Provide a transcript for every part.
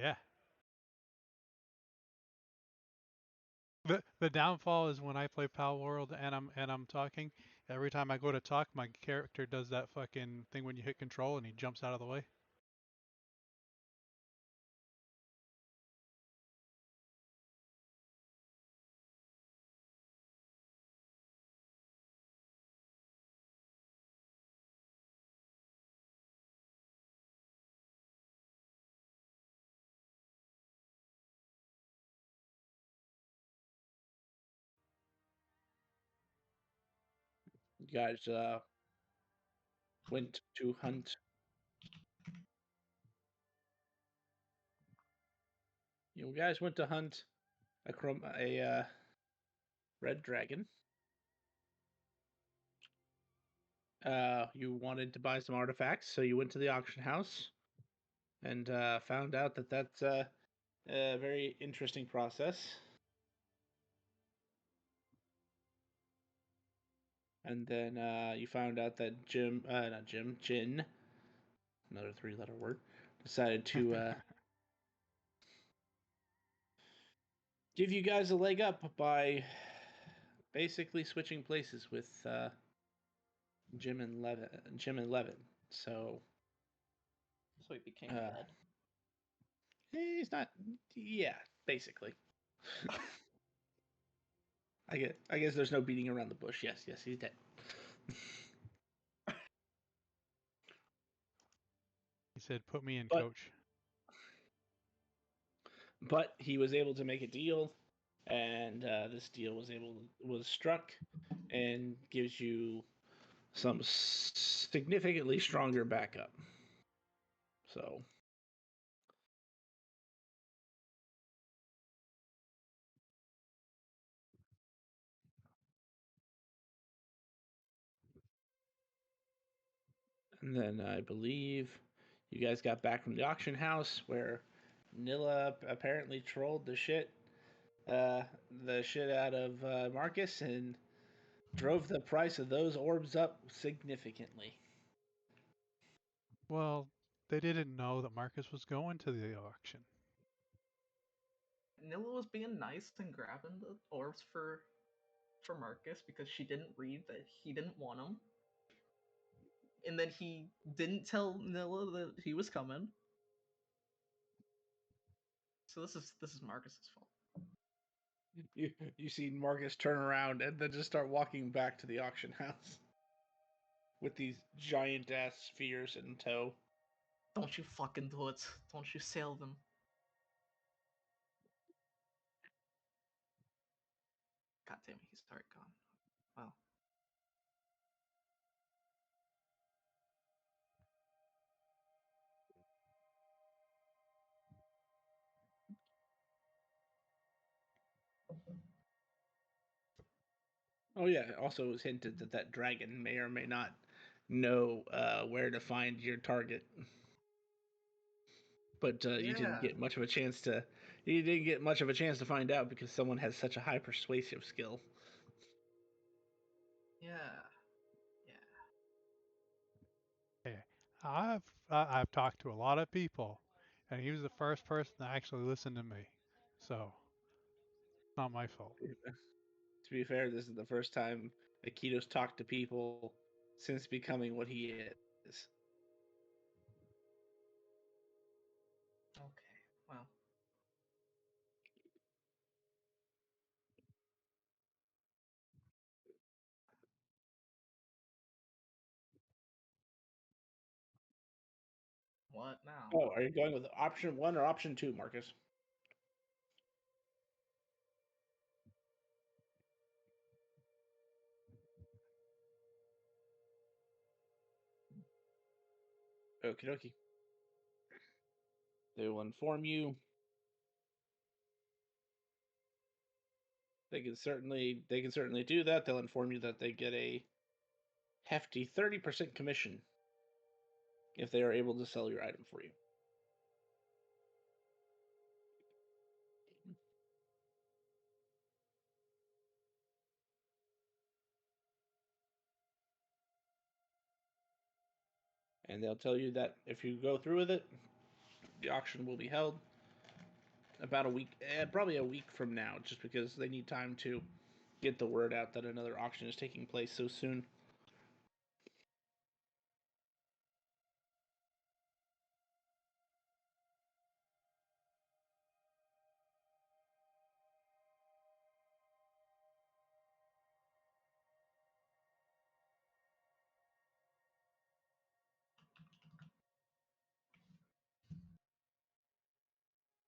Yeah. The downfall is when I play Pal World and I'm talking. Every time I go to talk, my character does that fucking thing when you hit control and he jumps out of the way. You guys went to hunt. You guys went to hunt a red dragon. You wanted to buy some artifacts, so you went to the auction house and found out that that's a very interesting process. And then you found out that Jin, another three-letter word, decided to give you guys a leg up by basically switching places with Jim and Levin. So So he became uh, dead. he's not. Yeah, basically. I guess there's no beating around the bush. Yes, he's dead. He said, "Put me in, But coach." he was able to make a deal, and this deal was struck, and gives you some significantly stronger backup. So and then I believe you guys got back from the auction house where Nilla apparently trolled the shit out of Marcus and drove the price of those orbs up significantly. Well, they didn't know that Marcus was going to the auction. Nilla was being nice and grabbing the orbs for Marcus because she didn't read that he didn't want them, and then he didn't tell Nilla that he was coming. So this is Marcus's fault. You see Marcus turn around and then just start walking back to the auction house with these giant ass spheres in tow. Don't you fucking do it. Don't you sail them. God damn it, he's already gone. Wow. Oh yeah. Also, it was hinted that that dragon may or may not know where to find your target, but you didn't Yeah. get much of a chance to. You didn't get much of a chance to find out because someone has such a high persuasive skill. Yeah. Yeah. Hey, I've talked to a lot of people, and he was the first person to actually listen to me. So, not my fault. To be fair, this is the first time Akito's talked to people since becoming what he is. Okay. Well. What now? Oh, are you going with option one or option two, Marcus? Okie dokie. They will inform you. They can certainly do that. They'll inform you that they get a hefty 30% commission if they are able to sell your item for you. And they'll tell you that if you go through with it, the auction will be held about a week, probably a week from now, just because they need time to get the word out that another auction is taking place so soon.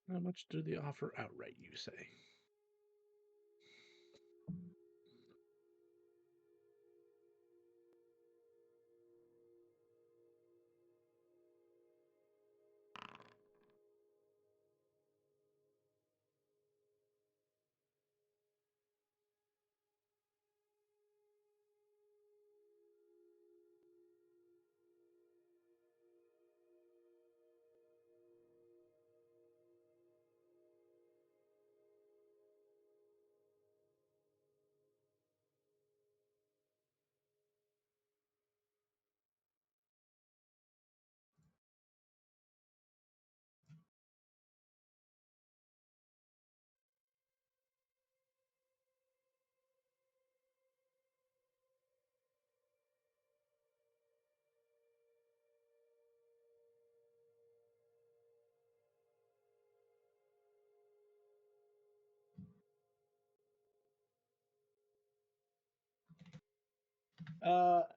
How much do they offer outright, you say?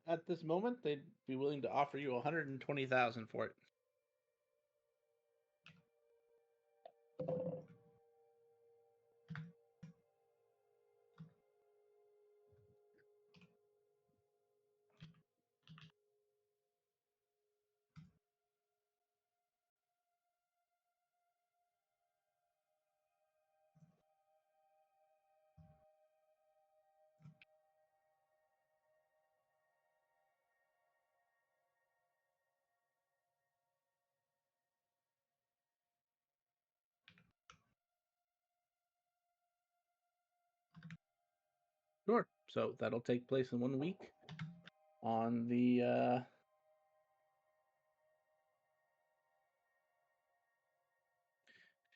At this moment, they'd be willing to offer you 120,000 for it. Sure. So that'll take place in 1 week on the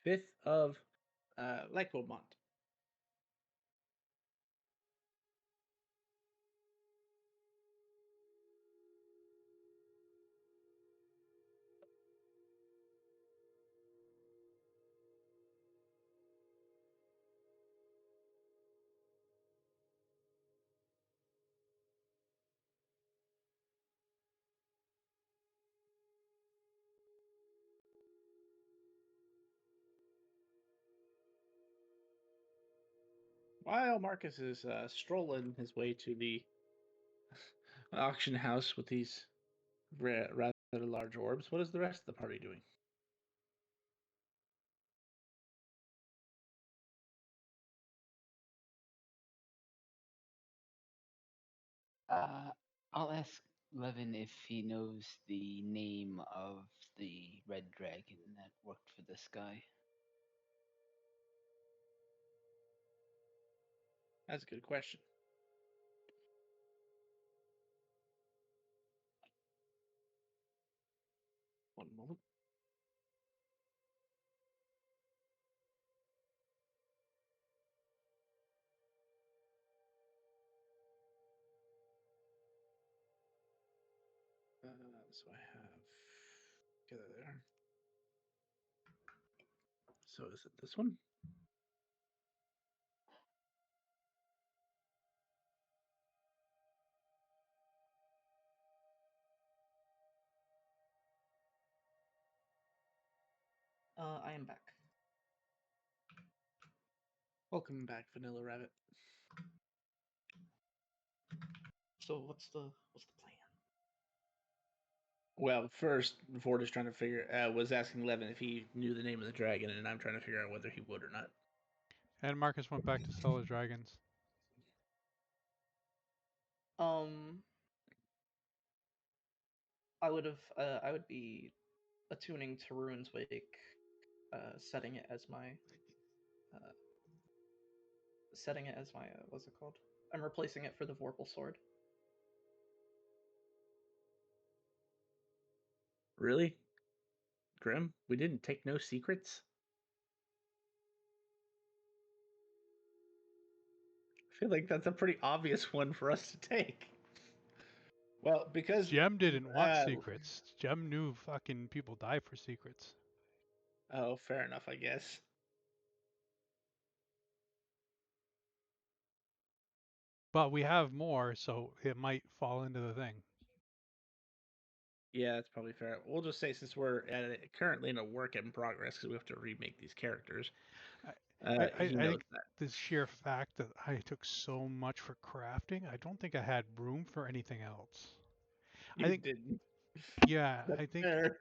5th of Lycomont. While Marcus is strolling his way to the auction house with these rather large orbs, what is the rest of the party doing? I'll ask Levin if he knows the name of the red dragon that worked for this guy. That's a good question. One moment. So I have get it there. So is it this one? I am back. Welcome back, Vanilla Rabbit. So what's the plan? Well, first, Ford is trying to was asking Levin if he knew the name of the dragon, and I'm trying to figure out whether he would or not. And Marcus went back to sell his dragons. I would be attuning to Ruin's Wake, setting it as my what's it called? I'm replacing it for the Vorpal sword. Really? Grim? We didn't take no secrets? feel like that's a pretty obvious one for us to take. Well, because Jem didn't want secrets. Jem knew fucking people die for secrets. oh, fair enough, I guess. But we have more, so it might fall into the thing. Yeah, that's probably fair. We'll just say since we're currently in a work in progress because we have to remake these characters, I he knows think that. the sheer fact that I took so much for crafting, I don't think I had room for anything else. You I think, didn't. yeah, That's fair.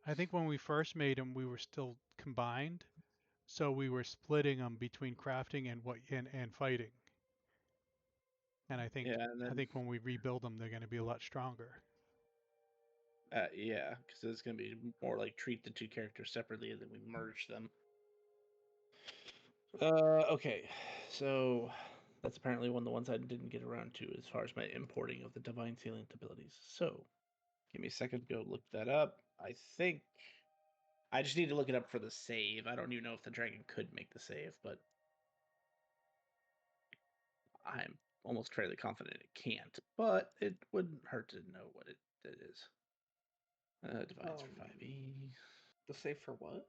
I think when we first made them, we were still combined, so we were splitting them between crafting and fighting. And I Yeah, and then think when we rebuild them, they're going to be a lot stronger. yeah, because it's gonna be more like treat the two characters separately and then we merge them. Okay, so that's apparently one of the ones I didn't get around to as far as my importing of the divine salient abilities. So give me a second to go look that up. I think I just need to look it up for the save. I don't even know if the dragon could make the save, but I'm almost fairly confident it can't. But it wouldn't hurt to know what it is. Divides for 5e. The save for what?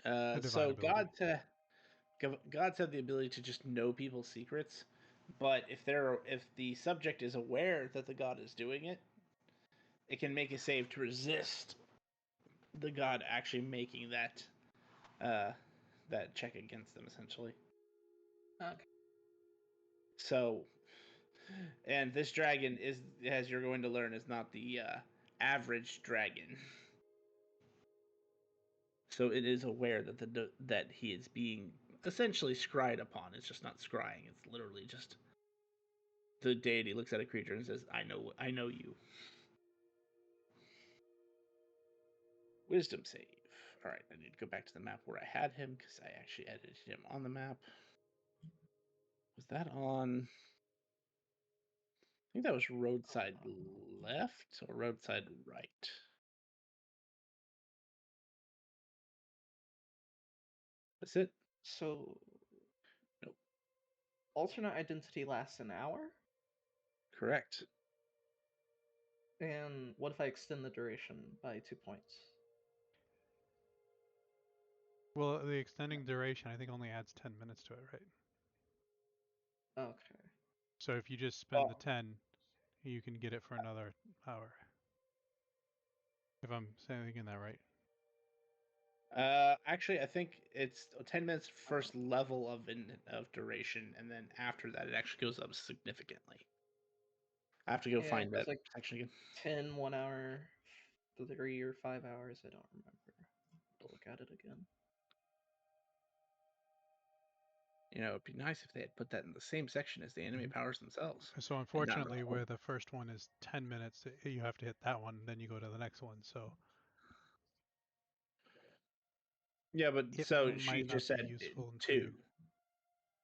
The divine So ability. gods have the ability to just know people's secrets, but if the subject is aware that the god is doing it, it can make a save to resist the god actually making that check against them essentially. Okay. So, and this dragon is, as you're going to learn, is not the average dragon. So it is aware that that he is being essentially scryed upon. It's just not scrying. It's literally just the deity looks at a creature and says, I know you." Wisdom save. All right, I need to go back to the map where I had him because I actually edited him on the map. Was that on? I think that was roadside left or roadside right. That's it? So Nope. alternate identity lasts an hour? Correct. And what if I extend the duration by 2 points? Well, the extending duration, I think, only adds 10 minutes to it, right? Okay. So if you just spend the 10, you can get it for another hour. If I'm saying that right. Actually, I think it's 10 minutes first level of duration, and then after that, it actually goes up significantly. I have to go Yeah, find it that was like section again. 10, 1 hour, 3 or 5 hours. I don't remember. I'll look at it again. You know, it'd be nice if they had put that in the same section as the anime powers themselves. So unfortunately, where the first one is 10 minutes, you have to hit that one, then you go to the next one. So Yeah, but it so she might not just be said useful until two. you...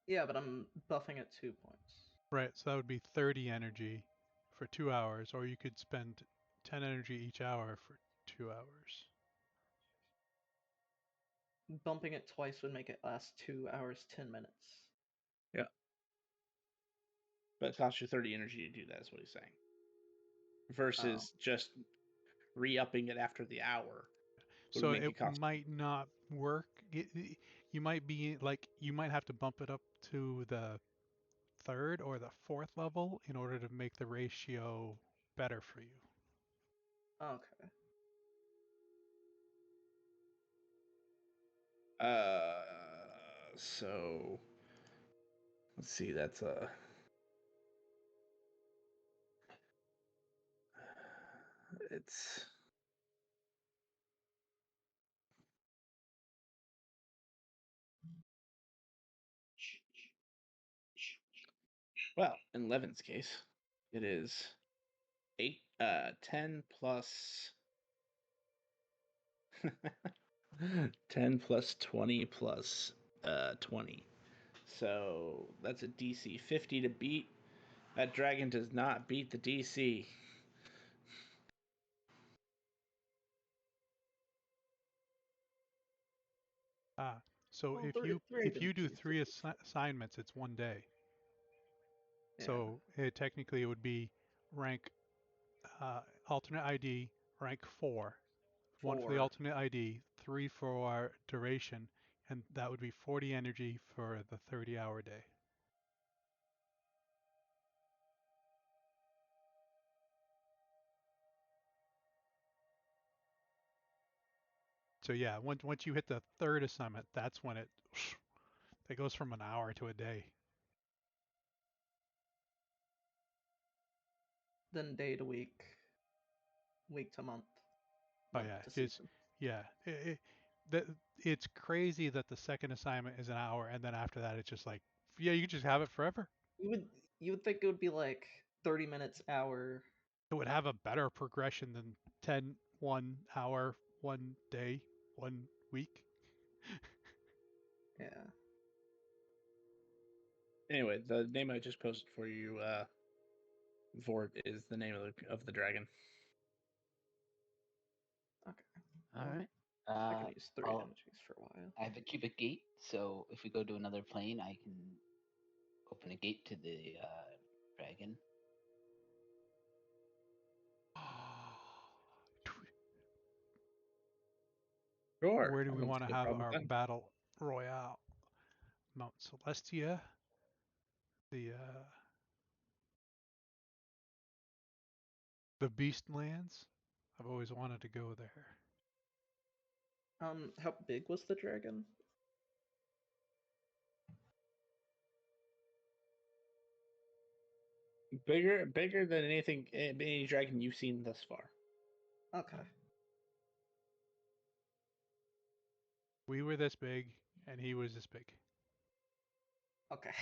Yeah, but I'm buffing at 2 points. Right, so that would be 30 energy for 2 hours, or you could spend 10 energy each hour for 2 hours. Bumping it twice would make it last 2 hours, 10 minutes. Yeah. But it costs you 30 energy to do that, is what he's saying. Versus just re-upping it after the hour. So it might not work. You might be like, you might have to bump it up to the 3rd or the 4th level in order to make the ratio better for you. Okay. So let's see, that's it's well, in Levin's case, it is 10 plus 10 plus 20 plus 20. So that's a DC 50 to beat. That dragon does not beat the DC. So Well, if you do 3 assignments, it's 1 day. Yeah. So technically it would be rank alternate ID, rank 4, 1 for the 4. alternate ID, 3 for duration, and that would be 40 energy for the 30-hour day. So yeah, once you hit the 3rd assignment, that's when it goes from an hour to a day. Then day to week, week to month. Oh month yeah, to season. it's crazy that the 2nd assignment is an hour, and then after that it's just like, yeah, you can just have it forever. You would think it would be like 30 minutes hour. It would have a better progression than 10, 1 hour, 1 day, 1 week. Yeah. Anyway, the name I just posted for you, Vort, is the name of the dragon. Okay. All right. I can use 3 I'll- energies for a while. I have a cubic gate, so if we go to another plane, I can open a gate to the dragon. Sure. Where do I we don't want to see a have problem with our that. battle royale? Mount Celestia, the Beastlands. I've always wanted to go there. How big was the dragon? Bigger than any dragon you've seen thus far. Okay. We were this big, and he was this big. Okay.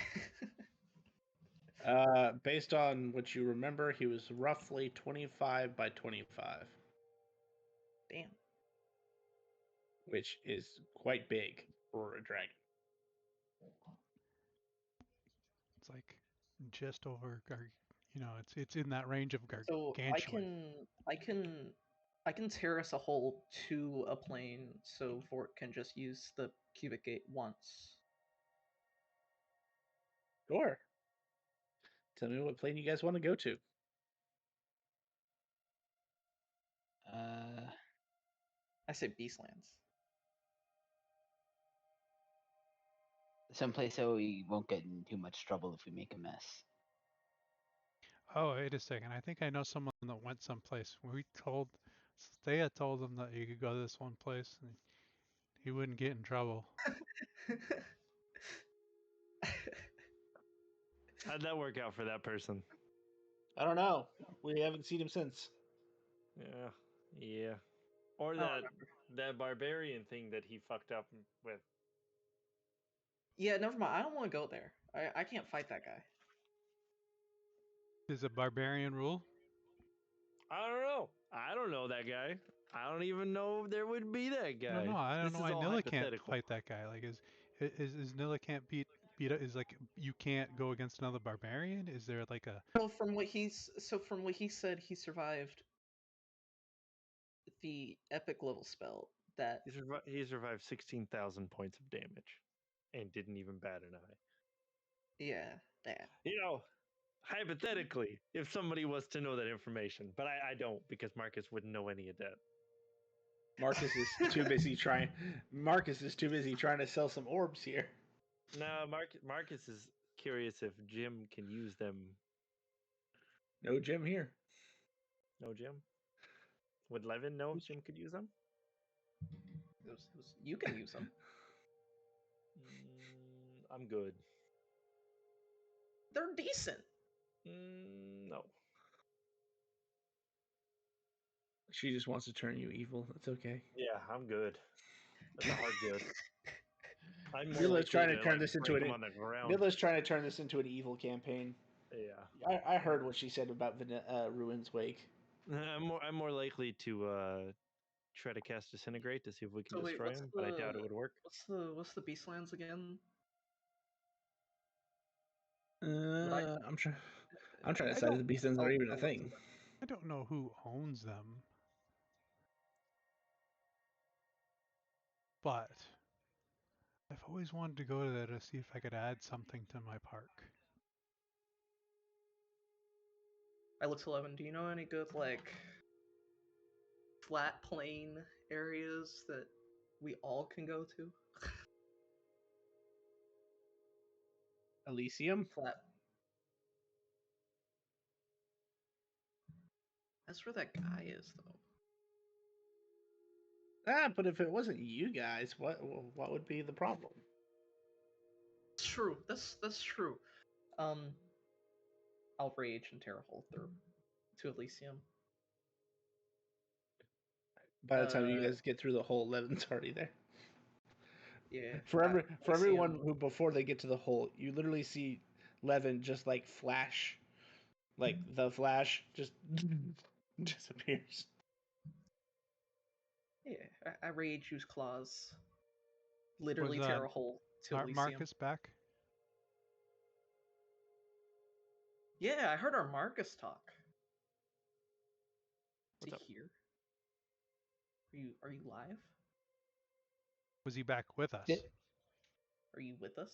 Based on what you remember, he was roughly 25 by 25, Damn. which is quite big for a dragon. It's like just over it's in that range of So gargantuan. I can terrace a hole to a plane so Vort can just use the cubic gate once. Sure. Tell me what plane you guys want to go to. I say Beastlands. Someplace so we won't get in too much trouble if we make a mess. Oh, wait a second. I think I know someone that went someplace. Thea told him that you could go to this one place and he wouldn't get in trouble. How'd that work out for that person? I don't know. We haven't seen him since. Yeah. Or I don't that remember. that barbarian thing that he fucked up with. Yeah, never mind. I don't want to go there. I can't fight that guy. Is a barbarian rule? I don't know. I don't know that guy. I don't even know if there would be that guy. No, I don't This know is why all Nilla can't hypothetical. fight that guy. Like, is Nilla can't beat is like you can't go against another barbarian? Is there like a From what he said, he survived the epic level spell that. He survived 16,000 points of damage, and didn't even bat an eye. Yeah. Hypothetically, if somebody was to know that information, but I don't, because Marcus wouldn't know any of that. Marcus is too busy trying. Marcus is too busy trying to sell some orbs here. No, Marcus is curious if Jim can use them. No Jim here. No Jim? Would Levin know if Jim could use them? You can use them. I'm good. They're decent. No. She just wants to turn you evil. That's okay. Yeah, I'm good. That's a hard good. I'm more Milla's trying to likely turn this into break him on the ground. Milla's trying to turn this into an evil campaign. Yeah. I heard what she said about Ruin's Wake. I'm more likely to try to cast Disintegrate to see if we can destroy him, but I doubt it would work. What's the Beastlands again? I'm trying to decide if the Beastlands are even a thing. I don't know who owns them. But I've always wanted to go there to see if I could add something to my park. Alex 11, do you know any good, like, flat plain areas that we all can go to? Elysium? Flat. That's where that guy is, though. But if it wasn't you guys, what would be the problem? It's true. That's true. I'll rage and tear a hole through to Elysium. By the time you guys get through the hole, Levin's already there. Yeah. For everyone who before they get to the hole, you literally see Levin just like flash, like the Flash just disappears. Yeah, I rage, use claws. Literally tear a hole to Elysium. Marcus back? Yeah, I heard our Marcus talk. What's up? Here? Are you live? Was he back with us? Are you with us?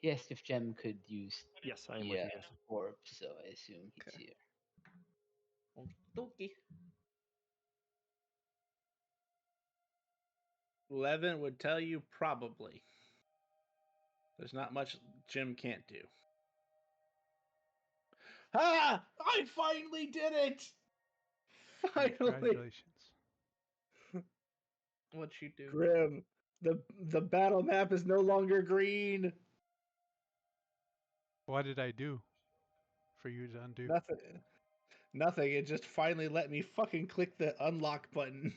He asked if Jem could use Yes, I am with you guys. orb, so I assume he's here. Okie. Levin would tell you probably. There's not much Jim can't do. Ah! I finally did it! Finally! Congratulations. What'd you do? Grim, the battle map is no longer green. What did I do for you to undo? Nothing. It just finally let me fucking click the unlock button.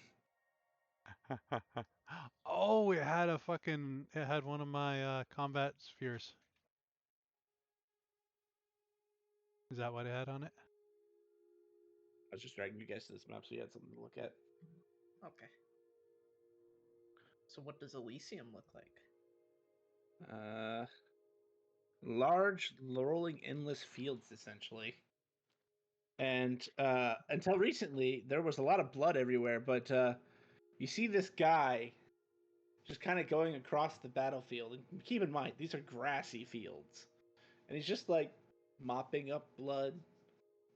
Oh, it had one of my combat spheres. Is that what it had on it? I was just dragging you guys to this map so you had something to look at. Okay. So what does Elysium look like? Large, rolling, endless fields, essentially. And until recently, there was a lot of blood everywhere, but you see this guy just kind of going across the battlefield. And keep in mind, these are grassy fields. And he's just like mopping up blood,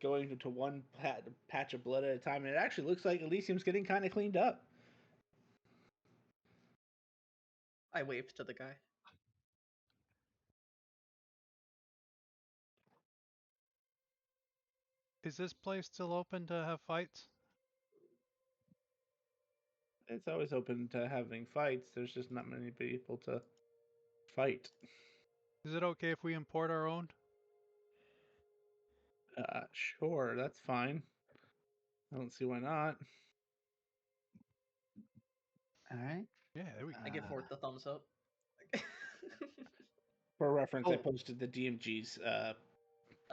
going to one patch of blood at a time. And it actually looks like Elysium's getting kind of cleaned up. I waved to the guy. Is this place still open to have fights? It's always open to having fights. There's just not many people to fight. Is it okay if we import our own? Sure, that's fine. I don't see why not. All right. Yeah, there we go. I give Fort the thumbs up. For reference, I posted the DMG's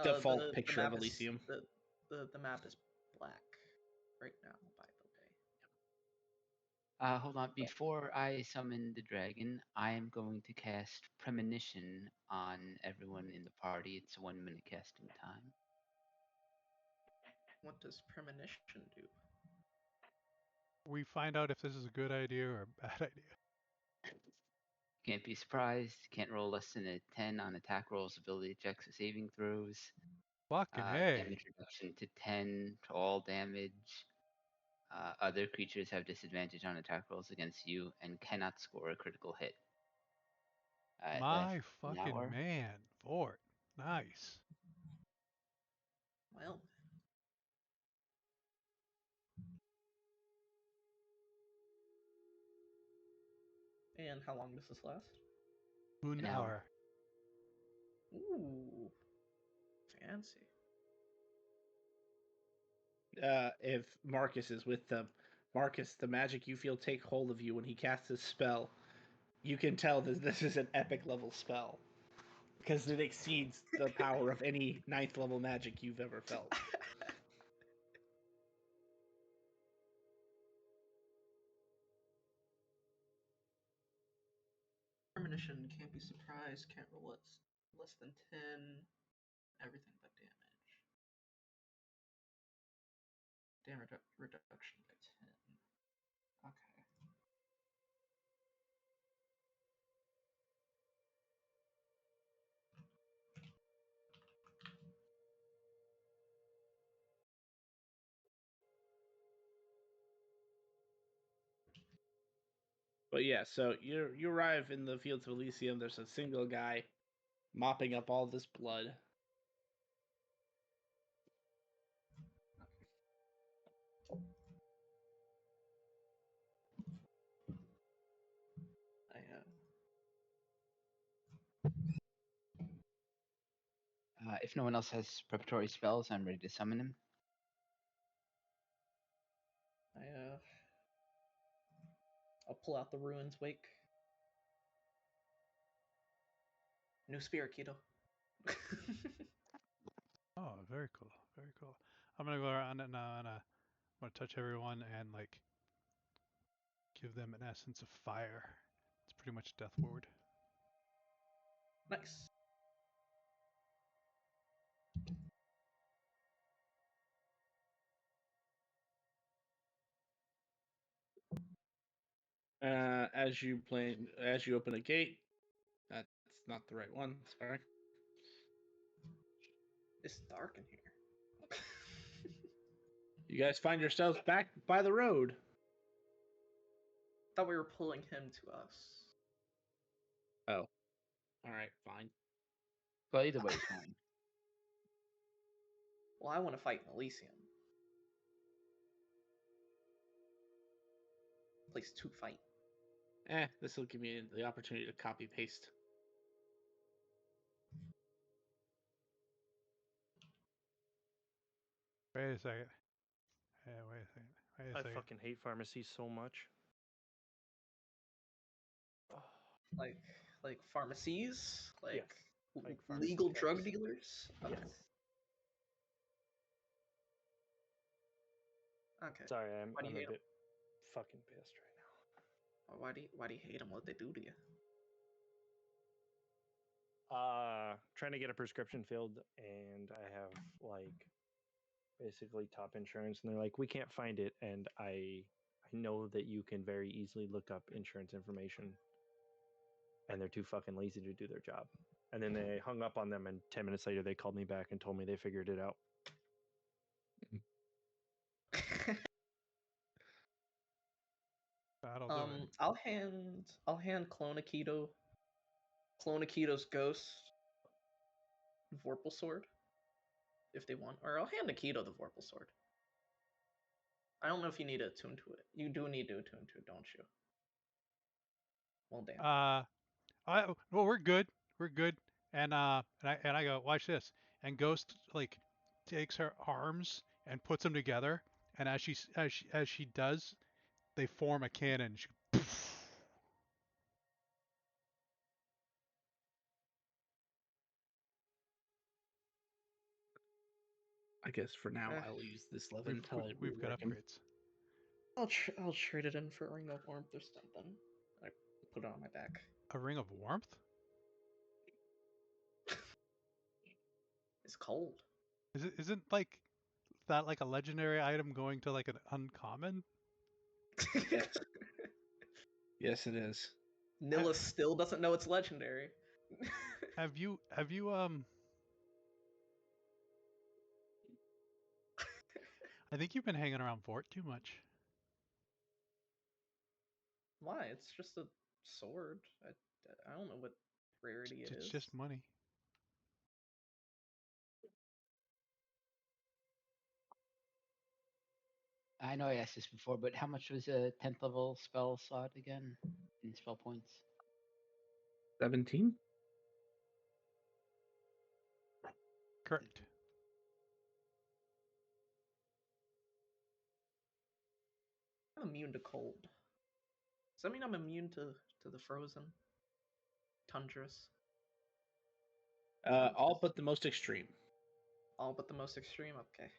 default picture of Elysium. The map is black right now, by the way. Hold on. Before I summon the dragon, I am going to cast Premonition on everyone in the party. It's a 1-minute casting time. What does Premonition do? We find out if this is a good idea or a bad idea. Can't be surprised. Can't roll less than a 10 on attack rolls, ability checks, or saving throws. Fucking hey. Damage reduction to 10 to all damage. Other creatures have disadvantage on attack rolls against you and cannot score a critical hit. My fucking man, Fort. Nice. Well. And how long does this last? An hour. Ooh. Fancy. If Marcus is with them, Marcus, the magic you feel take hold of you when he casts his spell. You can tell that this is an epic level spell. Because it exceeds the power of any 9th level magic you've ever felt. Premonition, can't be surprised, can't roll less than 10, everything but damage. Damage reduction by 10. But yeah, so you arrive in the fields of Elysium. There's a single guy mopping up all this blood. If no one else has preparatory spells, I'm ready to summon him. I'll pull out the Ruins Wake. New Spirit, Keto. Oh, very cool, very cool. I'm gonna go around and I'm gonna touch everyone and like give them an essence of fire. It's pretty much Death Ward. Nice. As you open a gate, that's not the right one. Sorry. It's dark in here. You guys find yourselves back by the road. Thought we were pulling him to us. Oh. All right, fine. Well, either way is fine. Well, I want to fight in Elysium. Place to fight. This will give me the opportunity to copy paste. Wait a second. Yeah, wait a second. Wait a I second. fucking hate pharmacies so much. Like pharmacies, Yes, like pharmacy legal techs. drug dealers. Yes. Okay. Sorry, I'm Why do a you hate bit fucking pissed right now. Why do you hate them? What they do to you? Trying to get a prescription filled, and I have like basically top insurance, and they're like, we can't find it, and I know that you can very easily look up insurance information, and they're too fucking lazy to do their job. And then they hung up on them, and 10 minutes later they called me back and told me they figured it out. That'll do it. I'll hand Clonakito's ghost Vorpal sword if they want, or I'll hand Akito the Vorpal sword. I don't know if you need to attune to it. You do need to attune to it, don't you? Well, damn. Well, we're good. We're good. And I go, watch this. And Ghost like takes her arms and puts them together, and as she does, they form a cannon. She, I guess for now I'll use this level until we've got upgrades. I'll trade it in for a ring of warmth or something. I put it on my back. A ring of warmth? It's cold. Isn't like that like a legendary item going to like an uncommon? Yes, it is. Nilla still doesn't know it's legendary. Have you I think you've been hanging around Fort too much. Why? It's just a sword. I don't know what rarity it is. It's just money. I know I asked this before, but how much was a 10th level spell slot again in spell points? 17? Correct. I'm immune to cold. Does that mean I'm immune to the frozen? Tundras? All but the most extreme. All but the most extreme? Okay.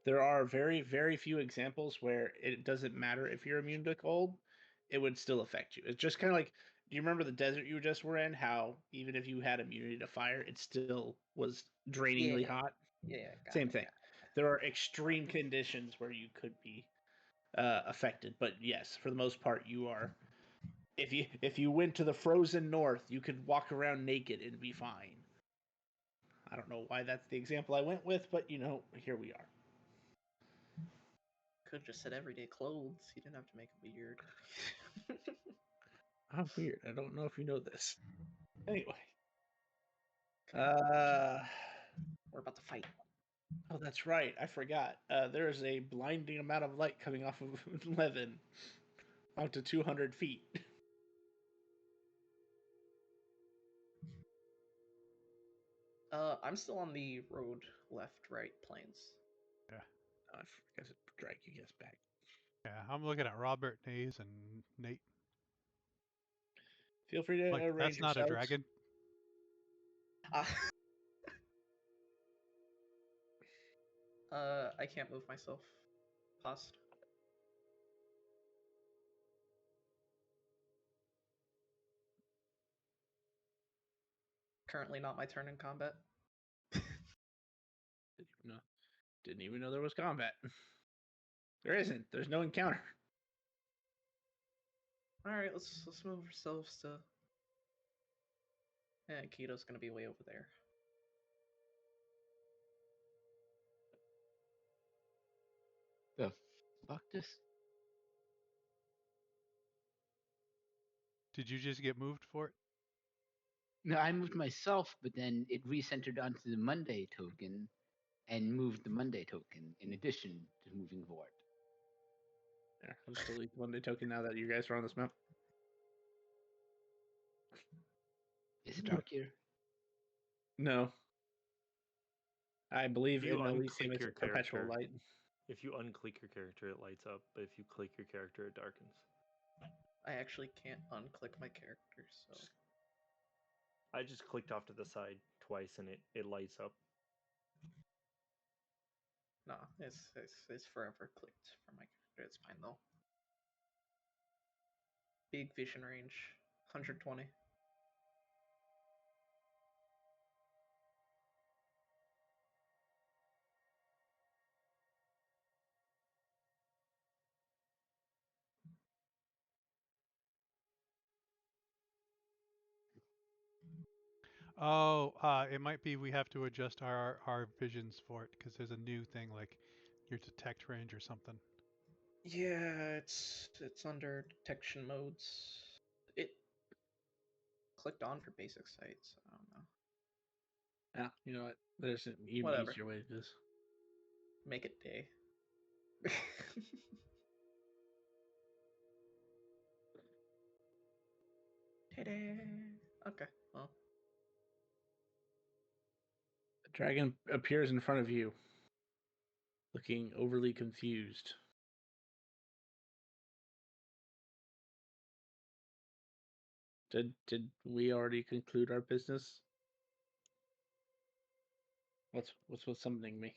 There are very, very few examples where it doesn't matter if you're immune to cold, it would still affect you. It's just kind of like, do you remember the desert you just were in? How even if you had immunity to fire, it still was drainingly hot? Yeah, Same thing. There are extreme conditions where you could be affected, but yes, for the most part, you are. If you went to the frozen north, you could walk around naked and be fine. I don't know why that's the example I went with, but here we are. Could just said everyday clothes. You didn't have to make it weird. How weird. I don't know if you know this. Anyway. We're about to fight. Oh, that's right. I forgot. There is a blinding amount of light coming off of Levin out to 200 feet. I'm still on the road, left, right planes. Yeah. I forgot to drag you guys back. Yeah, I'm looking at Robert, Nays, and Nate. Feel free to Like, arrange that's not a yourselves. dragon. I can't move myself. Past. Currently not my turn in combat. Didn't even know there was combat. There isn't. There's no encounter. All right, let's move ourselves to. And Keto's gonna be way over there. The fuck this? Did you just get moved for it? No, I moved myself, but then it recentered onto the Monday token and moved the Monday token in addition to moving Vort. There, I'll just delete the Monday token now that you guys are on this map. Is it dark here? No. I believe You in Elysium unclick it's your a perpetual character. light. If you unclick your character, it lights up, but if you click your character, it darkens. I actually can't unclick my character, so. I just clicked off to the side twice and it lights up. No, it's forever clicked for my character. It's fine though. Big vision range, 120. Oh, it might be we have to adjust our visions for it because there's a new thing like your detect range or something. Yeah, it's under detection modes. It clicked on for basic sights. I don't know. Yeah, you know what? There's an even Whatever. easier way to do this. Make it day. Ta-da! Okay, well. The dragon appears in front of you, looking overly confused. Did we already conclude our business? What's summoning me?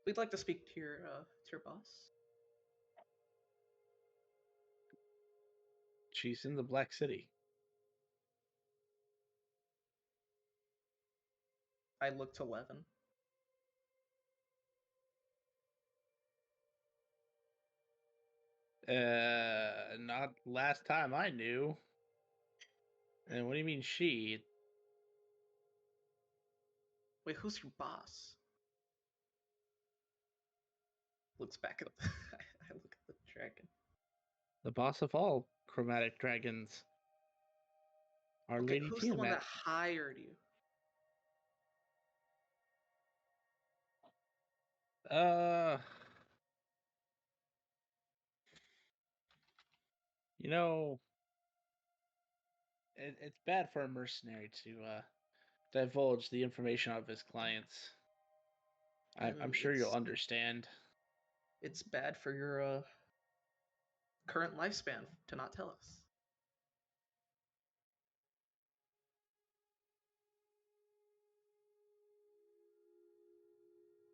We'd like to speak to your boss. She's in the Black City. I look to Levin. Not last time I knew. And what do you mean she? Wait, who's your boss? Looks back at I look at the dragon. The boss of all chromatic dragons. Our Okay, Lady who's the one Tiamat. that hired you? You know, it's bad for a mercenary to divulge the information of his clients. I'm sure you'll understand. It's bad for your current lifespan to not tell us.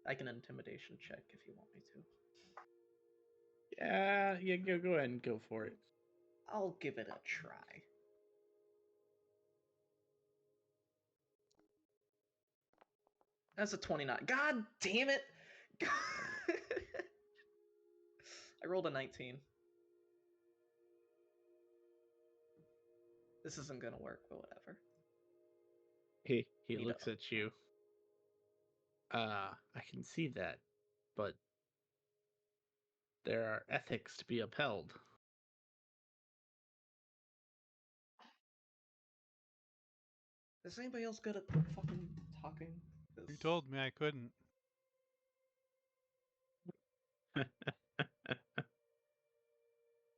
I can intimidation check if you want me to. Yeah, go ahead and go for it. I'll give it a try. That's a 29. God damn it! I rolled a 19. This isn't gonna work, but whatever. He Neato. looks at you. I can see that, but there are ethics to be upheld. Is anybody else good at fucking talking? You told me I couldn't.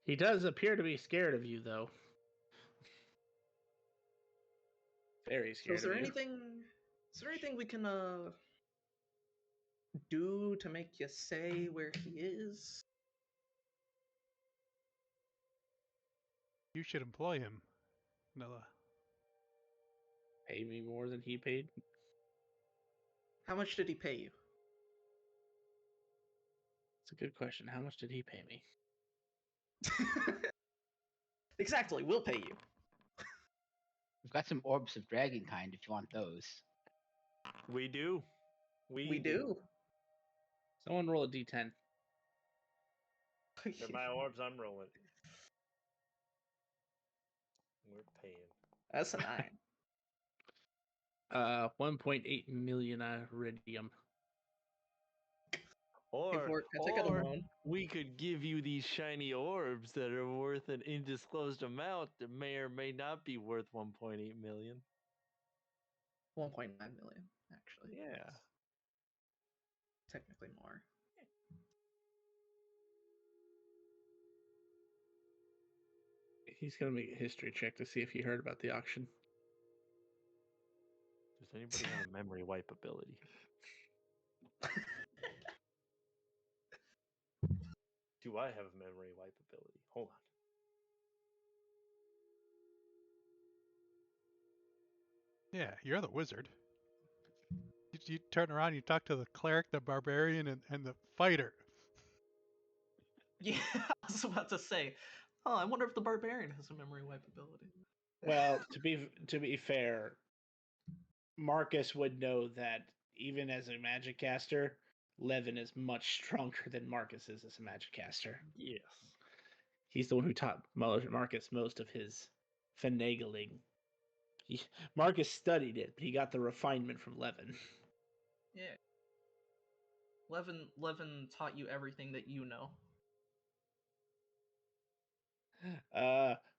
He does appear to be scared of you, though. Very So scared is there of you. anything we can do to make you say where he is? You should employ him, Nilla. Pay me more than he paid? How much did he pay you? It's a good question. How much did he pay me? Exactly, we'll pay you. We've got some orbs of dragon kind if you want those. We do. We do. Someone roll a d10. They're my orbs. I'm rolling. We're paying. That's a 9. 1.8 million iridium. Or, I take out a or loan. we could give you these shiny orbs that are worth an undisclosed amount that may or may not be worth 1.8 million. 1.9 million, actually. Yeah. Technically more. He's gonna make a history check to see if he heard about the auction. Does anybody have a memory wipe ability? Do I have a memory wipe ability? Hold on. Yeah, you're the wizard. You turn around, you talk to the cleric, the barbarian, and the fighter. Yeah, I was about to say. Oh, I wonder if the barbarian has a memory wipe ability. Well, to be fair, Marcus would know that even as a magic caster, Levin is much stronger than Marcus is as a magic caster. Yes. He's the one who taught Marcus most of his finagling. Marcus studied it, but he got the refinement from Levin. Yeah. Levin taught you everything that you know.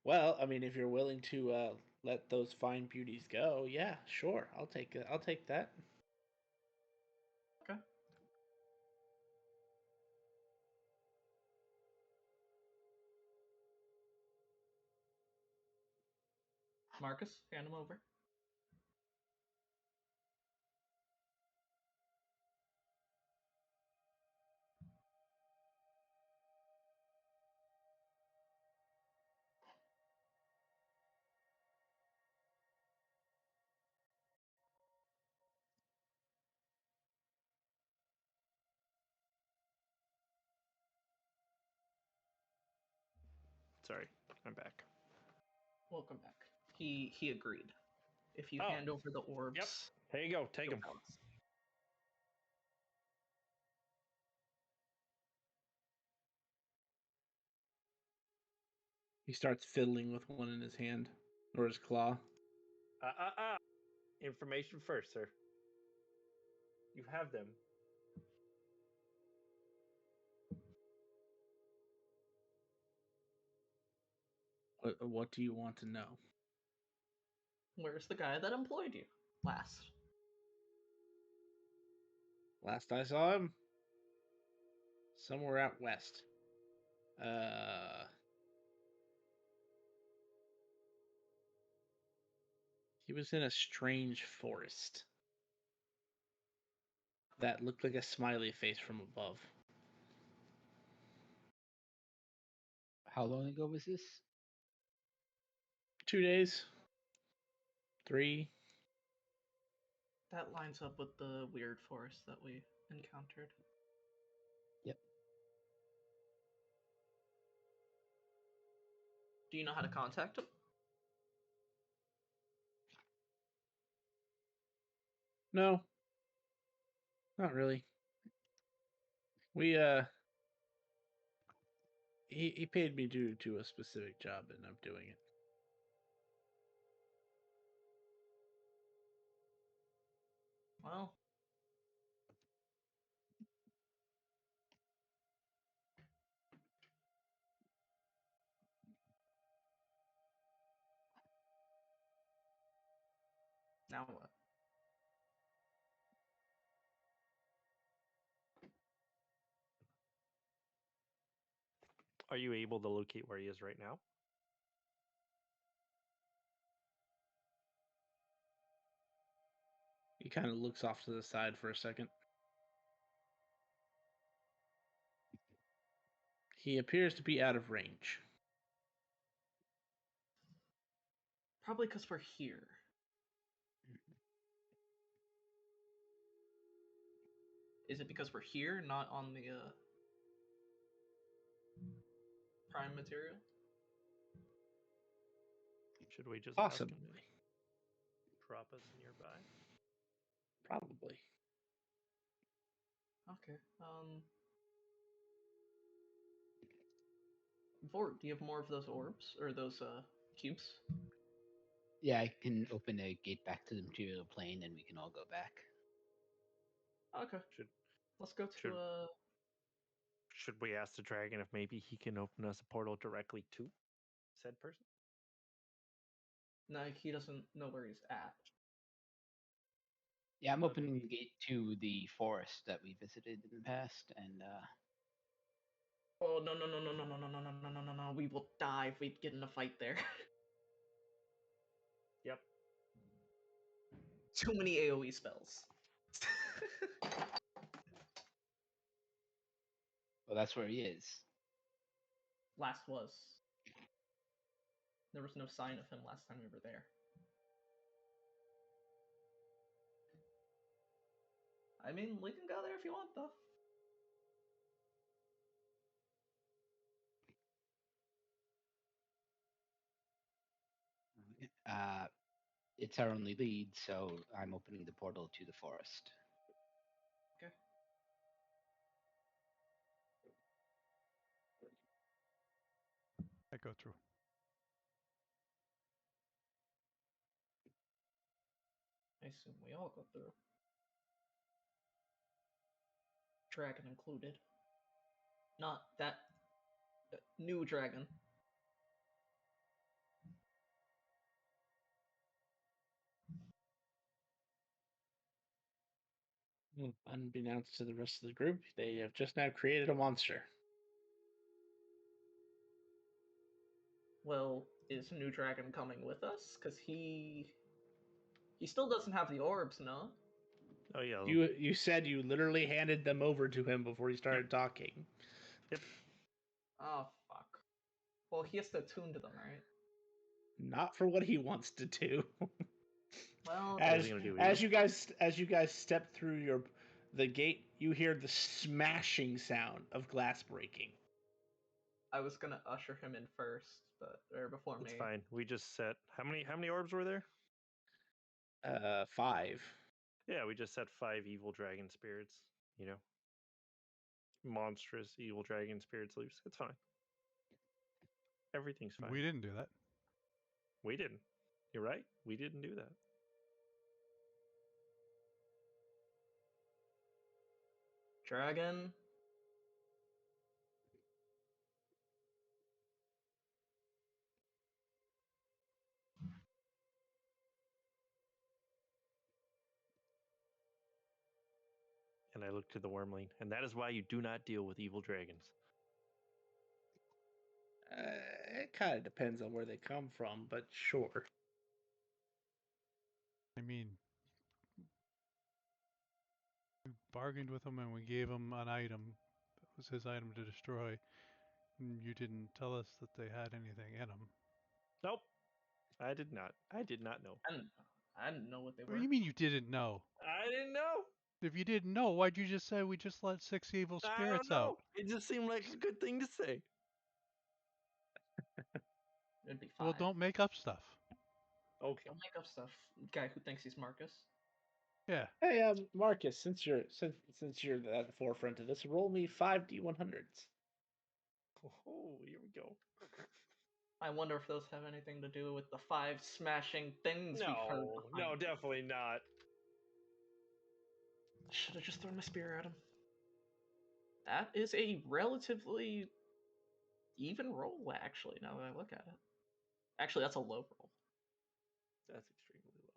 Well, I mean, if you're willing to let those fine beauties go, yeah, sure, I'll take it. I'll take that. Okay. Marcus, hand him over. Sorry, I'm back. Welcome back. He agreed. If you Oh. hand over the orbs, Yep. Here you go. Take he'll them. tell us. He starts fiddling with one in his hand or his claw. Information first, sir. You have them. What do you want to know? Where's the guy that employed you last? Last I saw him, somewhere out west. He was in a strange forest that looked like a smiley face from above. How long ago was this? 2 days, 3. That lines up with the weird forest that we encountered. Yep. Do you know how to contact him? No, not really. We he paid me due to a specific job, and I'm doing it. Well, Now what? Are you able to locate where he is right now? He kind of looks off to the side for a second. He appears to be out of range. Probably because we're here. Is it because we're here, not on the prime material? Should we just ask him Possibly. to drop us nearby? Probably. Okay. Vort, do you have more of those orbs or those cubes? Yeah, I can open a gate back to the material plane, and we can all go back. Okay. Should Let's go to should- Should we ask the dragon if maybe he can open us a portal directly to said person? No, he doesn't know where he's at. Yeah, I'm But opening maybe- the gate to the forest that we visited in the past, and Oh no no no no no no no no no no no no no! We will die if we get in a fight there. Yep. Too many AoE spells. well, that's where he is. Last was. There was no sign of him last time we were there. I mean, we can go there if you want, though. It's our only lead, so I'm opening the portal to the forest. Okay. I go through. I assume we all go through. Dragon included. Not that new dragon. Unbeknownst to the rest of the group, they have just now created a monster. Well, is new dragon coming with us? Because he still doesn't have the orbs, no? Oh yeah. You said you literally handed them over to him before he started talking. Oh, fuck. Well, he has to attune to them, right? Not for what he wants to do. Well, What is as he gonna do, as you guys step through the gate, you hear the smashing sound of glass breaking. I was gonna usher him in first, or before It's me. fine. We just set how many orbs were there? 5. Yeah, we just set 5 evil dragon spirits. You know, monstrous evil dragon spirits loose. It's fine. Everything's fine. We didn't do that. We didn't. You're right. We didn't do that. Dragon. And I look to the wormling, and that is why you do not deal with evil dragons. It kind of depends on where they come from, but sure. I mean, we bargained with him and we gave him an item. That was his item to destroy. And you didn't tell us that they had anything in them. Nope. I did not. I did not know. I didn't know what they What were. do you mean you didn't know? I didn't know. If you didn't know, why'd you just say we just let 6 evil I don't spirits know. out? It just seemed like a good thing to say. It'd be fine. Well, don't make up stuff. Okay. Don't make up stuff. Guy who thinks he's Marcus. Yeah. Hey, Marcus, since you're at the forefront of this, roll me 5 D100s. Oh, here we go. I wonder if those have anything to do with the 5 smashing things we've heard. No, definitely not. Should have just thrown my spear at him. That is a relatively even roll, actually, now that I look at it. Actually, that's a low roll. That's extremely low.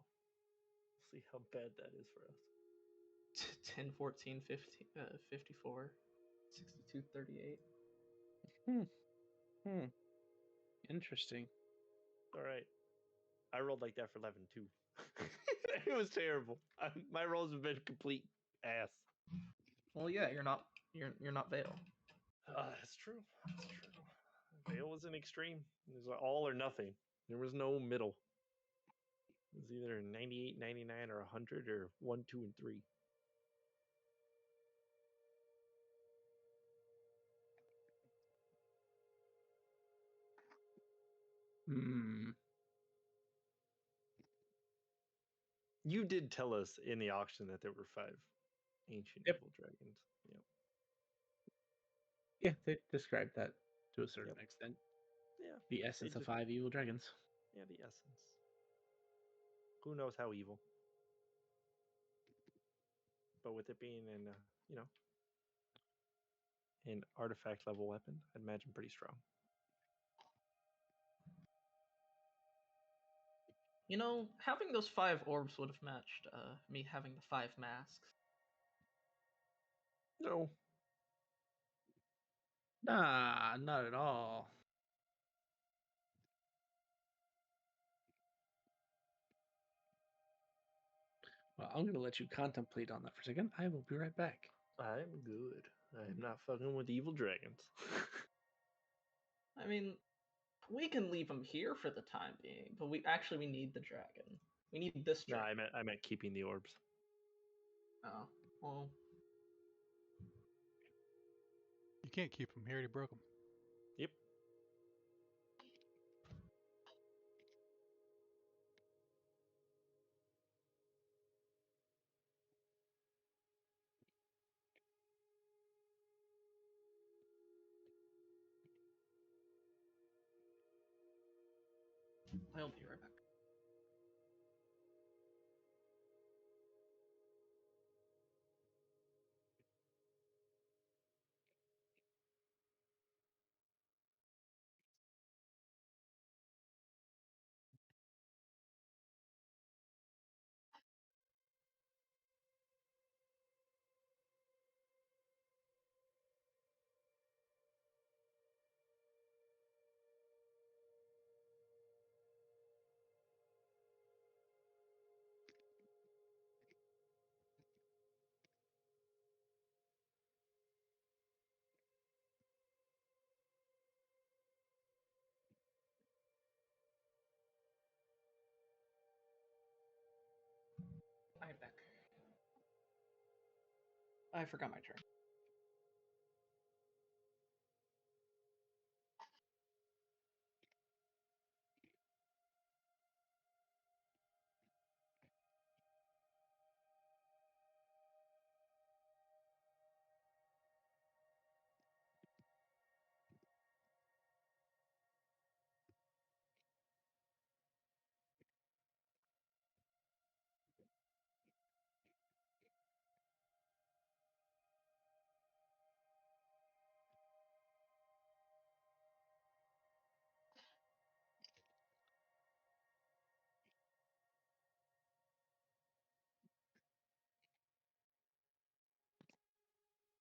see how bad that is for us. 10, 14, 15, 54, 62, 38. Interesting. All right. I rolled like that for 11 too. It was terrible. My rolls have been complete ass. Well, yeah, you're not Vale. That's true. That's true. Vale was an extreme. It was all or nothing. There was no middle. It was either 98, 99, or 100, or 1, 2, and 3. You did tell us in the auction that there were 5 ancient Yep. evil dragons. Yep. Yeah, they described that to a certain Yep. extent. Yeah. The essence of just- 5 evil dragons. Yeah, the essence. Who knows how evil? But with it being an, an artifact level weapon, I'd imagine pretty strong. You know, having those 5 orbs would have matched me having the 5 masks. No. Nah, not at all. Well, I'm going to let you contemplate on that for a second. I will be right back. I'm good. I'm not fucking with evil dragons. I mean, we can leave him here for the time being, but we need the dragon. We need this No, dragon. I meant keeping the orbs. Oh, well. You can't keep him. He already broke him. Yep. I'll be right back. I'm back. I forgot my turn.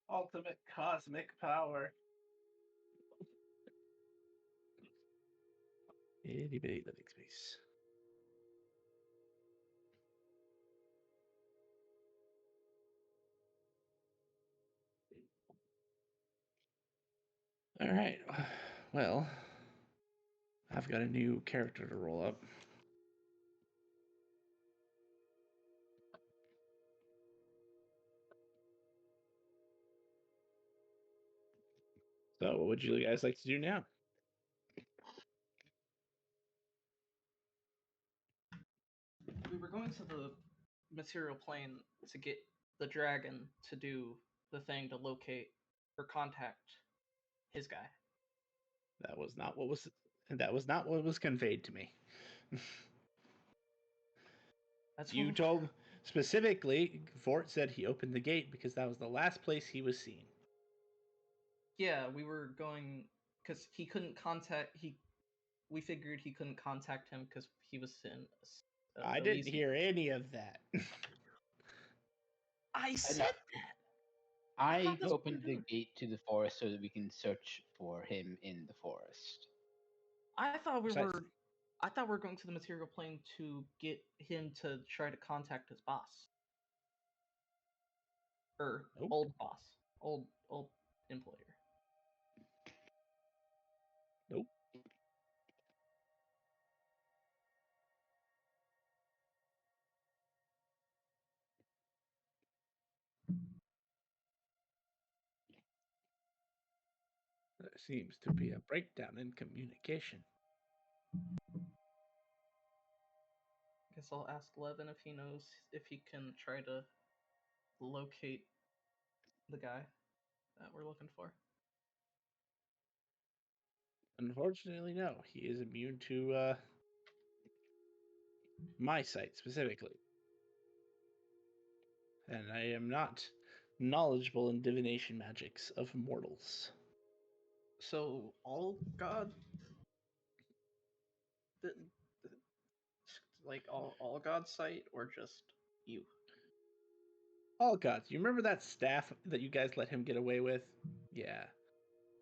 Ultimate cosmic power. Itty bitty living space. All right. Well, I've got a new character to roll up. So, what would you guys like to do now? We were going to the material plane to get the dragon to do the thing to locate or contact his guy. That was not what was conveyed to me. That's You what- told specifically, Fort said he opened the gate because that was the last place he was seen. Yeah, we were going because he couldn't contact. We figured he couldn't contact him because he was in I didn't hear any of that. I said I That's opened the weird. gate to the forest so that we can search for him in the forest. I thought we Precisely. were. I thought we were going to the material plane to get him to try to contact his boss, or Nope. old boss, old employer. Nope. There seems to be a breakdown in communication. Guess I'll ask Levin if he knows if he can try to locate the guy that we're looking for. Unfortunately, no. He is immune to my sight specifically. And I am not knowledgeable in divination magics of mortals. So all god, like all god sight, or just you? Oh god, you remember that staff that you guys let him get away with? Yeah.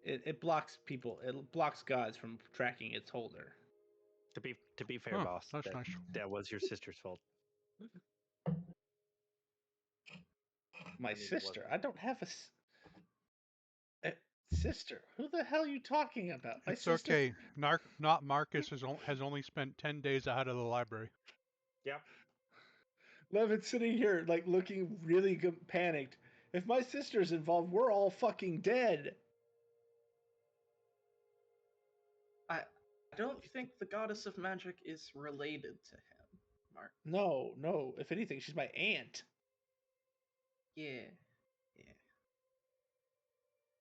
It blocks people. It blocks gods from tracking its holder. To be fair, Huh, boss, that's nice. that was your sister's fault. My I mean, it sister. wasn't. I don't have a sister. Who the hell are you talking about? My It's sister. okay. Not Marcus has only spent 10 days out of the library. Yep. Levin's sitting here like looking really panicked. If my sister's involved, we're all fucking dead. I don't think the goddess of magic is related to him, Mark. No, no. If anything, she's my aunt. Yeah.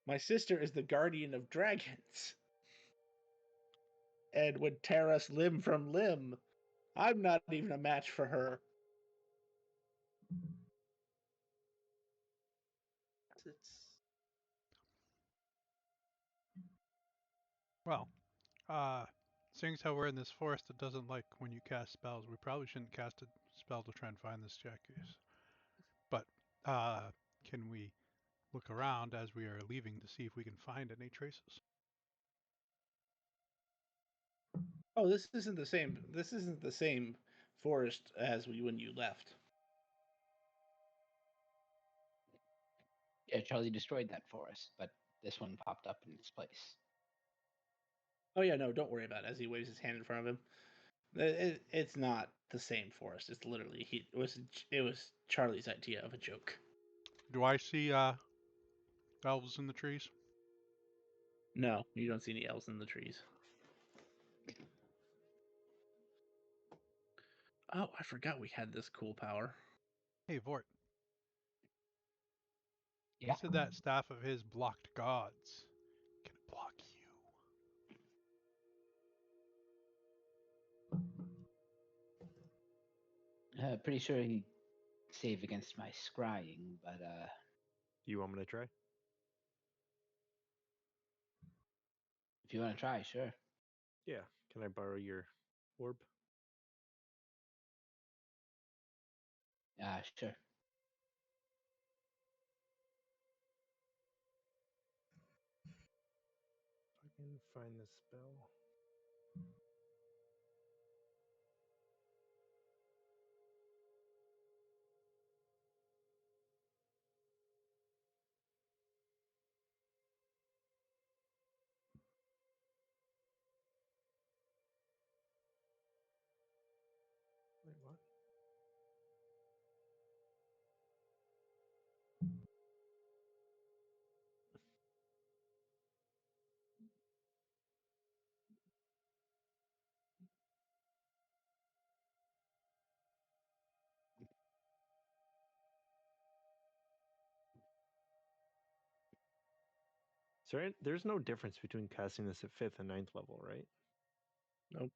My sister is the guardian of dragons and would tear us limb from limb. I'm not even a match for her. It's Well, seeing as how we're in this forest that doesn't like when you cast spells, we probably shouldn't cast a spell to try and find this Jackass. But can we look around as we are leaving to see if we can find any traces? Oh, this isn't the same. This isn't the same forest as when you left. Yeah, Charlie destroyed that forest, but this one popped up in its place. Oh yeah, no, don't worry about it. As he waves his hand in front of him, it's not the same forest. It's literally it was Charlie's idea of a joke. Do I see elves in the trees? No, you don't see any elves in the trees. Oh, I forgot we had this cool power. Hey, Vort. Yeah. You said that staff of his blocked gods. Can it block you? Pretty sure he save against my scrying, but You want me to try? if you want to try, sure. Yeah. Can I borrow your orb? Sure. If I can find the spell. Wait, what? So there's no difference between casting this at 5th and 9th level, right? Nope.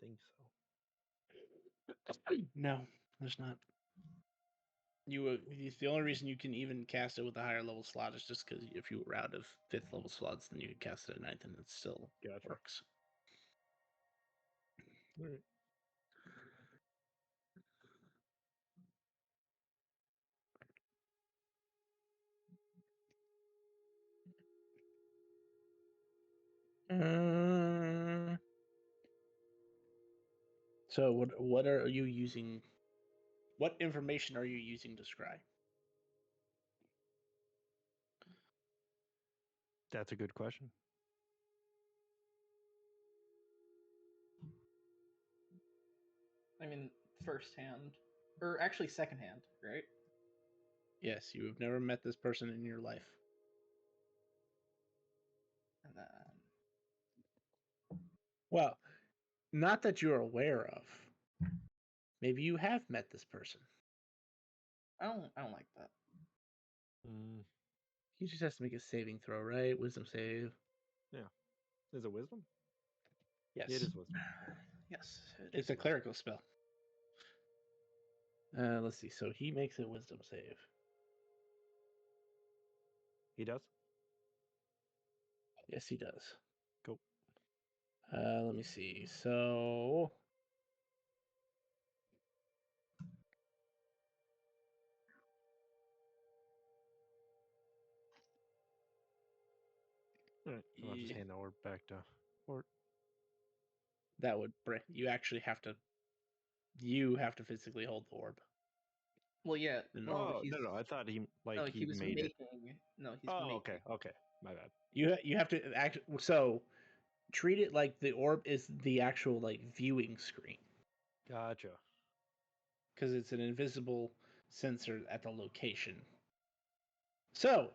Think so. No, there's not. The only reason you can even cast it with a higher level slot is just because if you were out of 5th level slots, then you could cast it at 9th and it still Gotcha. works. All right. So what are you using? What information are you using to scry? That's a good question. I mean, first hand, or actually second hand, right? Yes, you have never met this person in your life. And then Well, not that you're aware of. Maybe you have met this person. I don't like that. He just has to make a saving throw, right? Wisdom save. Is it wisdom? Yes. It is wisdom. Yes, It's a clerical spell. Let's see. So he makes a wisdom save. He does? Yes, he does. Cool. Let me see. So Alright, so I'll just Yeah. hand the orb back to Ort. that would break. You actually have to. You have to physically hold the orb. Well, yeah. No, No, Oh, he's, no, I thought he no, he he was made making. it. No, he's Oh, making. okay, okay. My bad. You have to act. So treat it like the orb is the actual like viewing screen Gotcha. because it's an invisible sensor at the location. So,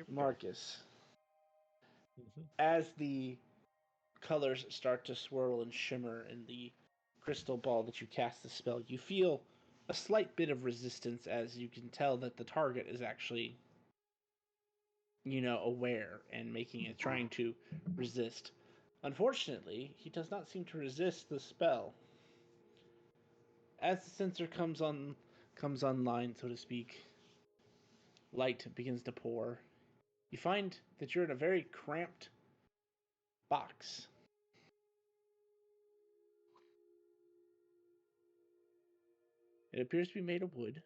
Marcus, Mhm. as the colors start to swirl and shimmer in the crystal ball that you cast the spell, you feel a slight bit of resistance as you can tell that the target is actually, aware and making it trying to resist. Unfortunately, he does not seem to resist the spell. As the sensor comes online, so to speak, light begins to pour. You find that you're in a very cramped box. It appears to be made of wood.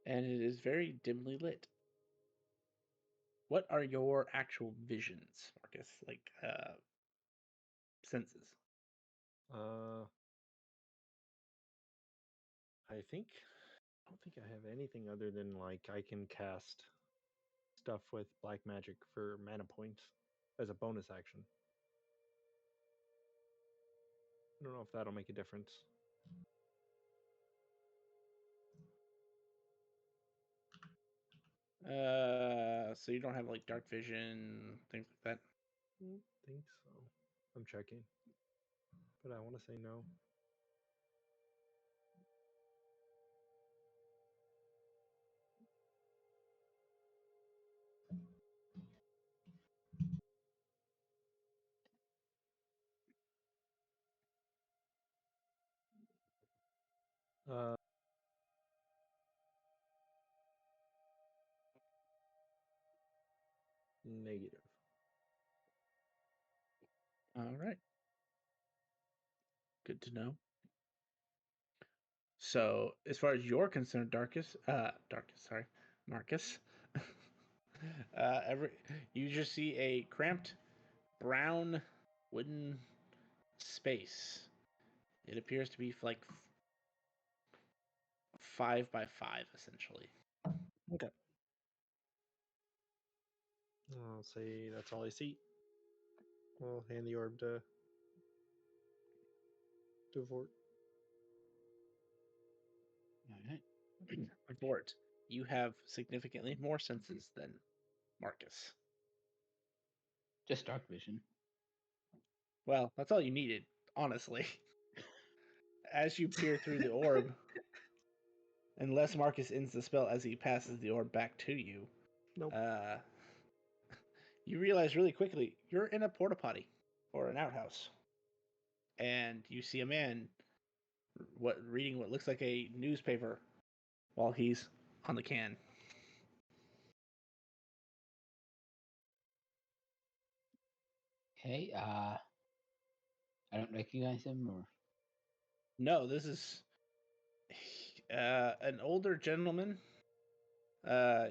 And it is very dimly lit. What are your actual visions, Marcus? Like, senses? I don't think I have anything other than like I can cast stuff with black magic for mana points as a bonus action. I don't know if that'll make a difference. So you don't have like dark vision, things like that? Think so. I'm checking. But I want to say no. Uh, Negative. All right. Good to know. So, as far as you're concerned, Marcus, you just see a cramped brown wooden space. It appears to be like 5 by 5, essentially. Okay. I'll say that's all I see. I'll hand the orb to Vort. All right. Vort, you have significantly more senses than Marcus. Just dark vision. Well, that's all you needed, honestly. As you peer through the orb, unless Marcus ends the spell as he passes the orb back to you, Nope. You realize really quickly you're in a porta potty or an outhouse, and you see a man reading what looks like a newspaper while he's on the can. Okay. I don't recognize him, or No, this is an older gentleman.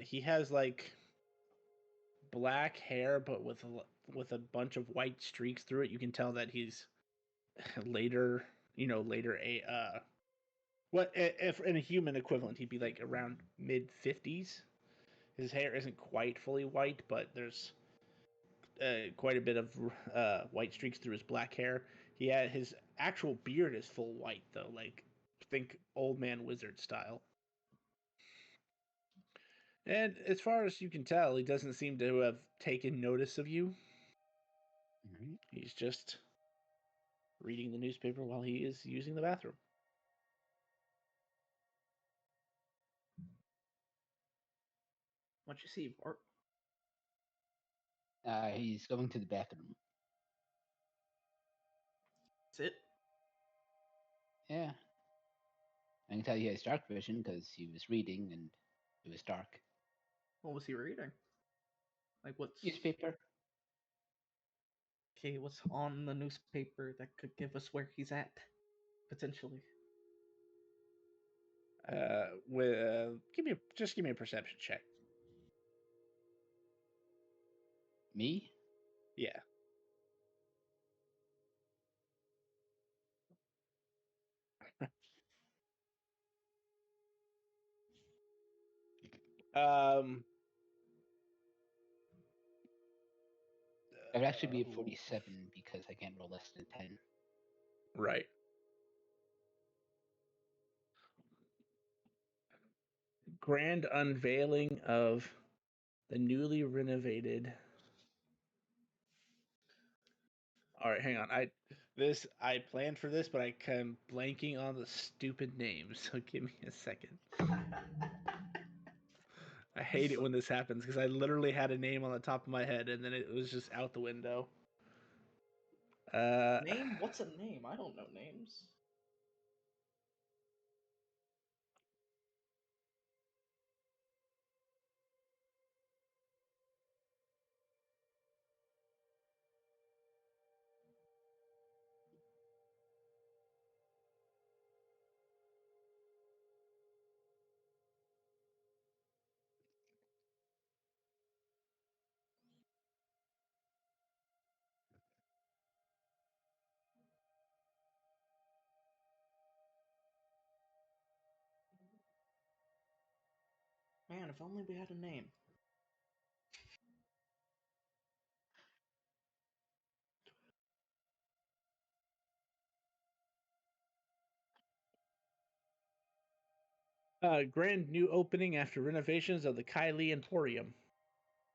He has like black hair, but with a bunch of white streaks through it. You can tell that he's later, later what if in a human equivalent, he'd be like around mid-50s. His hair isn't quite fully white, but there's quite a bit of white streaks through his black hair. His actual beard is full white though, like think old man wizard style. And as far as you can tell, he doesn't seem to have taken notice of you. Mhm. He's just reading the newspaper while he is using the bathroom. What you see, Bart? He's going to the bathroom. That's it. Yeah. I can tell he has dark vision because he was reading and it was dark. What was he reading? Like what's Newspaper. okay? What's on the newspaper that could give us where he's at potentially? Give me a perception check. Me? Yeah. Um. I would actually be at 47 because I can't roll less than 10. Right. Grand unveiling of the newly renovated. All right, hang on. I planned for this, but I am blanking on the stupid names. So give me a second. I hate it when this happens because I literally had a name on the top of my head and then it was just out the window. Name? What's a name? I don't know names. Man, if only we had a name. Grand new opening after renovations of the Kylie Emporium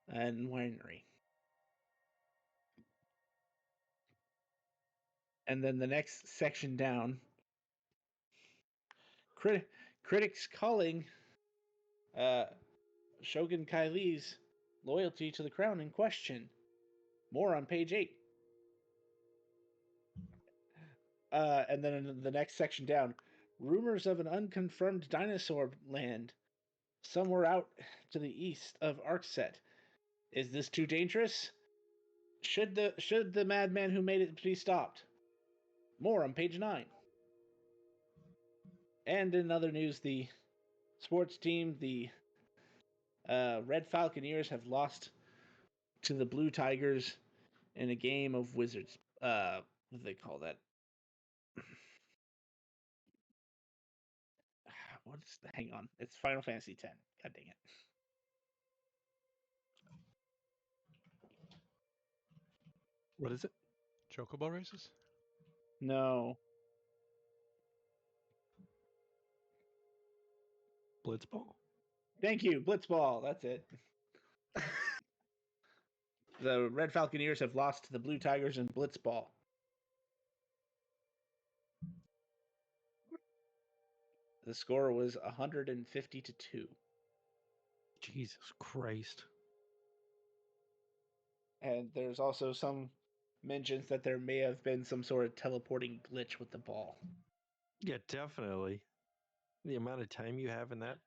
and Winery. And then the next section down, critics calling Shogun Kylie's loyalty to the crown in question. More on page 8. And then in the next section down, rumors of an unconfirmed dinosaur land somewhere out to the east of Arkset. Is this too dangerous? Should the madman who made it be stopped? More on page 9. And in other news, the sports team, the Red Falconeers, have lost to the Blue Tigers in a game of Wizards. What do they call that? Hang on. It's Final Fantasy X. God dang it. What is it? Chocobo races? No. Blitzball? Thank you. Blitzball. That's it. The Red Falconeers have lost to the Blue Tigers in Blitzball. The score was 150-2. Jesus Christ. And there's also some mentions that there may have been some sort of teleporting glitch with the ball. Yeah, definitely. The amount of time you have in that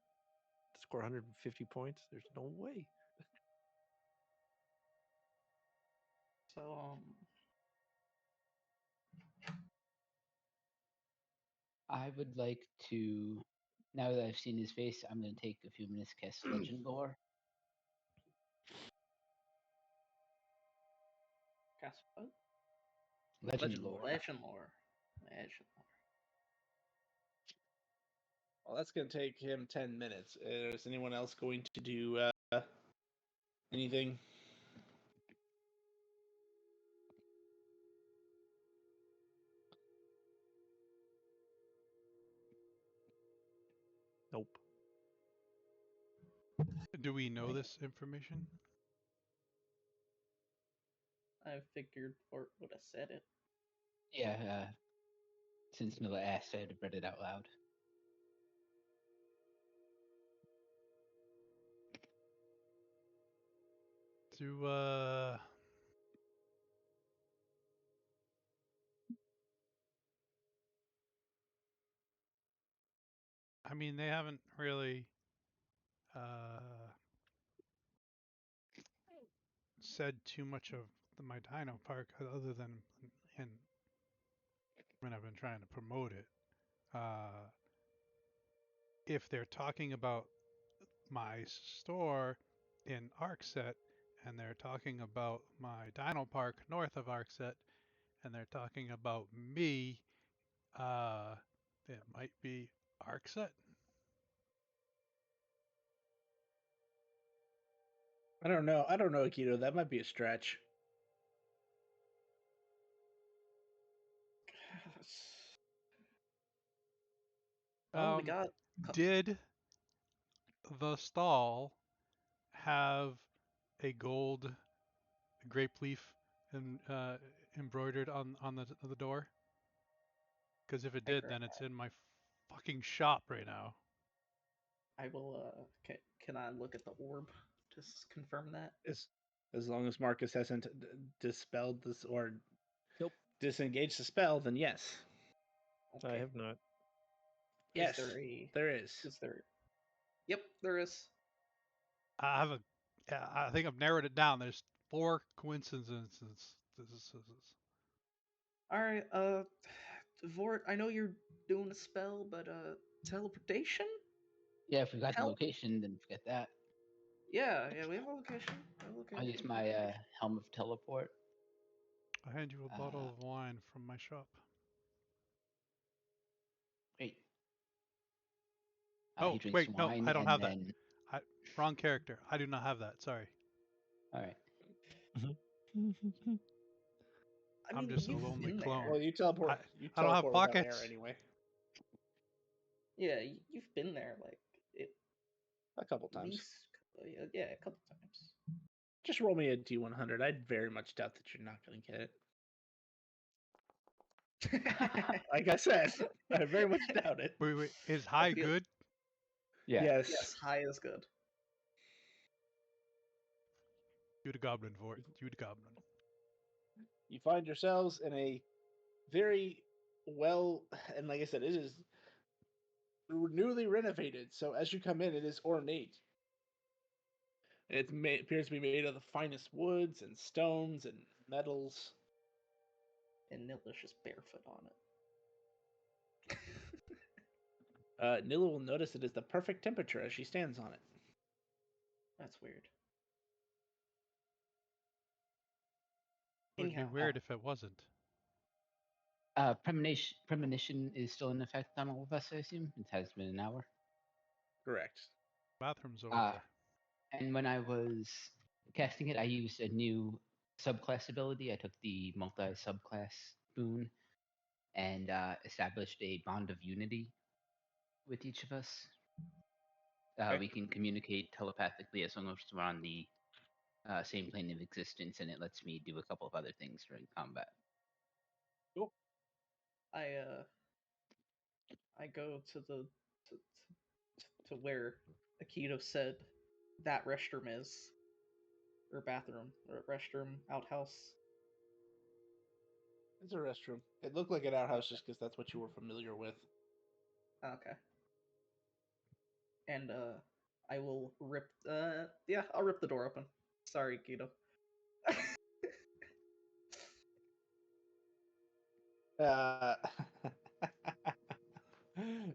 to score 150 points, there's no way. So I would like to Now that I've seen his face, I'm gonna take a few minutes to cast Legend Lore. Cast what? Legend Lore. Legend lore. Legend lore. Well, that's going to take him 10 minutes. Is anyone else going to do anything? Nope. Do we know this information? I figured Fort would have said it. Yeah, since Miller asked, I had to read it out loud. Do I mean, they haven't really said too much of my Dino Park other than in when I've been trying to promote it. If they're talking about my store in Arcset and they're talking about my Dino Park north of Arcset and they're talking about me, it might be Arcset. I don't know. Akito. That might be a stretch. Well, we got. Did the stall have a gold grape leaf embroidered on the door? Because if it did, then it's in my fucking shop right now. I will. Can I look at the orb to confirm that? As long as Marcus hasn't dispelled this or Nope. disengaged the spell, then yes. I have not. Yes, there is. Is there? Yep, there is. I think I've narrowed it down. There's 4 coincidences. All right, Vort, I know you're doing a spell, but teleportation? Yeah, if we got the Help. location, then forget that. Yeah, we have a location. I'll use my Helm of Teleport. I'll hand you a bottle of wine from my shop. Great. Oh, He drinks wait, no, wine I don't and have then... that. Wrong character. I do not have that. Sorry. All right. I'm just a lonely clone. Well, you teleport. I don't have without pockets. air anyway. Yeah, you've been there like A couple times. Yeah, a couple times. Just roll me a D100. I very much doubt that you're not going to get it. Like I said, I very much doubt it. Wait. Is high good? Yeah. Yes. High is good. You the goblin, Vort. You the goblin. You find yourselves in a very well, and like I said, it is newly renovated. So as you come in, it is ornate. It appears to be made of the finest woods and stones and metals. And Nilla's just barefoot on it. Nilla will notice it is the perfect temperature as she stands on it. That's weird. It would be weird if it wasn't. Premonition is still in effect on all of us, I assume. It has been an hour. Correct. Bathroom's over there. And when I was casting it, I used a new subclass ability. I took the multi-subclass boon and established a bond of unity with each of us. Okay. We can communicate telepathically as long as we're on the same plane of existence, and it lets me do a couple of other things during combat. Cool. I go to the to where Akito said that restroom is, or bathroom, or restroom, outhouse. It's a restroom. It looked like an outhouse just because that's what you were familiar with. Okay. And I will rip. I'll rip the door open. Sorry, Akito.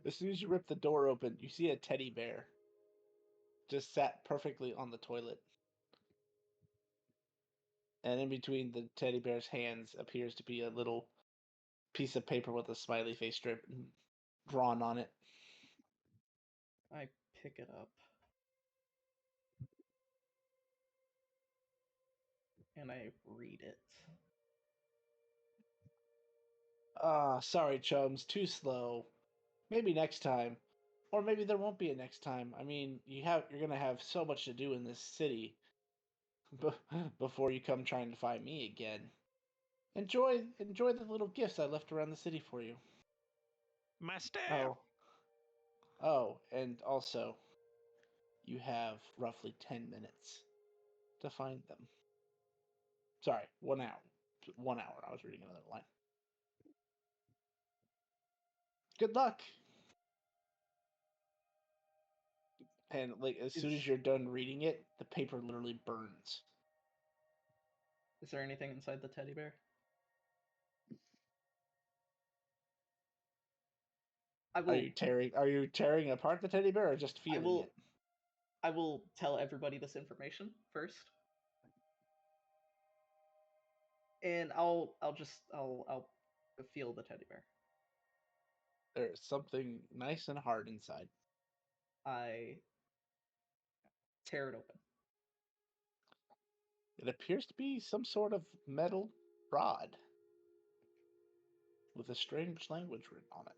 As soon as you rip the door open, you see a teddy bear just sat perfectly on the toilet. And in between the teddy bear's hands appears to be a little piece of paper with a smiley face strip drawn on it. I pick it up. And I read it. Sorry, chums, too slow. Maybe next time. Or maybe there won't be a next time. I mean, you're gonna have so much to do in this city before you come trying to find me again. Enjoy the little gifts I left around the city for you. My staff. Oh, and also, you have roughly 10 minutes to find them. Sorry, 1 hour. 1 hour. I was reading another line. Good luck. And like as soon as you're done reading it, the paper literally burns. Is there anything inside the teddy bear? Are you tearing apart the teddy bear or just feeling it? I will tell everybody this information first. And I'll feel the teddy bear. There's something nice and hard inside. I tear it open. It appears to be some sort of metal rod with a strange language written on it.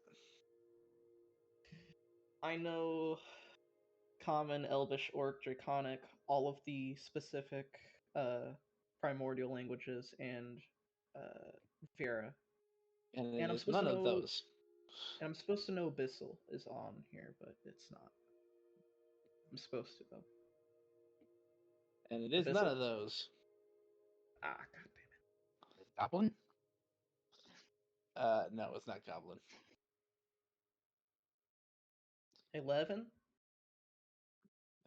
I know Common, Elvish, Orc, Draconic, all of the specific primordial languages, and Vera. And And I'm it's supposed none to of know. those. And I'm supposed to know Abyssal is on here, but it's not. I'm supposed to though. And it is Abyssal? none of those. Ah, god damn it. Goblin? No, it's not Goblin. 11?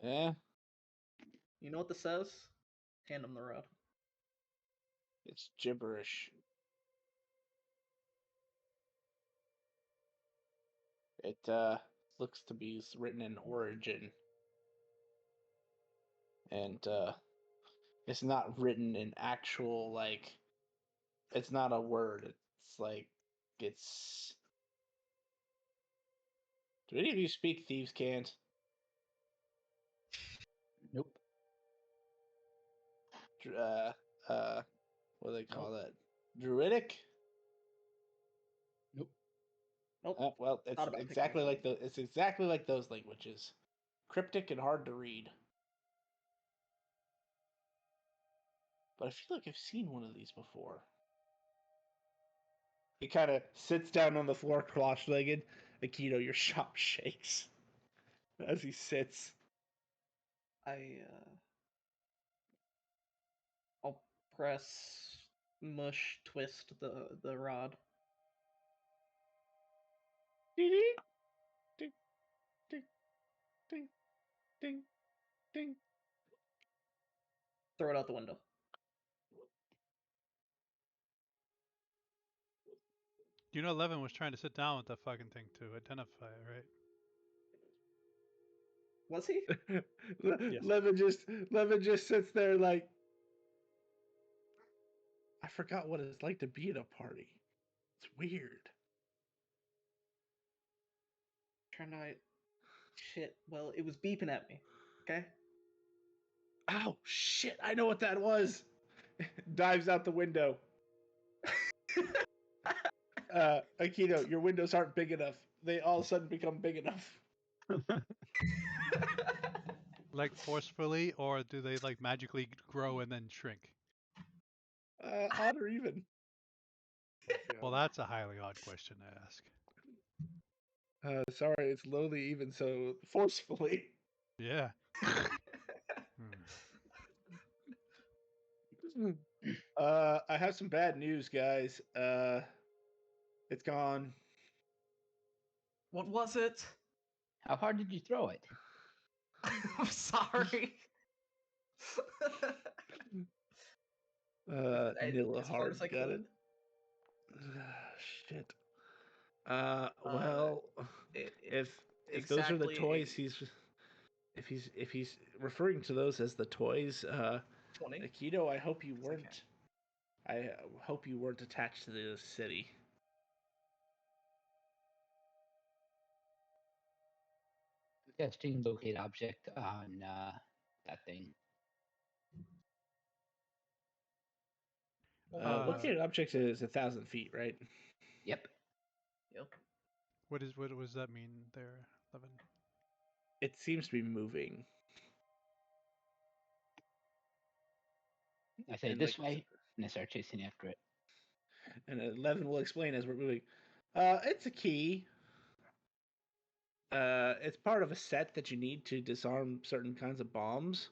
Eh, You know what this says? Hand him the rod. it's gibberish. It looks to be written in Origin. And it's not written in actual, like, it's not a word. It's like, it's... Do any of you speak Thieves' Cant? Nope. What do they call that? Druidic? Nope. Nope. Well, it's Thought about exactly picking like it's exactly like those languages. Cryptic and hard to read. But I feel like I've seen one of these before. He kind of sits down on the floor, cross-legged. Akito, your shop shakes as he sits. I'll press mush twist the rod. Ding, ding, ding, ding, ding, ding. Throw it out the window. You know, Levin was trying to sit down with that fucking thing to identify it, right? Was he? Yes. Levin just sits there like, I forgot what it's like to be at a party. It's weird. Trying to. Shit. Well, it was beeping at me. Okay. Ow, shit, I know what that was. Dives out the window. Akito, your windows aren't big enough. They all of a sudden become big enough. Like forcefully, or do they like magically grow and then shrink? Odd or even. Well, that's a highly odd question to ask. Sorry, it's lowly even so forcefully. Yeah. I have some bad news, guys. It's gone. What was it? How hard did you throw it? I'm sorry. I- as hard Nilla as Hard I got it. could. Shit. Well, if those are the toys, if he's referring to those as the toys, 20. Aikido, I hope you It's weren't. okay. I hope you weren't attached to the city. Testing locate object on that thing. Located object is 1,000 feet, right? Yep. Yep. What does that mean there, Levin? It seems to be moving. I say And, this like, way, and I start chasing after it. And 11 will explain as we're moving. It's a key. It's part of a set that you need to disarm certain kinds of bombs.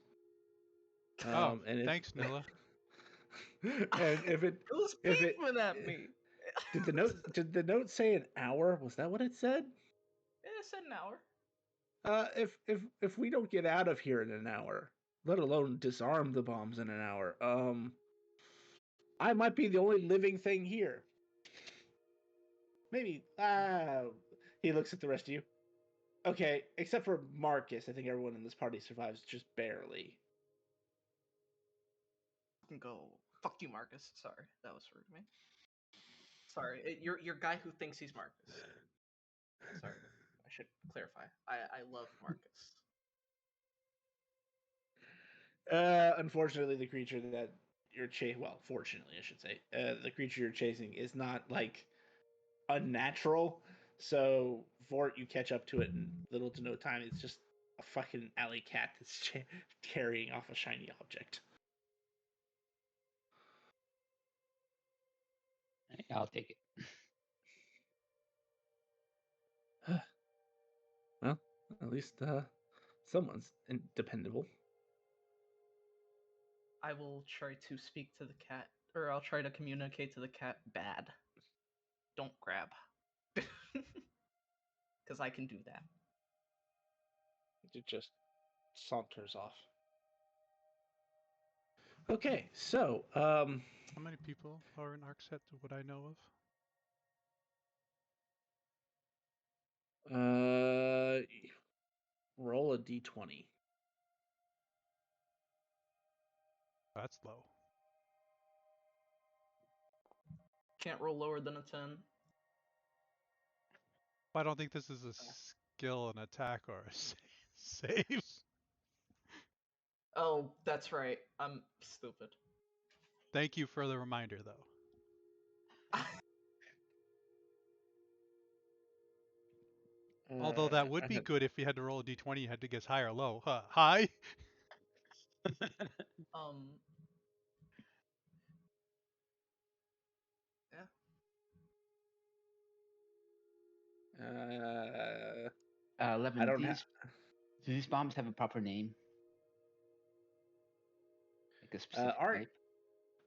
Oh, And thanks, Nilla. and Who's if it beeping at me? did the note say an hour? Was that what it said? It said an hour. If we don't get out of here in an hour, let alone disarm the bombs in an hour, I might be the only living thing here. Maybe. He looks at the rest of you. Okay, except for Marcus, I think everyone in this party survives just barely. Can go. Fuck you, Marcus. Sorry, that was rude of me. Sorry, you're guy who thinks he's Marcus. Sorry, I should clarify. I love Marcus. Unfortunately, the creature that you're chasing, well, fortunately, I should say, the creature you're chasing is not, like, unnatural. So, Vort, you catch up to it in little to no time. It's just a fucking alley cat that's carrying off a shiny object. I'll take it. Well, at least someone's dependable. I will try to speak to the cat, or I'll try to communicate to the cat. Bad. Don't grab. Because I can do that. It just saunters off. Okay, so How many people are in ArcSet to what I know of? Roll a d20. That's low. Can't roll lower than a 10. I don't think this is a skill, an attack, or a save. Oh, that's right. I'm stupid. Thank you for the reminder, though. Although that would be good if you had to roll a d20, you had to guess high or low. High? Yeah. 11. I don't Do these bombs have a proper name? Like a specific type?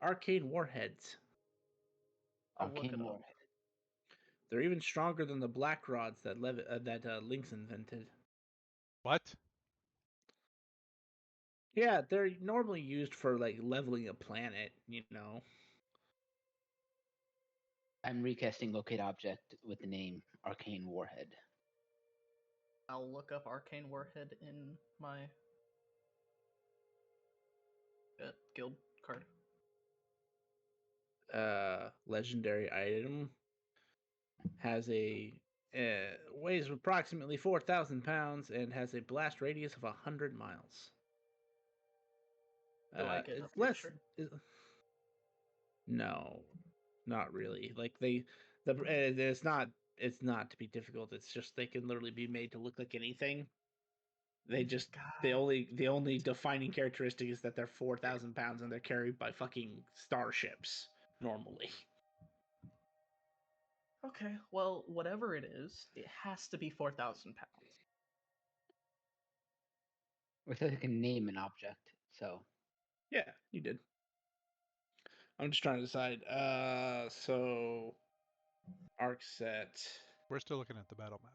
Arcane warheads. I'll look it Arcane up. warhead. They're even stronger than the black rods that Lynx invented. What? Yeah, they're normally used for, like, leveling a planet, you know. I'm recasting locate object with the name Arcane Warhead. I'll look up Arcane Warhead in my guild card. Legendary item has weighs approximately 4,000 pounds and has a blast radius of 100 miles. Do I get It's a less. picture? No, not really. Like it's not. It's not to be difficult. It's just they can literally be made to look like anything. They just the only defining characteristic is that they're 4,000 pounds and they're carried by fucking starships normally. Okay, well, whatever it is, it has to be 4,000 pounds. Or so I can name an object. So Yeah, you did. I'm just trying to decide. So ArcSet. We're still looking at the battle map.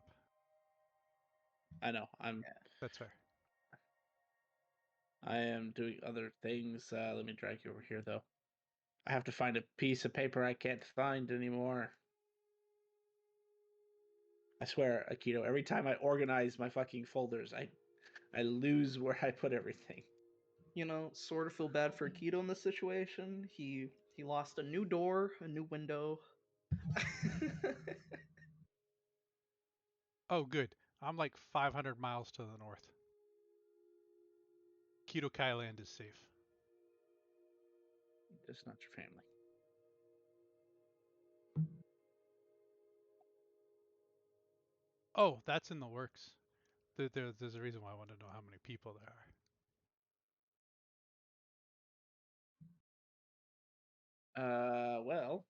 I know. That's fair. I am doing other things. Let me drag you over here, though. I have to find a piece of paper I can't find anymore. I swear, Akito, every time I organize my fucking folders, I lose where I put everything. You know, sort of feel bad for Keto in this situation. He lost a new door, a new window. Oh, good. I'm like 500 miles to the north. Keto Kai Land is safe. That's not your family. Oh, that's in the works. There's a reason why I want to know how many people there are. Well,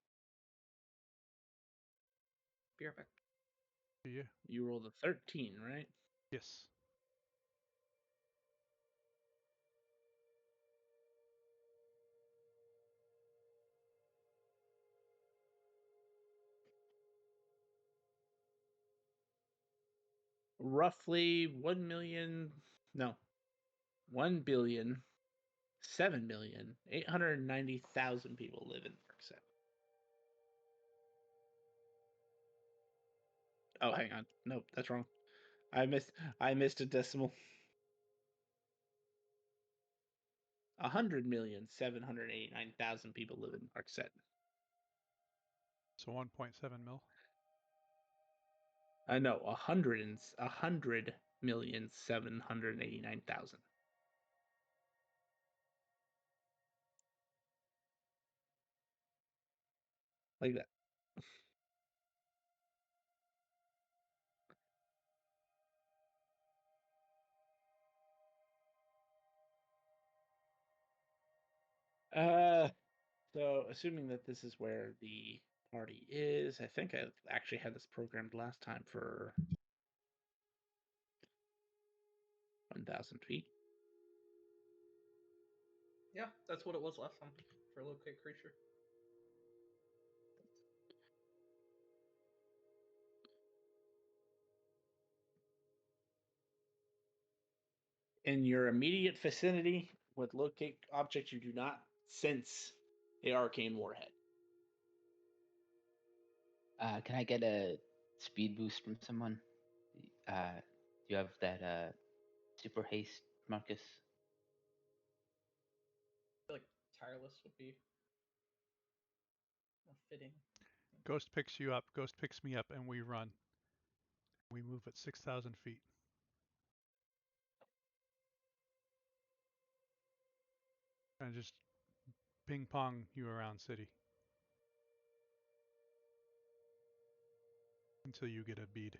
Be right back. Do you? you rolled a 13, right? Yes. Roughly 1 million, no, 1,007,890,000 people live in Markset. Oh, hang on. Nope, that's wrong. I missed a decimal. 100,789,000 people live in Markset. So 1.7 mil. I know 100,789,000. Like that. So assuming that this is where the party is, I think I actually had this programmed last time for 1,000 feet. Yeah, that's what it was last time for locate creature. In your immediate vicinity, with locate objects, you do not sense a arcane warhead. Can I get a speed boost from someone? Do you have that super haste, Marcus? I feel like tireless would be more fitting. Ghost picks you up. Ghost picks me up, and we run. We move at 6,000 feet. And just ping pong you around city until you get a bead.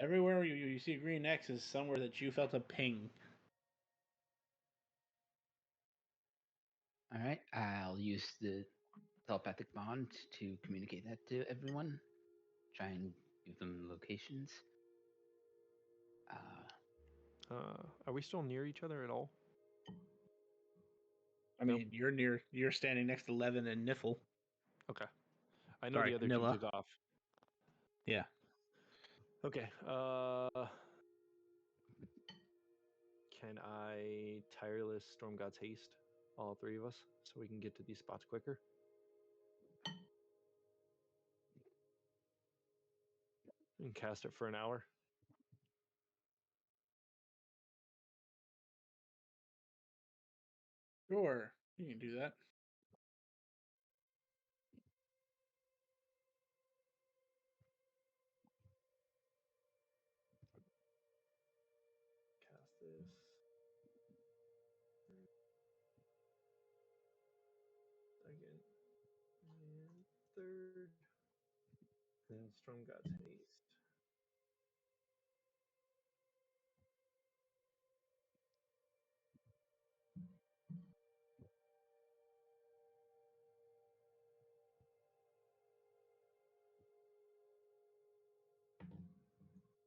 Everywhere you see a green X is somewhere that you felt a ping. All right, I'll use the telepathic bond to communicate that to everyone. Try and give them locations. Are we still near each other at all? I Nope. mean, you're standing next to Levin and Niffle. Okay. I know Sorry, the other Nilla. two took off. Yeah. Okay. Can I tireless Storm God's Haste, all three of us, so we can get to these spots quicker? And cast it for an hour. Sure, you can do that. third. And Storm God's Haste.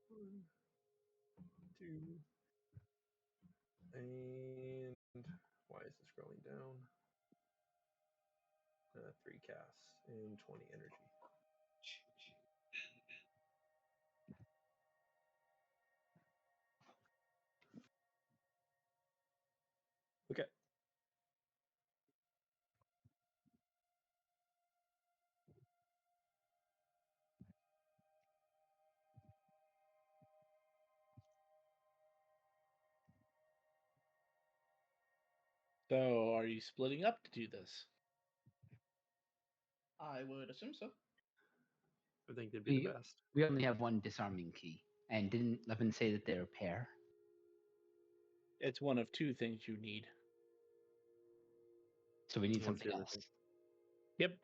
One, two, and why is this scrolling down? 3 casts and 20 energy. Okay. So, are you splitting up to do this? I would assume so. I think they'd be the best. We only have one disarming key. And didn't Levin say that they're a pair? It's one of two things you need. So we need What's the something other else. thing? Yep.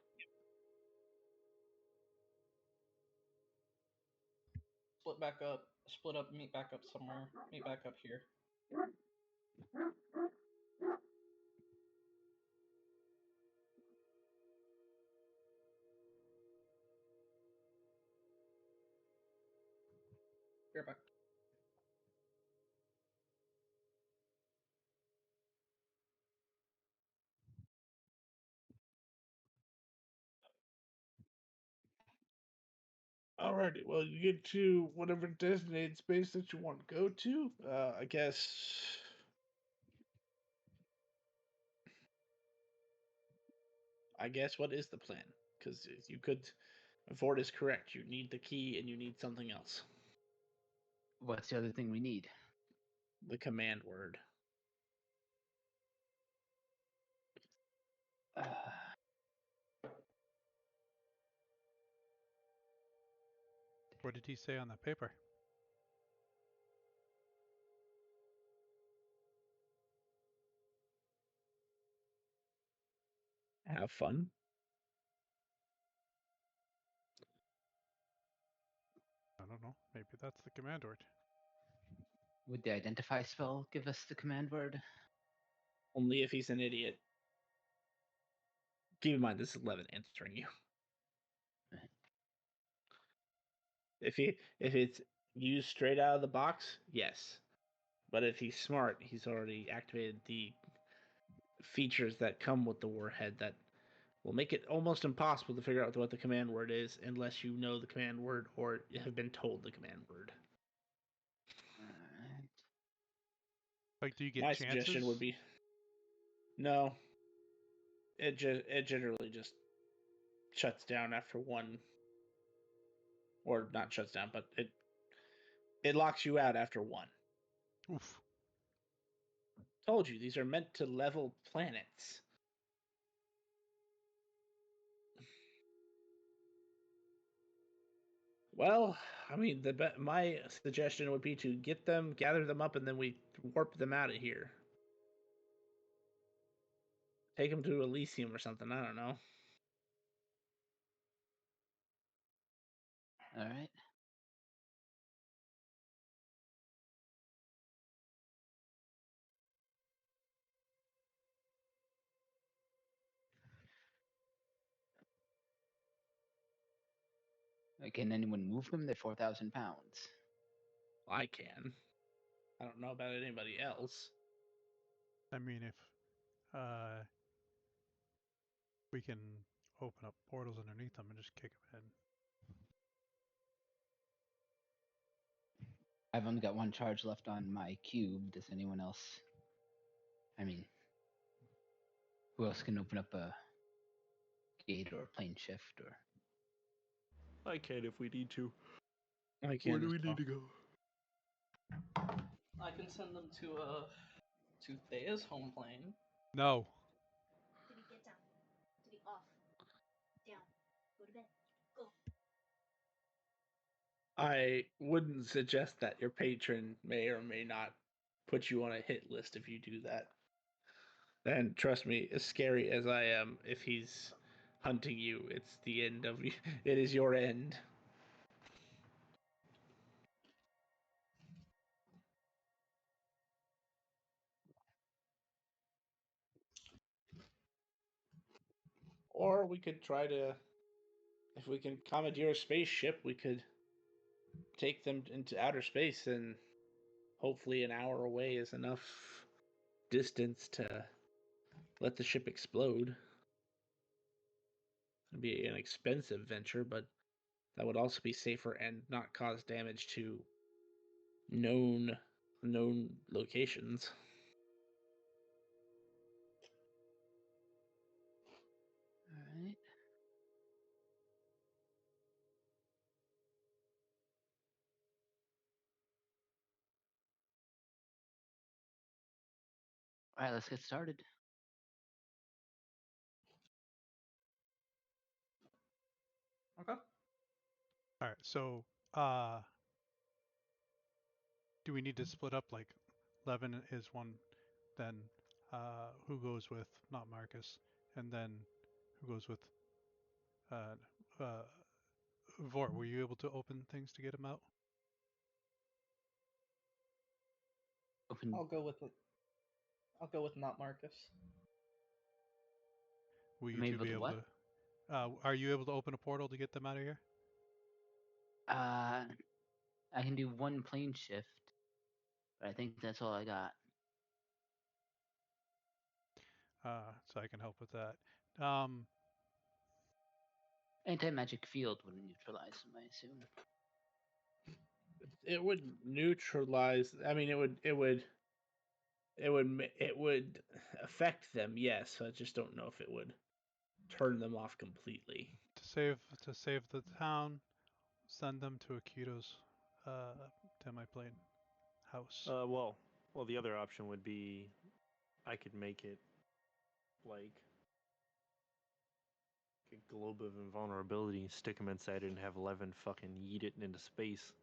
Split up, meet back up somewhere. Meet back up here. Here back. Alrighty, well, you get to whatever designated space that you want to go to. I guess. What is the plan? Because you could. Ford is correct. You need the key and you need something else. What's the other thing we need? The command word. What did he say on the paper? Have fun. I don't know. Maybe that's the command word. Would the identify spell give us the command word? Only if he's an idiot. Keep in mind, this is Levin answering you. If it's used straight out of the box, yes. But if he's smart, he's already activated the features that come with the warhead that will make it almost impossible to figure out what the command word is unless you know the command word or have been told the command word. Alright. Like, do you get My chances? suggestion would be no. It generally just shuts down after one, or not shuts down, but it locks you out after one. Oof. Told you these are meant to level planets. Well, I mean, my suggestion would be to get them, gather them up, and then we warp them out of here. Take them to Elysium or something. I don't know. Alright. Can anyone move them? They're 4,000 pounds. I can. I don't know about anybody else. I mean, if we can open up portals underneath them and just kick them in. I've only got one charge left on my cube. Does anyone else? I mean, who else can open up a gate or a plane shift or? I can if we need to. I can. Where do we need to go? I can send them to Thea's home plane. No. Diddy, get down. Diddy, off. Down. Go to bed. Go. I wouldn't suggest that your patron may or may not put you on a hit list if you do that. And trust me, as scary as I am, if he's hunting you. It's the end of it is your end. Or we could try to, if we can commandeer a spaceship, we could take them into outer space, and hopefully an hour away is enough distance to let the ship explode. It'd be an expensive venture, but that would also be safer and not cause damage to known locations. All right. All right, let's get started. Okay. All right. So, do we need to split up? Like, Levin is one. Then, who goes with not Marcus? And then, who goes with uh, uh, Vort? Were you able to open things to get him out? Open. I'll go with not Marcus. Will you I'm two able be to able what? to? Are you able to open a portal to get them out of here? I can do one plane shift, but I think that's all I got. So I can help with that. Anti-magic field would neutralize them, I assume. It would neutralize. I mean, it would affect them. Yes, I just don't know if it would turn them off completely. To save the town, send them to Akito's demi-plane house. Well, the other option would be I could make it like a globe of invulnerability, stick him inside it, and have Levin fucking yeet it into space.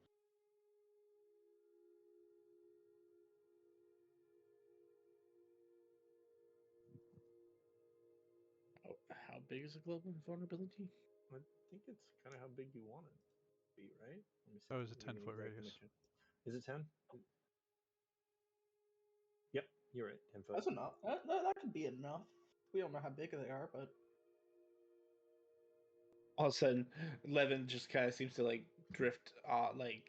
How big is a global vulnerability? I think it's kind of how big you want it to be, right? Let me see. That was a Give me an 10-foot exact radius. dimension. Is it 10? Yep, you're right. 10 foot. That's enough. That could be enough. We don't know how big they are, but All of a sudden, Levin just kind of seems to like drift, like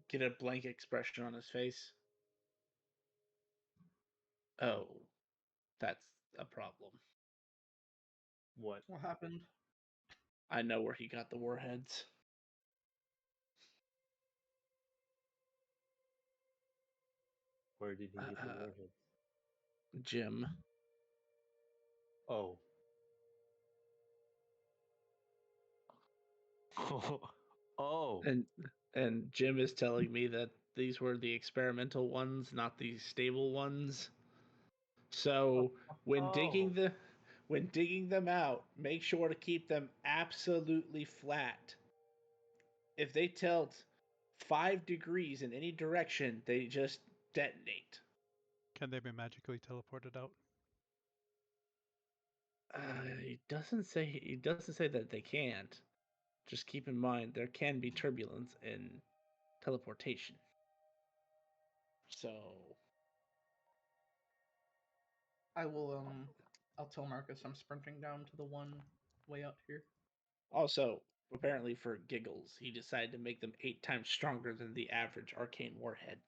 get a blank expression on his face. Oh, that's a problem. What? what happened? I know where he got the warheads. Where did he get the Uh, warhead? Jim. Oh. Oh. And Jim is telling me that these were the experimental ones, not the stable ones. So when Oh. digging them out, make sure to keep them absolutely flat. If they tilt 5 degrees in any direction, they just detonate. Can they be magically teleported out? He doesn't say that they can't. Just keep in mind there can be turbulence in teleportation. So I'll tell Marcus I'm sprinting down to the one way out here. also, apparently for giggles, he decided to make them 8 times stronger than the average arcane warhead.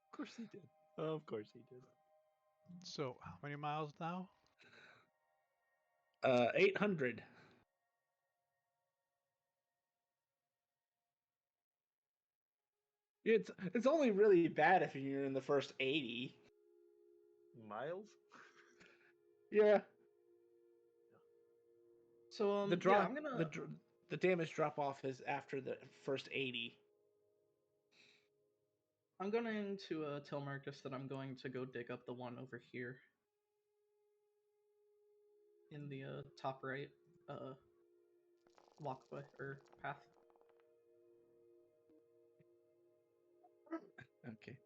Of course he did. Of course he did. So how many miles now? 800. It's only really bad if you're in the first 80. Miles? Yeah. So The yeah, drop the damage drop off is after the first 80. I'm going to tell Marcus that I'm going to go dig up the one over here in the top right walkway or path. Okay.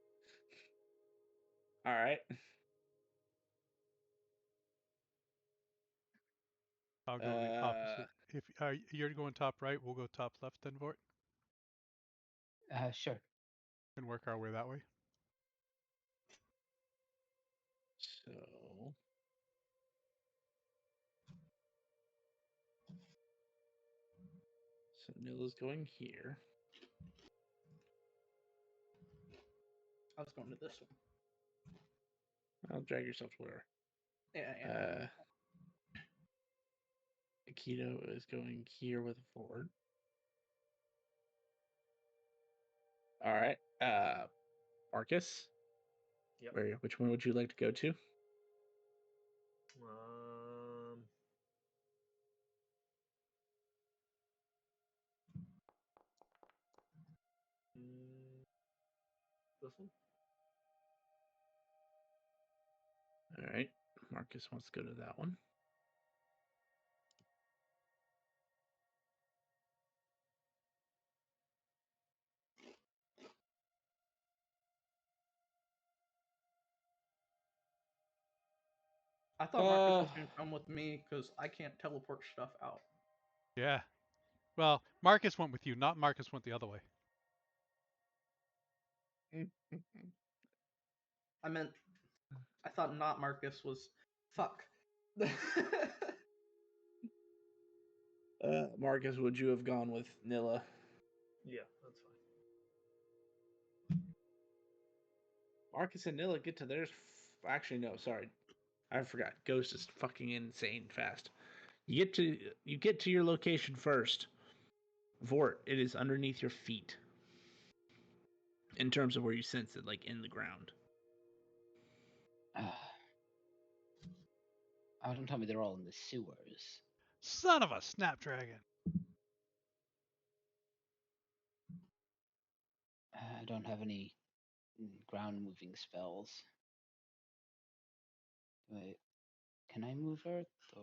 All right. I'll go the opposite. If you're going top right, we'll go top left then, Vort, Sure. and work our way that way. So Nilla's going here. I was going to this one. I'll drag yourself to where. Yeah. Akito is going here with Ford. All right. Marcus. Yep. Which one would you like to go to? This one. All right. Marcus wants to go to that one. I thought Marcus was going to come with me because I can't teleport stuff out. Yeah. Well, Marcus went with you, not Marcus went the other way. I meant, I thought not Marcus was. Fuck. Marcus, would you have gone with Nilla? Yeah, that's fine. Marcus and Nilla get to theirs. Actually, no, sorry, I forgot. Ghost is fucking insane fast. You get to your location first. Vort, it is underneath your feet. In terms of where you sense it, like in the ground. Oh, don't tell me they're all in the sewers. Son of a snapdragon. I don't have any ground moving spells. Wait, can I move Earth or?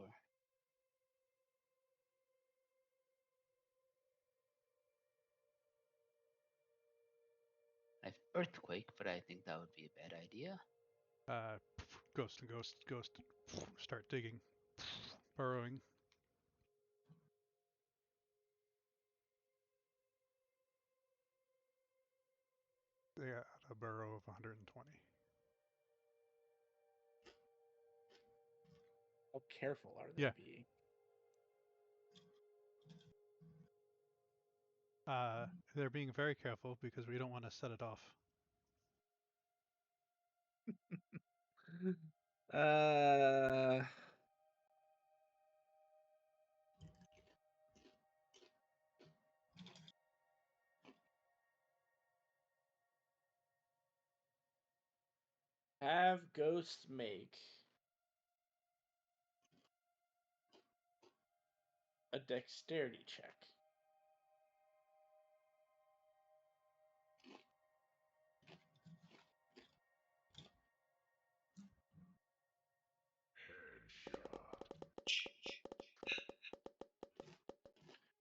I have Earthquake, but I think that would be a bad idea. Ghost. Start digging, burrowing. They got a burrow of 120. How careful are they Yeah. being? They're being very careful because we don't want to set it off. uh, have Ghost make a dexterity check.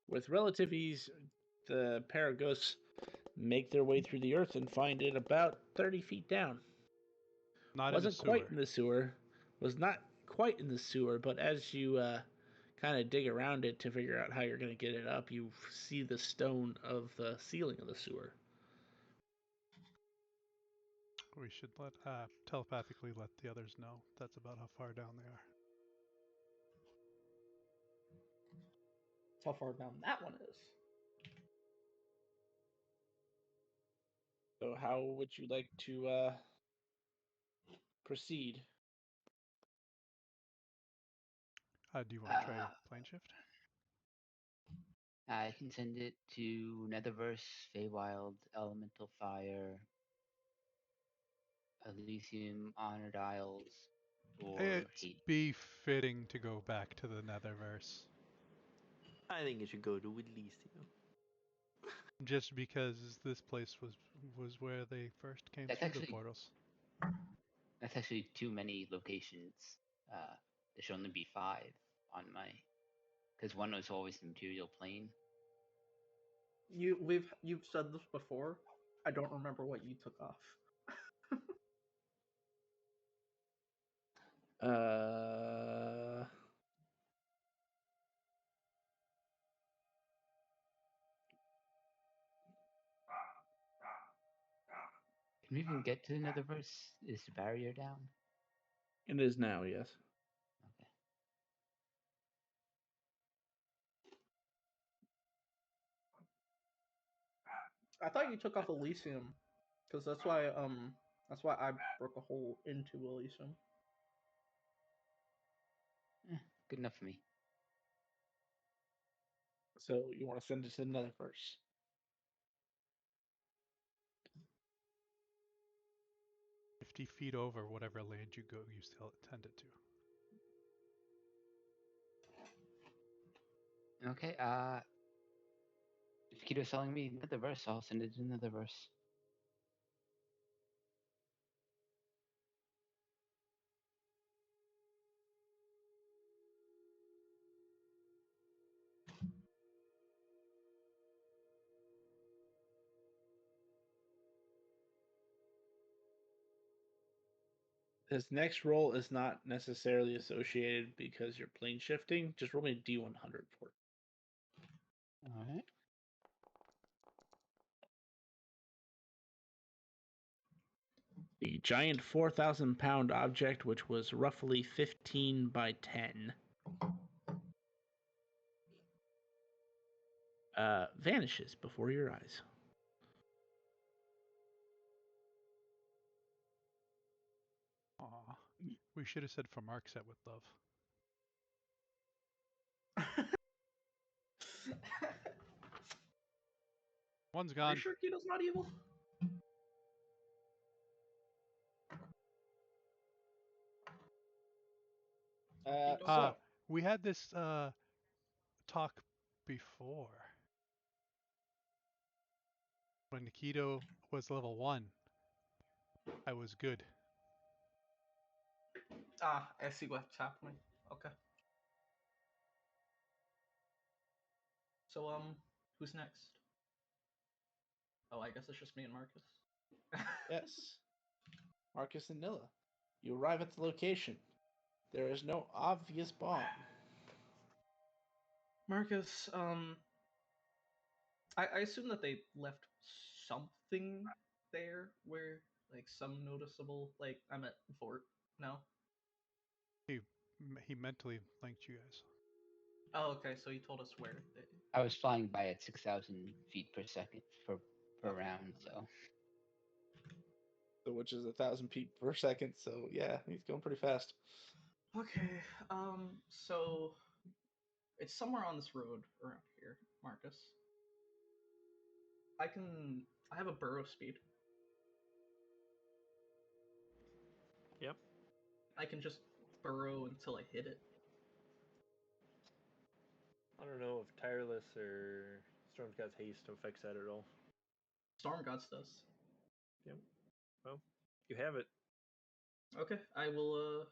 With relative ease, the pair of ghosts make their way through the earth and find it about 30 feet down. Not Wasn't in the quite sewer. in the sewer. Was not quite in the sewer, but as you kind of dig around it to figure out how you're going to get it up, you see the stone of the ceiling of the sewer. We should telepathically let the others know. That's about how far down they are. That's how far down that one is. So how would you like to proceed? Do you want to try plane shift? I can send it to Netherverse, Feywild, Elemental Fire, Elysium, Honored Isles, or It's Hades. befitting to go back to the Netherverse. I think it should go to Elysium. Just because this place was where they first came That's through the actually- portals. That's actually too many locations. There should only be 5 on my, because one was always the material plane. You've said this before. I don't remember what you took off. Can we even get to the Netherverse? Is the barrier down? It is now, yes. Okay. I thought you took off Elysium, because that's why I broke a hole into Elysium. Good enough for me. So you want to send it to the Netherverse. "50 feet over whatever land you go, you still tend it to." Okay, if Kito's telling me Netherverse, I'll send it to Netherverse. This next roll is not necessarily associated because you're plane shifting. Just roll me a D100 for it. Alright. The giant 4,000-pound object, which was roughly 15 by 10, vanishes before your eyes. Aw, we should have said for Mark set with love. One's Are gone. you sure Kito's not evil? So We had this talk before. When Nikito was level 1, I was good. I see what's happening. Okay. So who's next? Oh, I guess it's just me and Marcus. yes, Marcus and Nilla. You arrive at the location. There is no obvious bomb. Marcus, I assume that they left something there where, like, some noticeable, like, I'm at Fort now. He mentally linked you guys. Oh, okay, so he told us where. I was flying by at 6,000 feet per second per Okay. round, so. So, which is 1,000 feet per second. So yeah, he's going pretty fast. Okay, so it's somewhere on this road around here, Marcus. I have a burrow speed. Yep. I can just burrow until I hit it. I don't know if Tireless or Storm's God's Haste affects that at all. Storm Gods does. Yep. Well, you have it. Okay, I will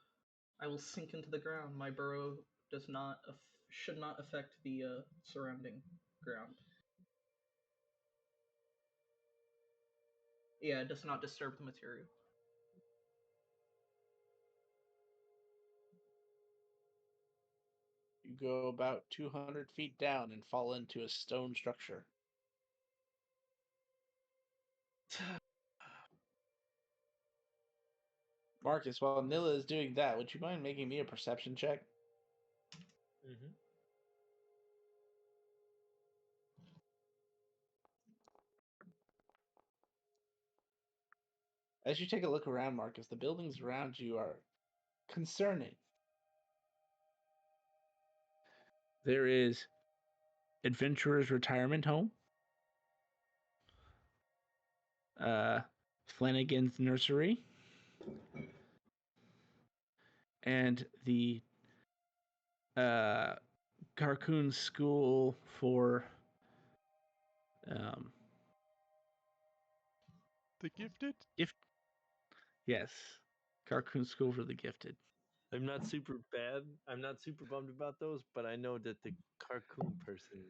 sink into the ground. My burrow does not should not affect the surrounding ground. Yeah, it does not disturb the material. You go about 200 feet down and fall into a stone structure. Marcus, while Nilla is doing that, would you mind making me a perception check? Mm-hmm. As you take a look around, Marcus, the buildings around you are concerning. There is Adventurer's Retirement Home, Flanagan's Nursery, and the Carcoon School for The Gifted? Yes, Carcoon School for the Gifted. I'm not super bad. I'm not super bummed about those, but I know that the Carcoon person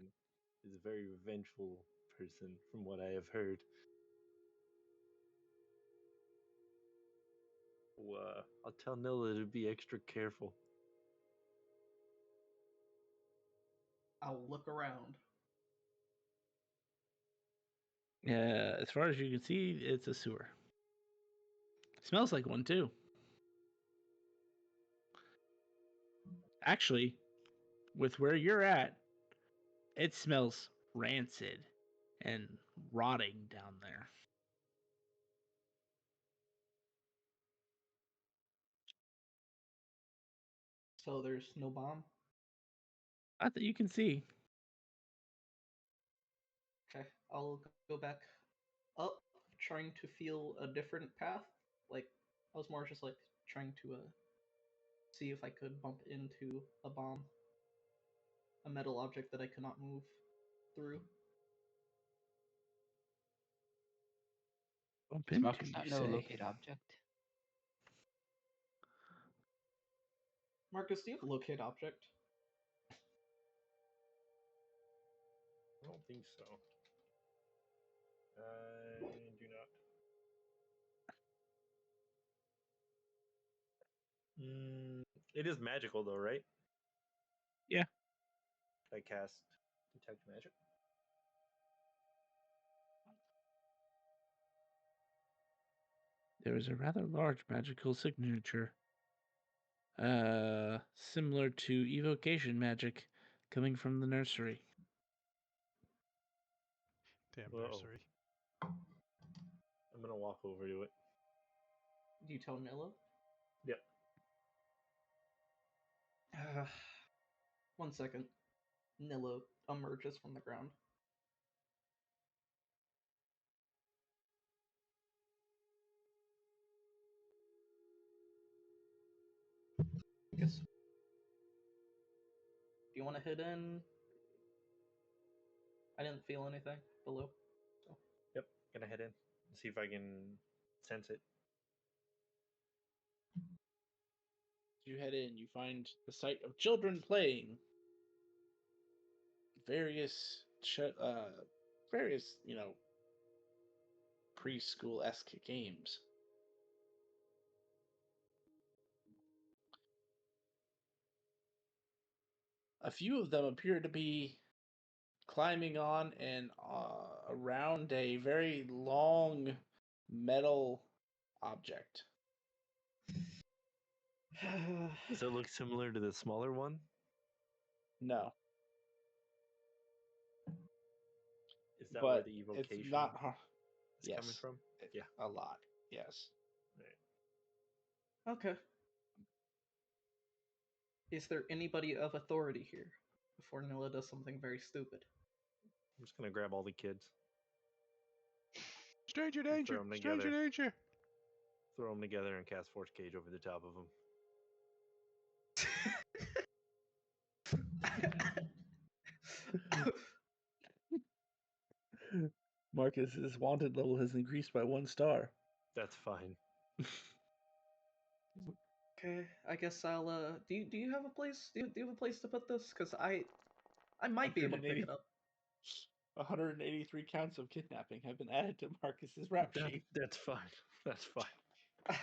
is a very revengeful person, from what I have heard. I'll tell Nilla to be extra careful. I'll look around. As far as you can see, it's a sewer. Smells like one too. Actually, with where you're at, it smells rancid and rotting down there. So there's no bomb. Not that you can see. Okay, I'll go back up, trying to feel a different path. Like, I was more just like trying to see if I could bump into a bomb, a metal object that I could not move through. Bump Does into, Marcus not you know say? locate object? Marcus, do you have locate object? I don't think so. I do not. It is magical though, right? Yeah. I cast detect magic. There is a rather large magical signature, similar to evocation magic, coming from the nursery. Damn Uh-oh. nursery. I'm gonna walk over to it. Do you tell Nilla? Yep. 1 second. Nilla emerges from the ground. Yes. Do you want to hit in? I didn't feel anything below. So. Yep. Gonna head in and see if I can sense it. You head in, you find the site of children playing various, preschool-esque games. A few of them appear to be climbing on and around a very long metal object. Does it look similar to the smaller one? No, Is that where but the it's evocation not hard. is coming Yes, from? Yeah. a lot. Yes. Right. Okay. Is there anybody of authority here before Nilla does something very stupid? I'm just gonna grab all the kids, Stranger throw danger! 'em Stranger together. danger! throw them together, and cast Force Cage over the top of them. Marcus's wanted level has increased by 1 star. That's fine. Okay, I guess I'll do you have a place? Do you have a place to put this? Cuz I might be able to pick it up. 183 counts of kidnapping have been added to Marcus's rap sheet. That's fine. That's fine.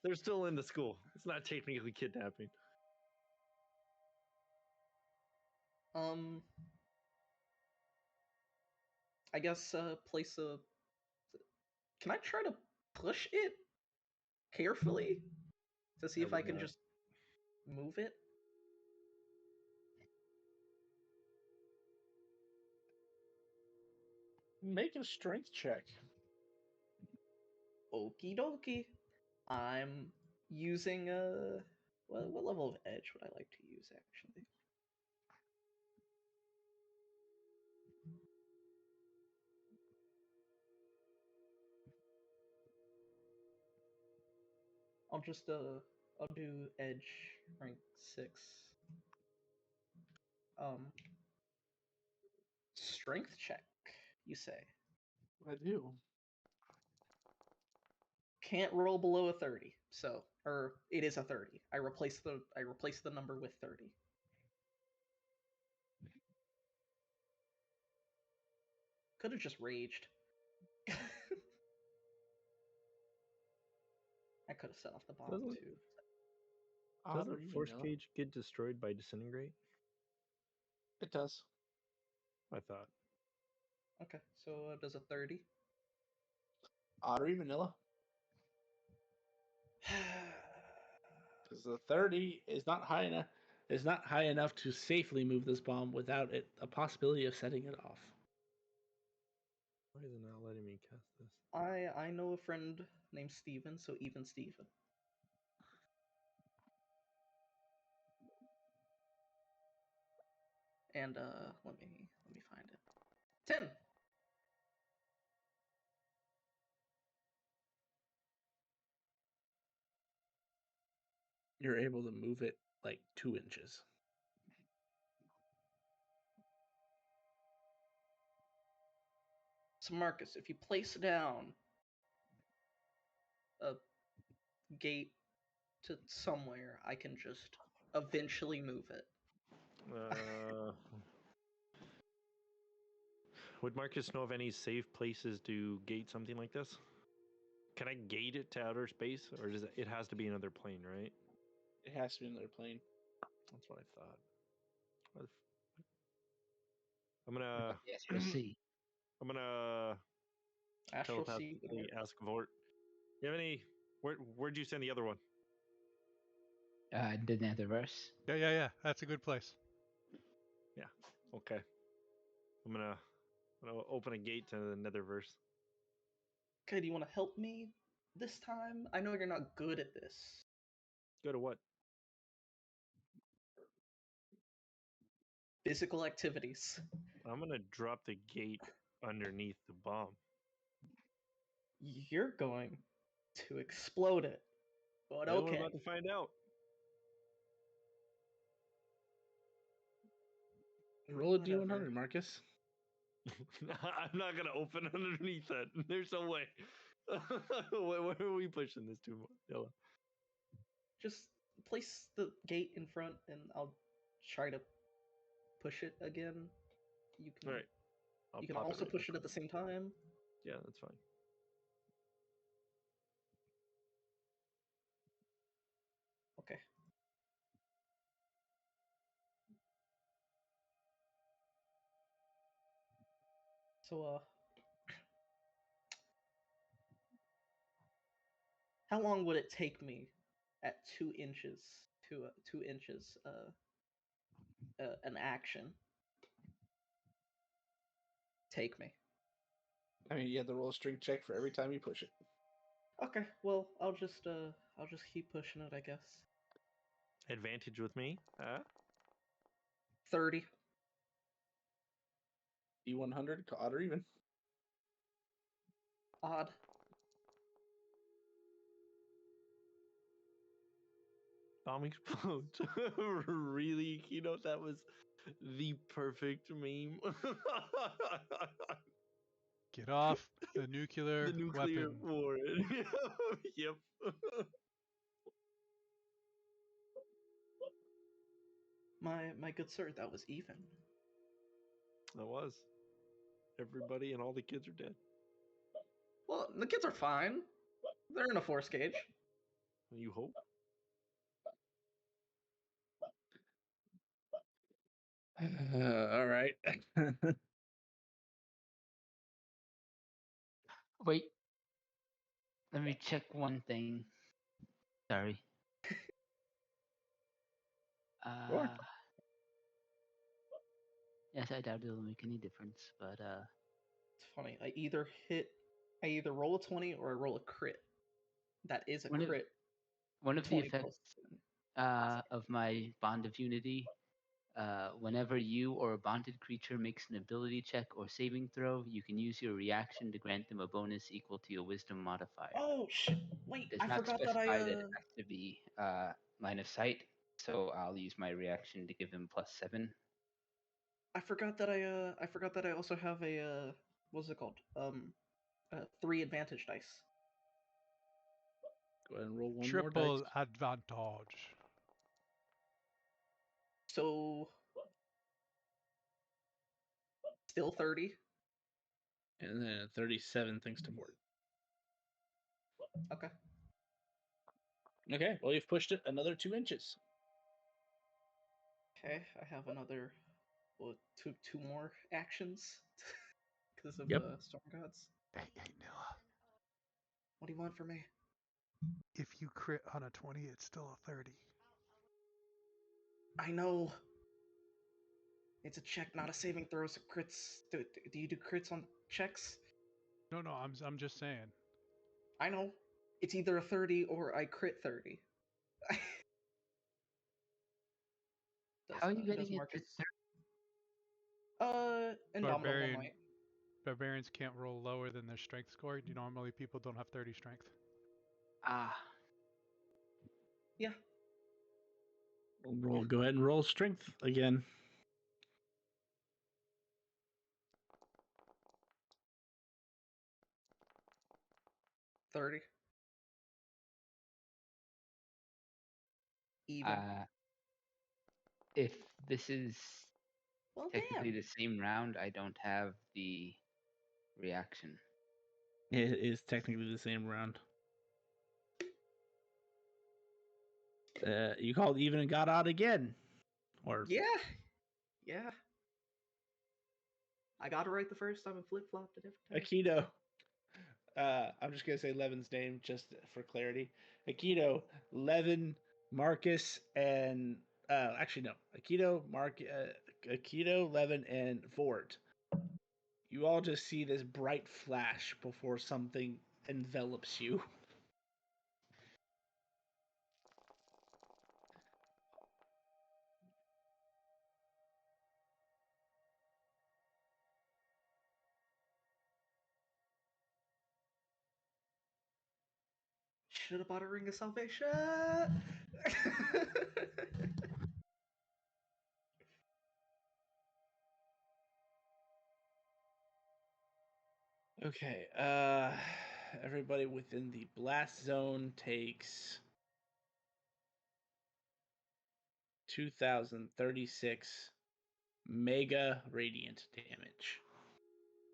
They're still in the school. It's not technically kidnapping. I guess place a. Can I try to push it carefully to see I if I would can not. just move it? Make a strength check. Okie dokie. I'm using a. What level of edge would I like to use actually? I'll do edge rank 6. Strength check, you say? I do. Can't roll below a 30. So, or it is a 30. I replace the number with 30. Could have just raged. I could have set off the bomb Doesn't- too. Doesn't Force Cage get destroyed by disintegrate? It does. I thought. Okay, so does a 30? Otter, vanilla. Because the 30 is not high enough. Is not high enough to safely move this bomb without it a possibility of setting it off. Why is it not letting me cast this? I know a friend named Steven, so even Steven. And let me find it. 10. You're able to move it like 2 inches. So Marcus, if you place down a gate to somewhere, I can just eventually move it. Would Marcus know of any safe places to gate something like this? Can I gate it to outer space, or does it has to be another plane, right? It has to be another plane. That's what I thought. I'm gonna. The SOC. I'm gonna Astral Sea. telepathically ask Vort. You have any? Where'd you send the other one? The Netherverse. Yeah. That's a good place. Yeah. Okay. I'm gonna open a gate to the Netherverse. Okay, do you want to help me this time? I know you're not good at this. Go to what? Physical activities. I'm gonna drop the gate underneath the bomb. You're going to explode it. But Well, we're okay. about to find out. Roll a Whatever. D100, Marcus. I'm not gonna open underneath that. There's no way. Where are we pushing this to? Yellow. Just place the gate in front and I'll try to push it again. You can All right. you can pop also right push in it at the same time. Yeah, that's fine. Okay. So how long would it take me at 2 inches to 2 inches an action take me? I mean, you have to roll a strength check for every time you push it. Okay, well, I'll just keep pushing it, I guess. Advantage with me. 30. D100, odd or even. Odd. Bomb explodes. Really, Keynote? That was the perfect meme. Get off the nuclear The nuclear weapon. war. Yep. My good sir, that was even. That was. Everybody and all the kids are dead. Well, the kids are fine. They're in a force cage. You hope. All right. Wait. Let me check one thing. Sorry. Sure. Yes, I doubt it'll make any difference, but It's funny. I either roll a 20 or I roll a crit. That is a one of crit. one of the 20 effects plus 7. of my Bond of Unity, whenever you or a bonded creature makes an ability check or saving throw, you can use your reaction to grant them a bonus equal to your Wisdom modifier. Oh shit! Wait, It does I not forgot that specify that it has to be line of sight, so I'll use my reaction to give him +7. I forgot that I also have a what's it called? 3 advantage dice. Go ahead and roll one more dice. Triple advantage. So still 30. And then 37 thanks to Mort. Okay. Okay, well, you've pushed it another 2 inches. Okay, I have another two more actions because of Yep. Storm Gods. Hey, Noah. What do you want from me? If you crit on a 20, it's still a 30. I know. It's a check, not a saving throw. So crits. Do you do crits on checks? No, I'm just saying. I know. It's either a 30 or I crit 30. How are you does getting it Marcus? to Indomitable Barbarian Might. Barbarians can't roll lower than their strength score. Normally people don't have 30 strength. Ah, Yeah. Roll. Go ahead and roll strength again. $30. Even. if this is Well, technically damn. the same round, I don't have the reaction. It is technically the same round. You called even and got out again. Or Yeah. Yeah. I got it right the first time and flip flopped it every time. Aikido. I'm just gonna say Levin's name just for clarity. Aikido, Levin, Marcus, and actually no, Aikido, Levin, and Fort. You all just see this bright flash before something envelops you. Should have bought a Ring of Salvation. Okay, everybody within the blast zone takes 2,036 mega radiant damage.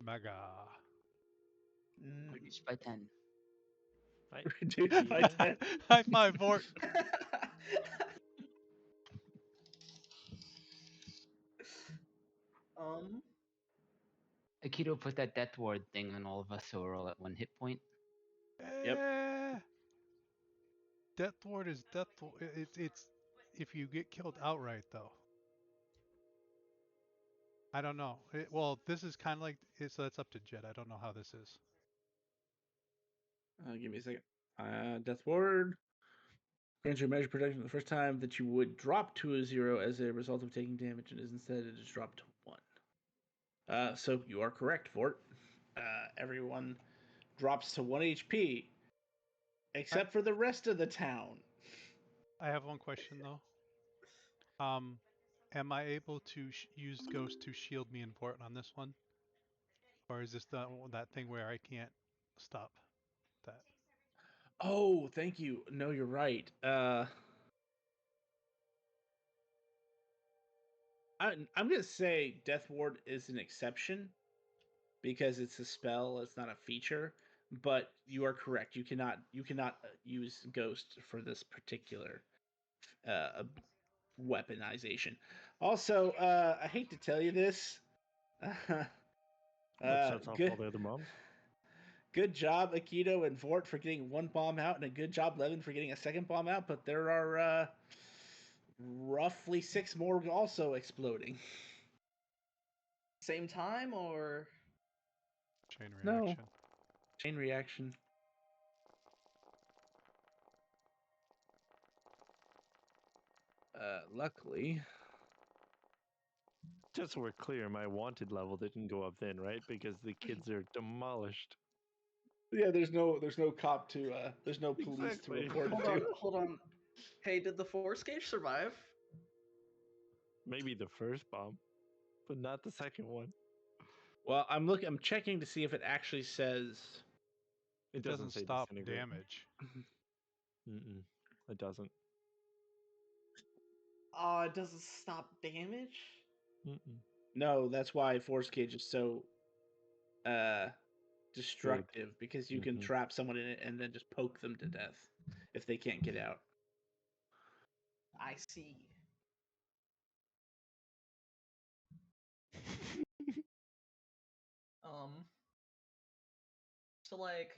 Mega. Reduced by 10. Reduced by 10. High five, Fort. um, Aikido put that death ward thing on all of us, so we're all at 1 hit point. Yep. Death ward is death. It's if you get killed outright though. I don't know. Well, this is kind of like so that's up to Jet. I don't know how this is. Give me a second. Death ward. Grants your measure protection the first time that you would drop to a 0 as a result of taking damage, and is instead it is dropped to 1. So you are correct, Fort. Everyone drops to 1 HP, except for the rest of the town. I have one question though. Am I able to use Ghost to shield me and Fort on this one, or is this that thing where I can't stop that? Oh, thank you. No, you're right. I'm gonna say Death Ward is an exception because it's a spell, it's not a feature. But you are correct. You cannot use Ghost for this particular weaponization. Also, I hate to tell you this. That shuts off Good. all the other bombs. Good job, Aikido and Fort, for getting one bomb out, and a good job, Levin, for getting a second bomb out. But there are roughly 6 more also exploding. same time or Chain No. reaction. Chain reaction. Luckily, Just so we're clear, my wanted level didn't go up then, right? Because the kids are demolished. yeah. There's no cop to. There's no police Exactly. to report hold to. on, hold on. Hey, did the force gauge survive? Maybe the first bomb, but not the second one. Well, I'm checking to see if it actually says. It Doesn't say stop disintegrate. damage. It doesn't. It doesn't stop damage? No, that's why force cage is so destructive, because you can trap someone in it and then just poke them to death if they can't get out. I see. So like,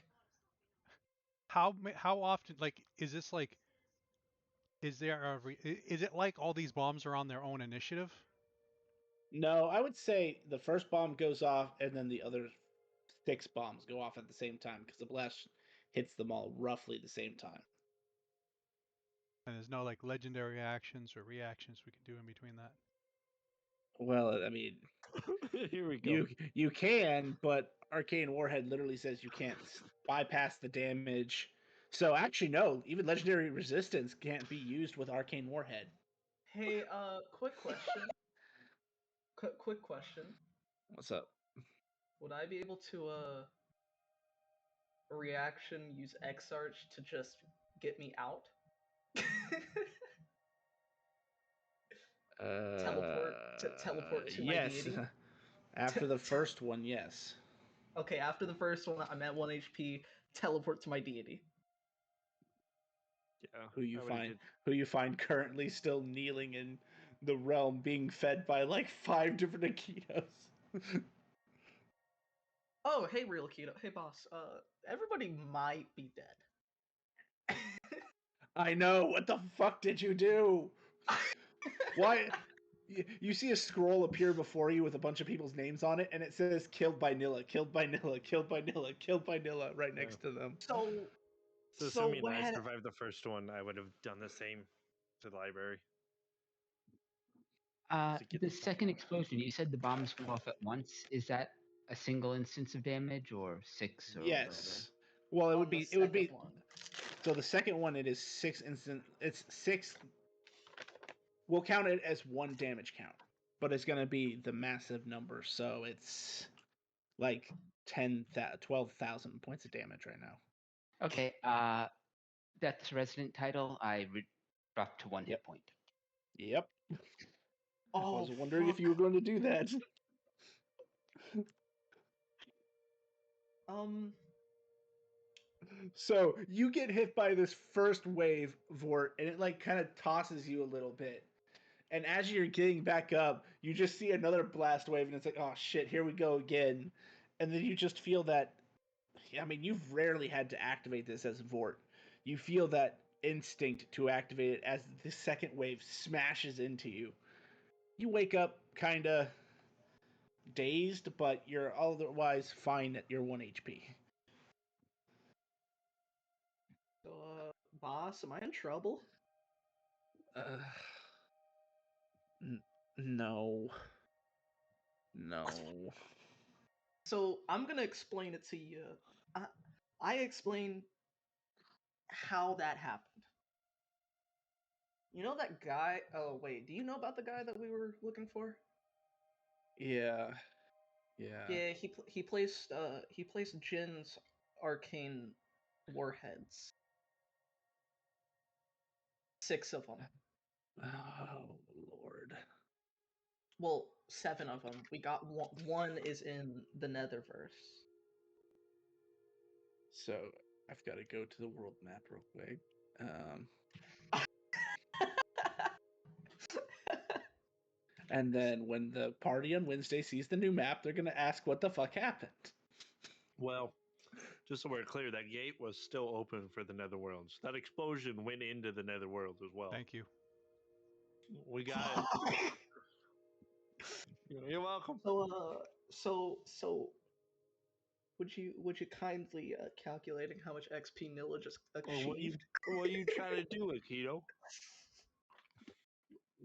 how often? Like, is this like? Is there is it like all these bombs are on their own initiative? No, I would say the first bomb goes off, and then the other 6 bombs go off at the same time because the blast hits them all roughly the same time. And there's no like legendary actions or reactions we can do in between that. Well, I mean, Here we go. you can, but Arcane Warhead literally says you can't bypass the damage. So actually, no, even legendary resistance can't be used with Arcane Warhead. Hey, quick question. Quick question. What's up? Would I be able to reaction use X-Arch to just get me out? Teleport to my yes. deity? After the first one, yes. Okay, after the first one, I'm at 1 HP. Teleport to my deity. Yeah. Who you I would've find did- who you find currently still kneeling in the realm, being fed by like 5 different Akitos. Oh, hey, real Keto. Hey, boss. Everybody might be dead. I know. What the fuck did you do? Why? You see a scroll appear before you with a bunch of people's names on it, and it says "Killed by Nilla," "Killed by Nilla," "Killed by Nilla," "Killed by Nilla" right next to them. So assuming I when survived the first one, I would have done the same to the library. To get The the fuck second out. explosion, you said the bombs go off at once. Is that a single instance of damage or 6 or whatever? Yes. Well, on the it would be. second one. So the second one, it is 6 instant. It's 6. We'll count it as 1 damage count, but it's gonna be the massive number. So it's like 12,000 points of damage right now. Okay. That's resident title. I dropped to 1 hit point. Yep. I Oh, was wondering if fuck. you were going to do that. So you get hit by this first wave, Vort, and it like kind of tosses you a little bit. And as you're getting back up, you just see another blast wave, and it's like, oh shit, here we go again. And then you just feel that. I mean, you've rarely had to activate this as Vort. You feel that instinct to activate it as the second wave smashes into you. You wake up kind of dazed, but you're otherwise fine at your 1 HP. So, boss, am I in trouble? No. No. So I'm gonna explain it to you. I explain how that happened. You know that guy? Oh wait, do you know about the guy that we were looking for? Yeah. Yeah, he placed Jin's arcane warheads. 6 of them. Oh, Lord. Well, 7 of them. We got one is in the Netherverse. So, I've got to go to the world map real quick. And then when the party on Wednesday sees the new map, they're going to ask what the fuck happened. Well, just so we're clear, that gate was still open for the Netherworlds. That explosion went into the Netherworld as well. Thank you. We got it. You're welcome. So would you kindly calculating how much XP Nilla just achieved? What are you trying to do, Akito?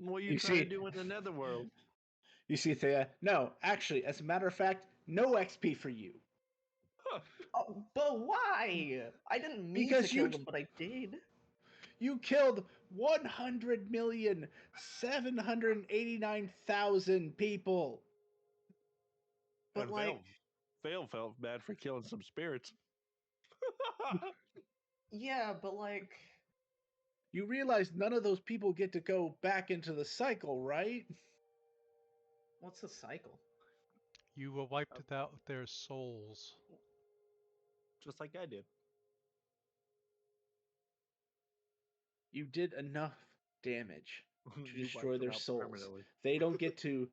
What are you You trying see- to do in the Netherworld? You see, Thea? No, actually, as a matter of fact, no XP for you. Oh, but why? I didn't mean Because to kill you- them, but I did. You killed 100,789,000 people. But And like, Vale felt bad for killing some spirits. yeah, but like, You realize none of those people get to go back into the cycle, right? what's the cycle? You wiped out their souls. Just like I did. You did enough damage to You destroy wiped them their out souls. permanently. They don't get to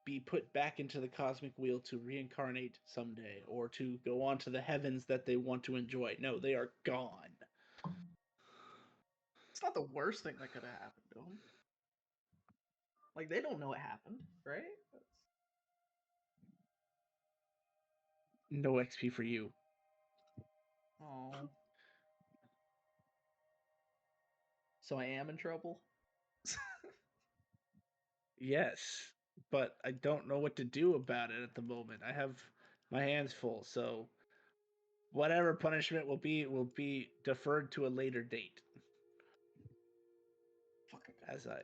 be put back into the cosmic wheel to reincarnate someday or to go on to the heavens that they want to enjoy. No, they are gone. It's not the worst thing that could have happened to them. Like, they don't know what happened, right? No XP for you. Oh. So I am in trouble? Yes, but I don't know what to do about it at the moment. I have my hands full, so whatever punishment will be deferred to a later date. Fucking As I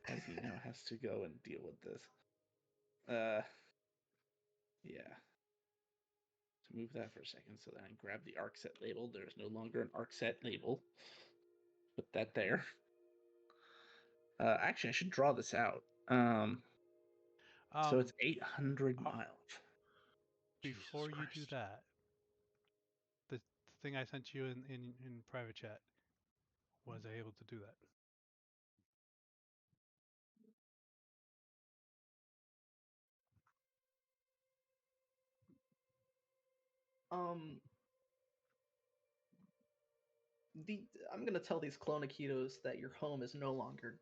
as he now has to go and deal with this. Yeah. To move that for a second, so then I grab the arc set label. There's no longer an arc set label. Put that there. Actually, I should draw this out. So it's 800 miles. Before you do that, the thing I sent you in private chat, was I able to do that? I'm gonna tell these Clonakitos that your home is no longer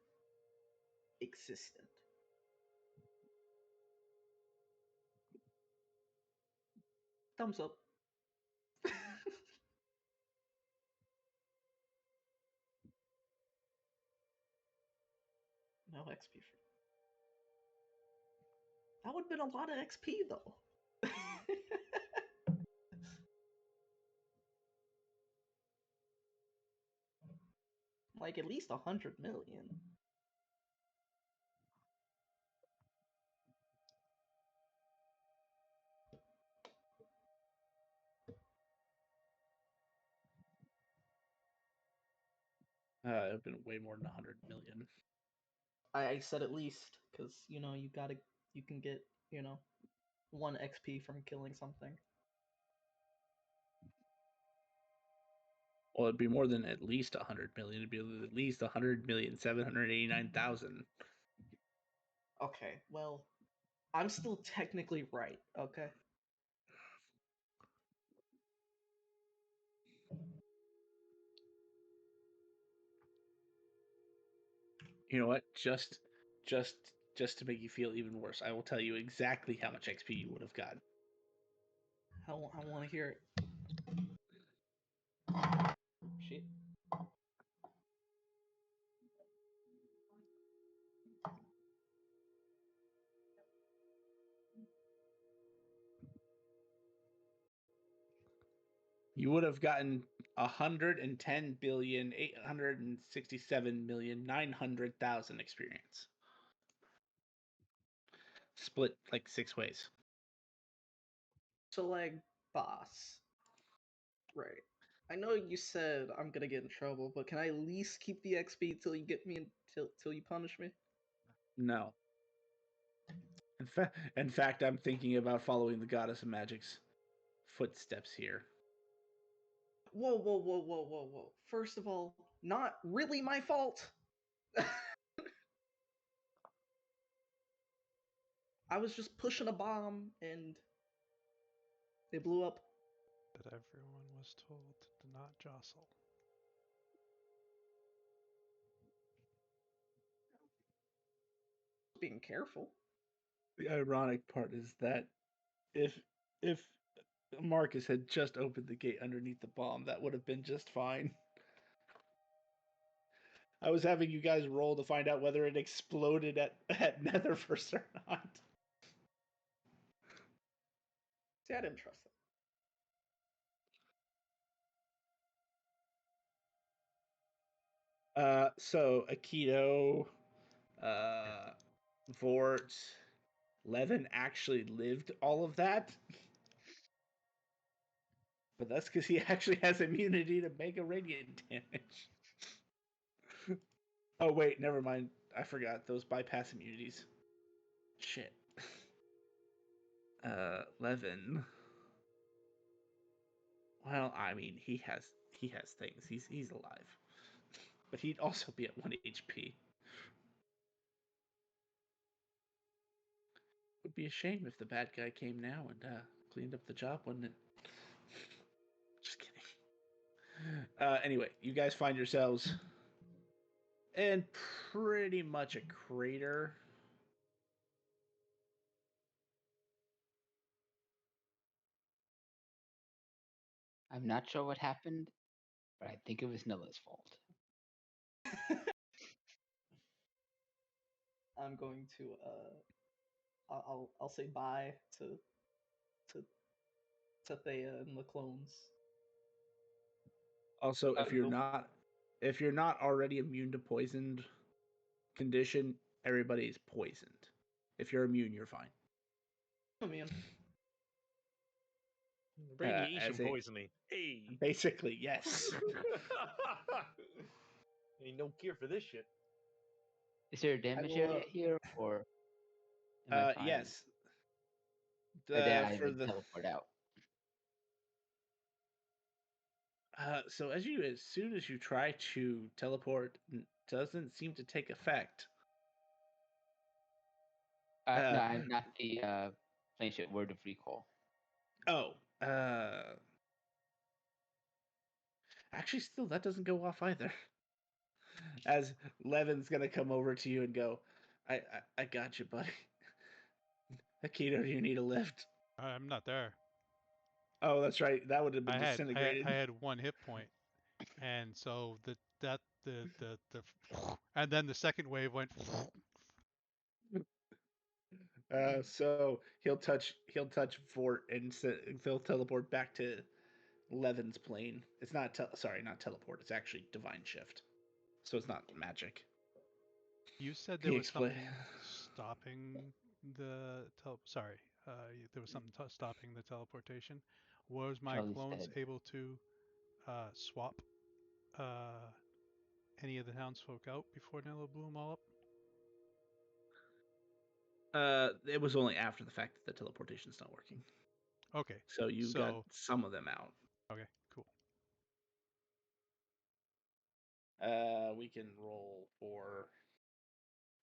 existent. Thumbs up. No XP for that would have been a lot of XP though. Like at least 100 million. It would have been way more than 100 million. I said at least because you can get 1 XP from killing something. Well, it'd be more than at least 100 million. It'd be at least 100,789,000. Okay, well, I'm still technically right. Okay. You know what? Just to make you feel even worse, I will tell you exactly how much XP you would have gotten. I want to hear it. Shit. You would have gotten 110,867,900,000 experience. Split like 6 ways. So like, boss. Right. I know you said I'm gonna get in trouble, but can I at least keep the XP till you get me till you punish me? No. In fact, I'm thinking about following the Goddess of Magic's footsteps here. Whoa, whoa, whoa, whoa, whoa, whoa. First of all, not really my fault. I was just pushing a bomb and it blew up. That everyone was told to not jostle. Being careful. The ironic part is that if Marcus had just opened the gate underneath the bomb, that would have been just fine. I was having you guys roll to find out whether it exploded at Netherverse or not. See, I didn't trust it. So Aikido, Vort, Levin actually lived all of that. But that's because he actually has immunity to mega radiant damage. Oh wait, never mind. I forgot those bypass immunities. Shit. Levin. Well, I mean, he has things. He's alive, but he'd also be at 1 HP. Would be a shame if the bad guy came now and cleaned up the job, wouldn't it? Just kidding. Anyway, you guys find yourselves in pretty much a crater. I'm not sure what happened, but I think it was Nilla's fault. I'm going to I'll say bye to Thea and the clones. Also, if Nope. you're not already immune to poisoned condition, everybody's poisoned. If you're immune, you're fine. Oh man. Radiation as a- poisoning. Hey. Basically, yes. Ain't no cure for this shit. Is there a damage will, area here, or am I fine? Yes. Or did I For would the teleport out? so as soon as you try to teleport, doesn't seem to take effect. No, I'm not the planeshift word of recall. Oh, actually, still that doesn't go off either. As Levin's gonna come over to you and go, I got you, buddy. Akito, do you need a lift? I'm not there. Oh, that's right. That would have been I disintegrated. had 1 hit point, and so the and then the second wave went. So he'll touch Fort and he'll teleport back to Levin's plane. It's not not teleport. It's actually divine shift. So it's not magic. You said He there was explain- something stopping there was something stopping the teleportation. Was my Charlie's clones dead. able to swap any of the townsfolk out before Nilla blew them all up? It was only after the fact that the teleportation's not working. Okay. So you got some of them out. Okay, cool. We can roll for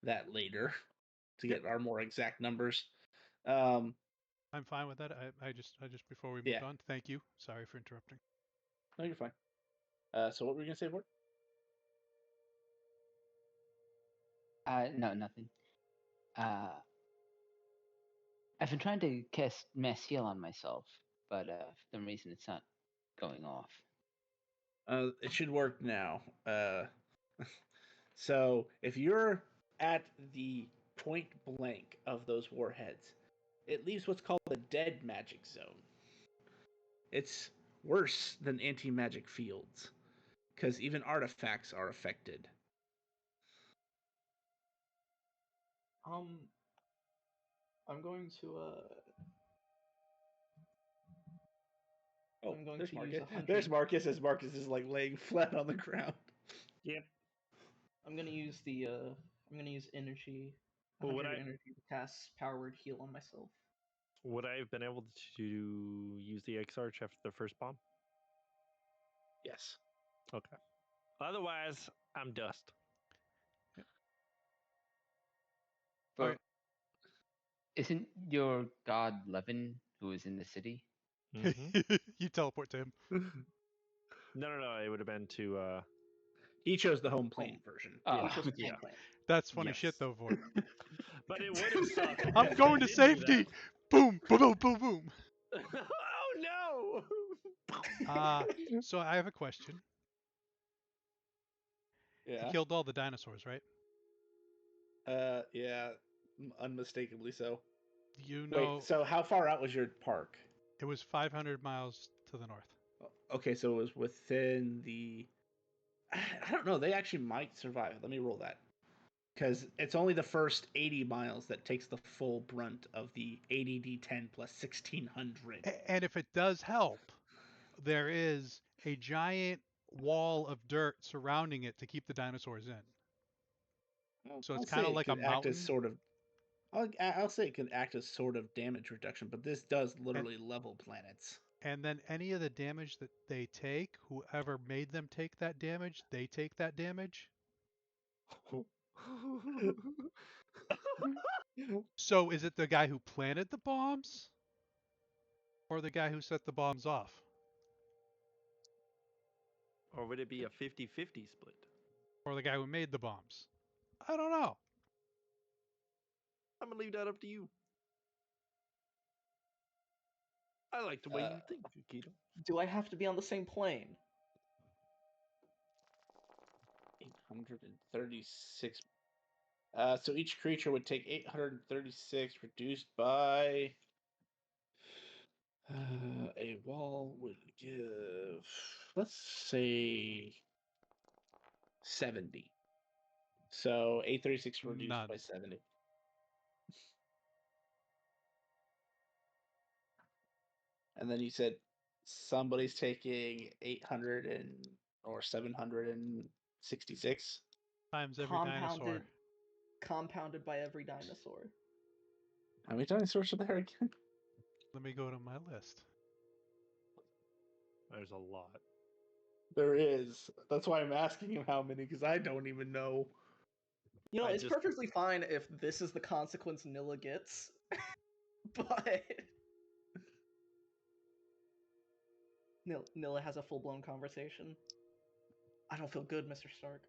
that later to get our more exact numbers. I'm fine with that. I just before we moved Yeah. on, thank you. Sorry for interrupting. No, you're fine. So what were you gonna say, Fort? No, nothing. I've been trying to cast Mass Heal on myself, but for some reason it's not going off. It should work now. So if you're at the point blank of those warheads, it leaves what's called the dead magic zone. It's worse than anti-magic fields, because even artifacts are affected. I'm going to Oh, I'm going there's to Marcus. use 100. There's Marcus as Marcus is like laying flat on the ground. Yep. I'm gonna use energy. Well, 100 energy to cast powered heal on myself. Would I have been able to use the X-Arch after the first bomb? Yes. Okay. Otherwise, I'm dust. But Alright. isn't your god Levin who is in the city? Mhm. You teleport to him. No. It would have been to. He chose the home plane version. Oh, He chose okay. home plane. That's funny Yes. shit though, Vort. But it would have sucked. I'm if I going to did do safety. Boom, boom, boom, boom, boom. that. Oh no! So I have a question. Yeah. He killed all the dinosaurs, right? Yeah. Unmistakably so. You know, Wait, so how far out was your park? it was 500 miles to the north. Okay, so it was within the. I don't know. They actually might survive. Let me roll that. Because it's only the first 80 miles that takes the full brunt of the 80d10 plus 1600. And if it does help, there is a giant wall of dirt surrounding it to keep the dinosaurs in. So it's kind of like a mountain. As sort of. I'll say it can act as sort of damage reduction, but this does literally level planets. And then any of the damage that they take, whoever made them take that damage, they take that damage. So is it the guy who planted the bombs? Or the guy who set the bombs off? Or would it be a 50-50 split? Or the guy who made the bombs? I don't know. I'm gonna leave that up to you. I like the way you think, Akito. Do I have to be on the same plane? 836. So each creature would take 836 reduced by a wall would give, let's say, 70. So 836 reduced None. by 70. And then you said somebody's taking 800 or 766. Times every dinosaur. Compounded by every dinosaur. How many dinosaurs are there again? Let me go to my list. There's a lot. There is. That's why I'm asking him how many, because I don't even know. You know, I it's just- perfectly fine if this is the consequence Nilla gets. But Nilla has a full-blown conversation. I don't feel good, Mr. Stark.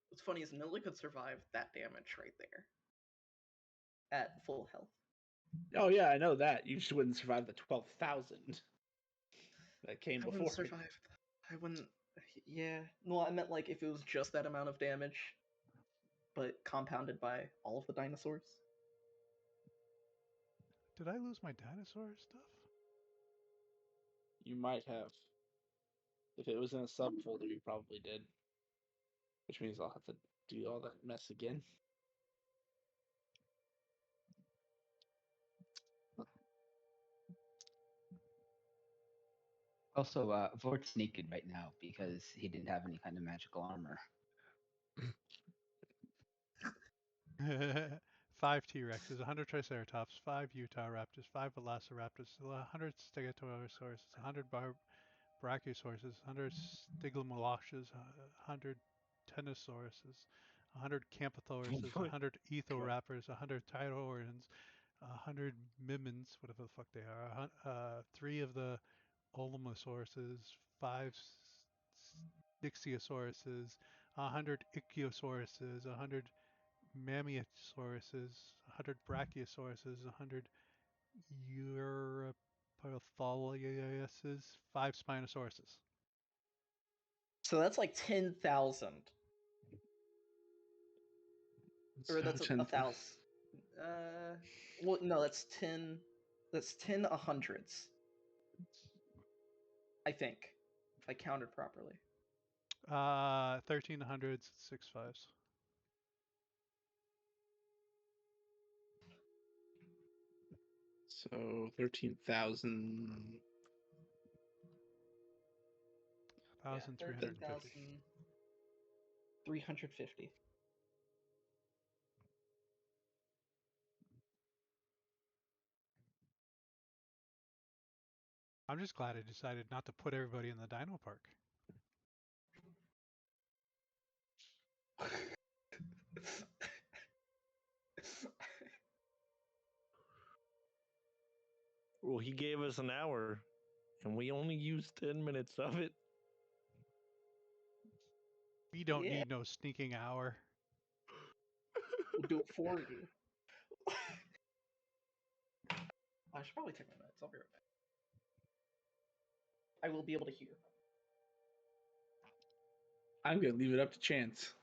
What's funny is Nilla could survive that damage right there. At full health. Oh yeah, I know that. You just wouldn't survive the 12,000 that came I before. wouldn't survive. I wouldn't. Yeah. No, I meant like if it was just that amount of damage, but compounded by all of the dinosaurs. Did I lose my dinosaur stuff? You might have. If it was in a subfolder, you probably did. Which means I'll have to do all that mess again. Also, Vort's naked right now because he didn't have any kind of magical armor. 5 T-Rexes, 100 Triceratops, 5 Utah Raptors, 5 Velociraptors, 100 Stegosaurus, 100 Brachiosaurus, 100 Stygimolochs, 100 Tenosauruses, 100 Campothoruses, my 100 Ethoraptors, 100 Tyrosaurians, 100 Mimins, whatever the fuck they are, 3 of the Olomosauruses, 5 Ichthyosauruses, 100 Ichthyosaurus, 100 Mammiosauruses, 100 Brachiosauruses, 100 Europithaliuses, 5 Spinosauruses. So that's like 10,000. Or that's a 1,000. Well, no, that's 10. That's 10 100s. I think, if I counted properly. 1300s, 6 5s. So 13,000. 1,350. 350. I'm just glad I decided not to put everybody in the Dino Park. Well, he gave us an hour, and we only used 10 minutes of it. We don't Yeah. need no sneaking hour. We'll do it for you. I should probably take my meds. I'll be right back. I will be able to hear. I'm going to leave it up to chance.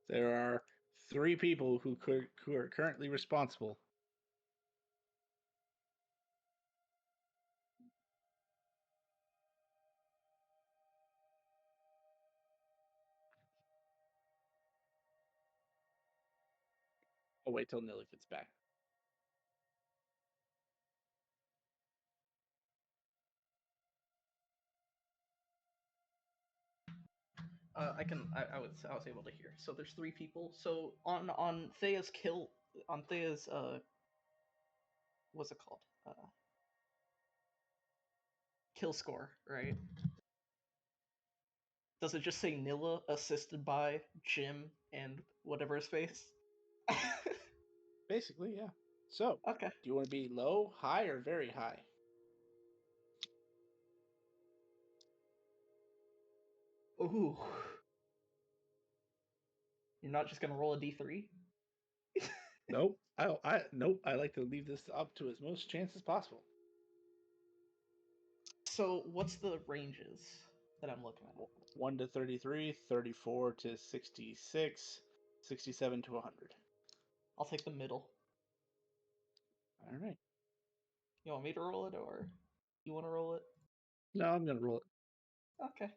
There are 3 people who are currently responsible. I'll wait till Nilla gets back. I was able to hear. So there's 3 people. So on Thea's kill, on Thea's what's it called? kill score, right? Does it just say Nilla assisted by Jim and whatever his face? Basically, yeah. So, Okay. do you want to be low, high, or very high? Ooh. You're not just gonna roll a d3? Nope. Nope. I like to leave this up to as most chance as possible. So what's the ranges that I'm looking at? 1 to 33, 34 to 66, 67 to 100. I'll take the middle. All right. You want me to roll it, or you want to roll it? No, I'm gonna roll it. Okay.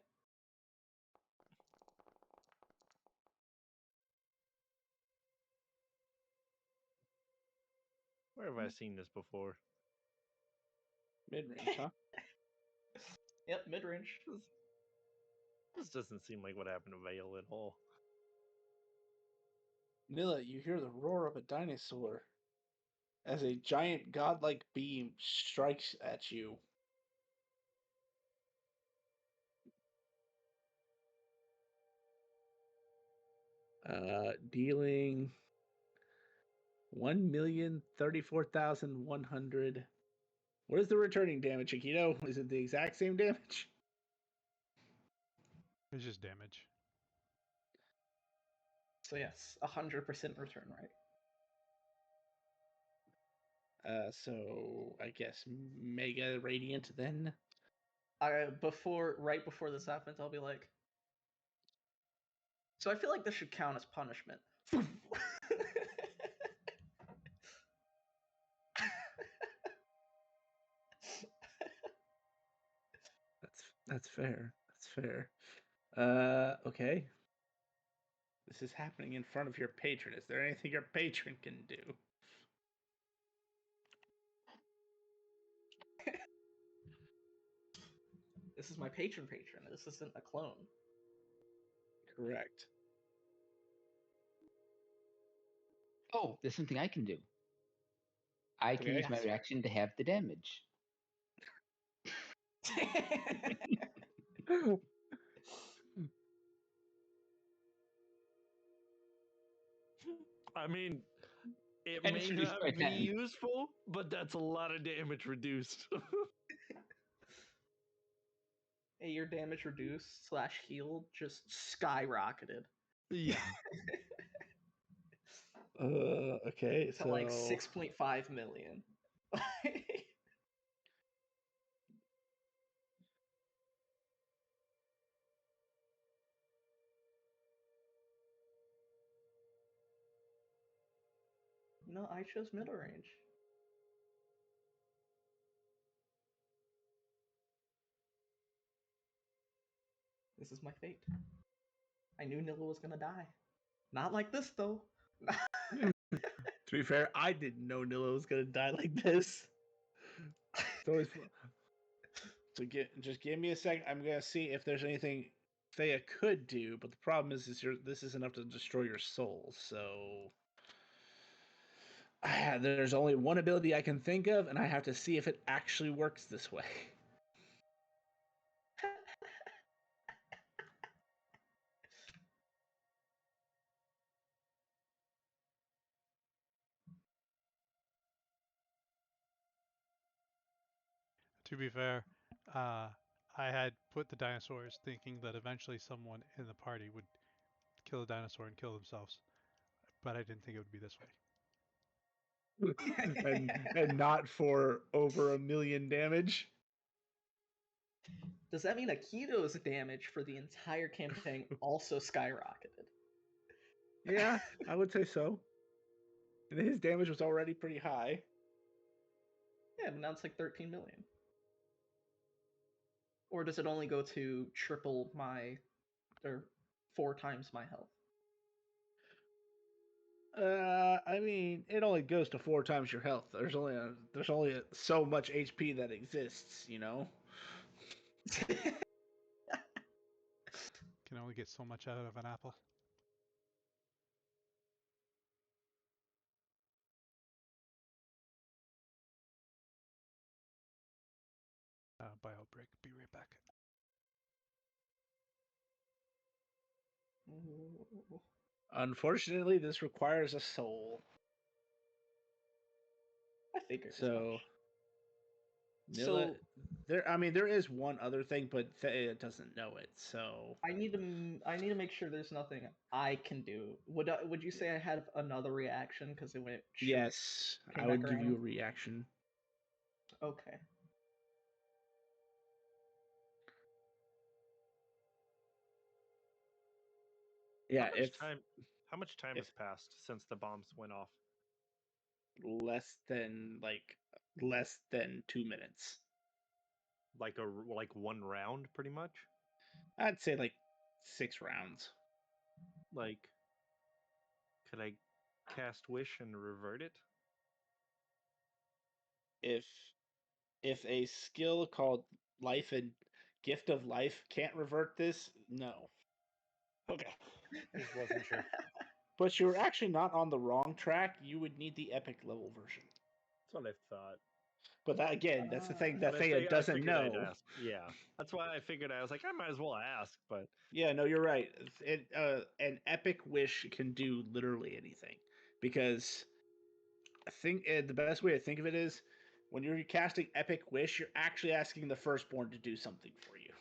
Where have I seen this before? Mid range, huh? Yep, mid range. This doesn't seem like what happened to Vale at all. Nilla, you hear the roar of a dinosaur as a giant godlike beam strikes at you. Dealing 1,034,100. What is the returning damage, Akito? Is it the exact same damage? It's just damage. So yes, 100% return rate. So I guess Mega Radiant then. Right before this happens, I'll be like, so I feel like this should count as punishment. That's fair. That's fair. Okay. This is happening in front of your patron. Is there anything your patron can do? This is my patron. This isn't a clone. Correct. Oh, there's something I can do. I can Okay. use my reaction to have the damage. I mean, it And may it's reduced not by be 10. useful, but that's a lot of damage reduced. Hey, your damage reduced / healed just skyrocketed yeah. Okay. to like 6.5 million. No, I chose middle range. This is my fate. I knew Nilla was gonna die. Not like this though. To be fair, I didn't know Nilla was gonna die like this. It's always so just give me a second. I'm gonna see if there's anything Thea could do, but the problem is this is enough to destroy your soul. So there's only one ability I can think of, and I have to see if it actually works this way. To be fair, I had put the dinosaurs thinking that eventually someone in the party would kill a dinosaur and kill themselves, but I didn't think it would be this way. and not for over 1 million damage. Does that mean Akito's damage for the entire campaign also skyrocketed? Yeah, I would say so. And his damage was already pretty high. Yeah, but now it's like 13 million. Or does it only go to triple my, or 4 times my health? I mean, it only goes to 4 times your health. There's only so much HP that exists, you know. Can only get so much out of an apple. bio break. Be right back. Unfortunately, this requires a soul. I figured as So, much. Nilla, So there is one other thing, but Thea doesn't know it. So, I need to make sure there's nothing I can do. Would you say I had another reaction because it went straight? yes, came I back would give you a around? reaction. Okay. Yeah, How much time if- has passed since the bombs went off? less than 2 minutes. Like one round, pretty much. I'd say like 6 rounds. Like, could I cast wish and revert it? If a skill called life and gift of life can't revert this, no. Okay, just wasn't sure. But you're actually not on the wrong track. You would need the epic level version. That's what I thought. But that again, that's the thing that But Thea I doesn't figured I'd know. ask. Yeah, that's why I figured I was like, I might as well ask. But Yeah, no, you're right. An epic wish can do literally anything, because I think the best way to think of it is when you're casting epic wish, you're actually asking the firstborn to do something for you.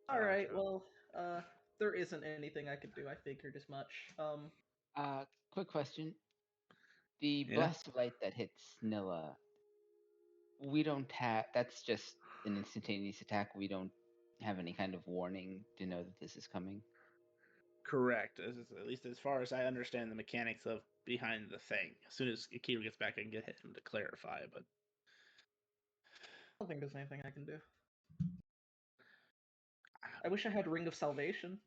All right. Gotcha. Well, there isn't anything I could do. I figured as much. Quick question. The Yeah. blast of light that hits Nilla, we don't have. That's just an instantaneous attack. We don't have any kind of warning to know that this is coming. Correct. At least as far as I understand the mechanics of behind the thing. As soon as Akira gets back, I can get him to clarify. But I don't think there's anything I can do. I wish I had Ring of Salvation.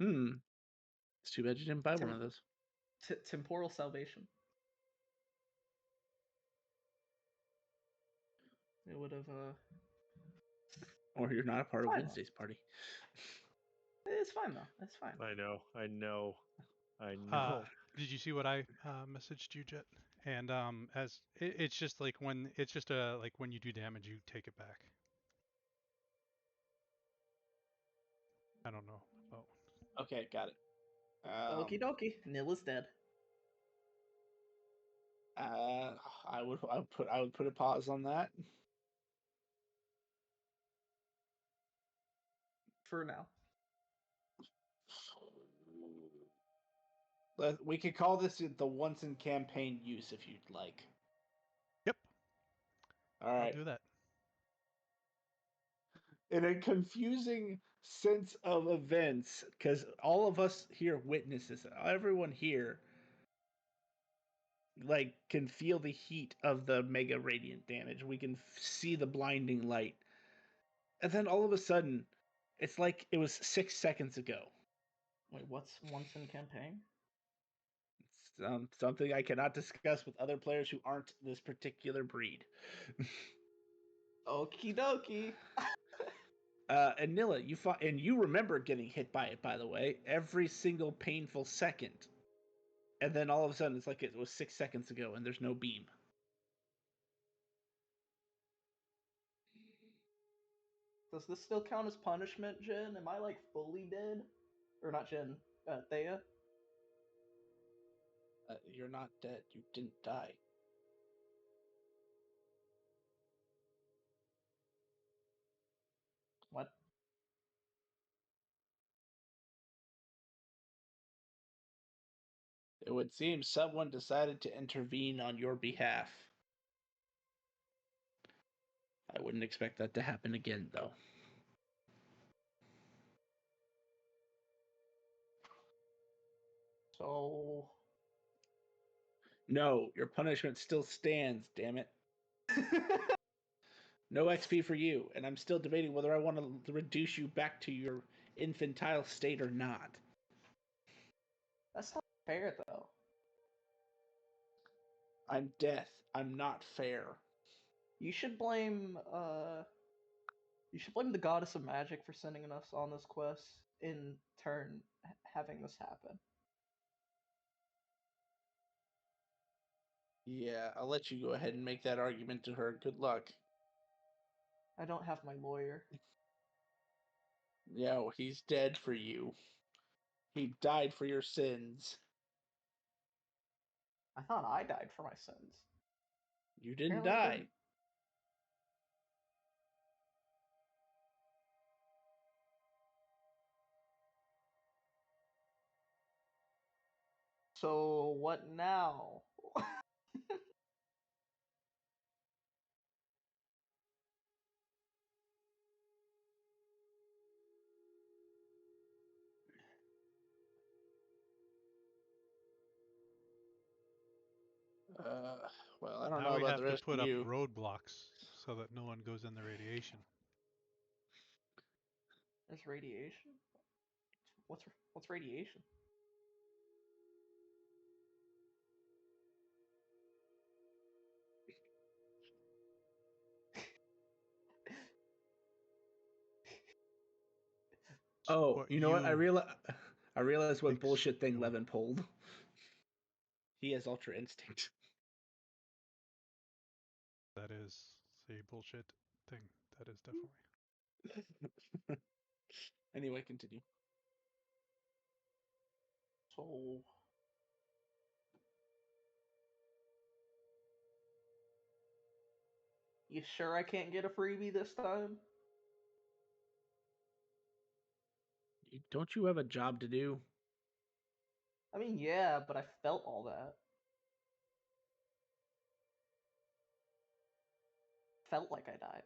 It's too bad you didn't buy one of those. Temporal Salvation. It would have. Or you're not a part of Fine. Wednesday's party. It's fine though. It's fine. I know. Did you see what I messaged you, Jet? And it's just like when when you do damage, you take it back. I don't know about. Okay, got it. Okie dokie. Nilla's dead. I would put a pause on that. For now. We could call this the once in campaign use if you'd like. Yep. All right. I'll do that. In a confusing sense of events, because all of us here witnesses, everyone here can feel the heat of the mega radiant damage. We can see the blinding light. And then all of a sudden, it's like it was 6 seconds ago. Wait, what's once in campaign? Something I cannot discuss with other players who aren't this particular breed. Okie dokie. And Nilla, you fought, and you remember getting hit by it, by the way, every single painful second. And then all of a sudden, it's like it was 6 seconds ago, and there's no beam. Does this still count as punishment, Jin? Am I fully dead? Or not Jin, Thea? You're not dead. You didn't die. What? It would seem someone decided to intervene on your behalf. I wouldn't expect that to happen again, though. So... No, your punishment still stands, damn it. No XP for you, and I'm still debating whether I want to reduce you back to your infantile state or not. That's not fair, though. I'm death. I'm not fair. You should blame, the goddess of magic for sending us on this quest, in turn having this happen. Yeah, I'll let you go ahead and make that argument to her. Good luck. I don't have my lawyer. No, he's dead for you. He died for your sins. I thought I died for my sins. You didn't Apparently I die. didn't. So what now? Well, I don't Now know we about have the to rest put of up you. roadblocks so that no one goes in the radiation. There's radiation. What's radiation? Oh, What you know what? I realized what thinks bullshit thing you- Levin pulled. He has Ultra Instinct. That is a bullshit thing. That is definitely. Anyway, continue. So you sure I can't get a freebie this time? Don't you have a job to do? I mean, yeah, but I felt all that. Felt like I died.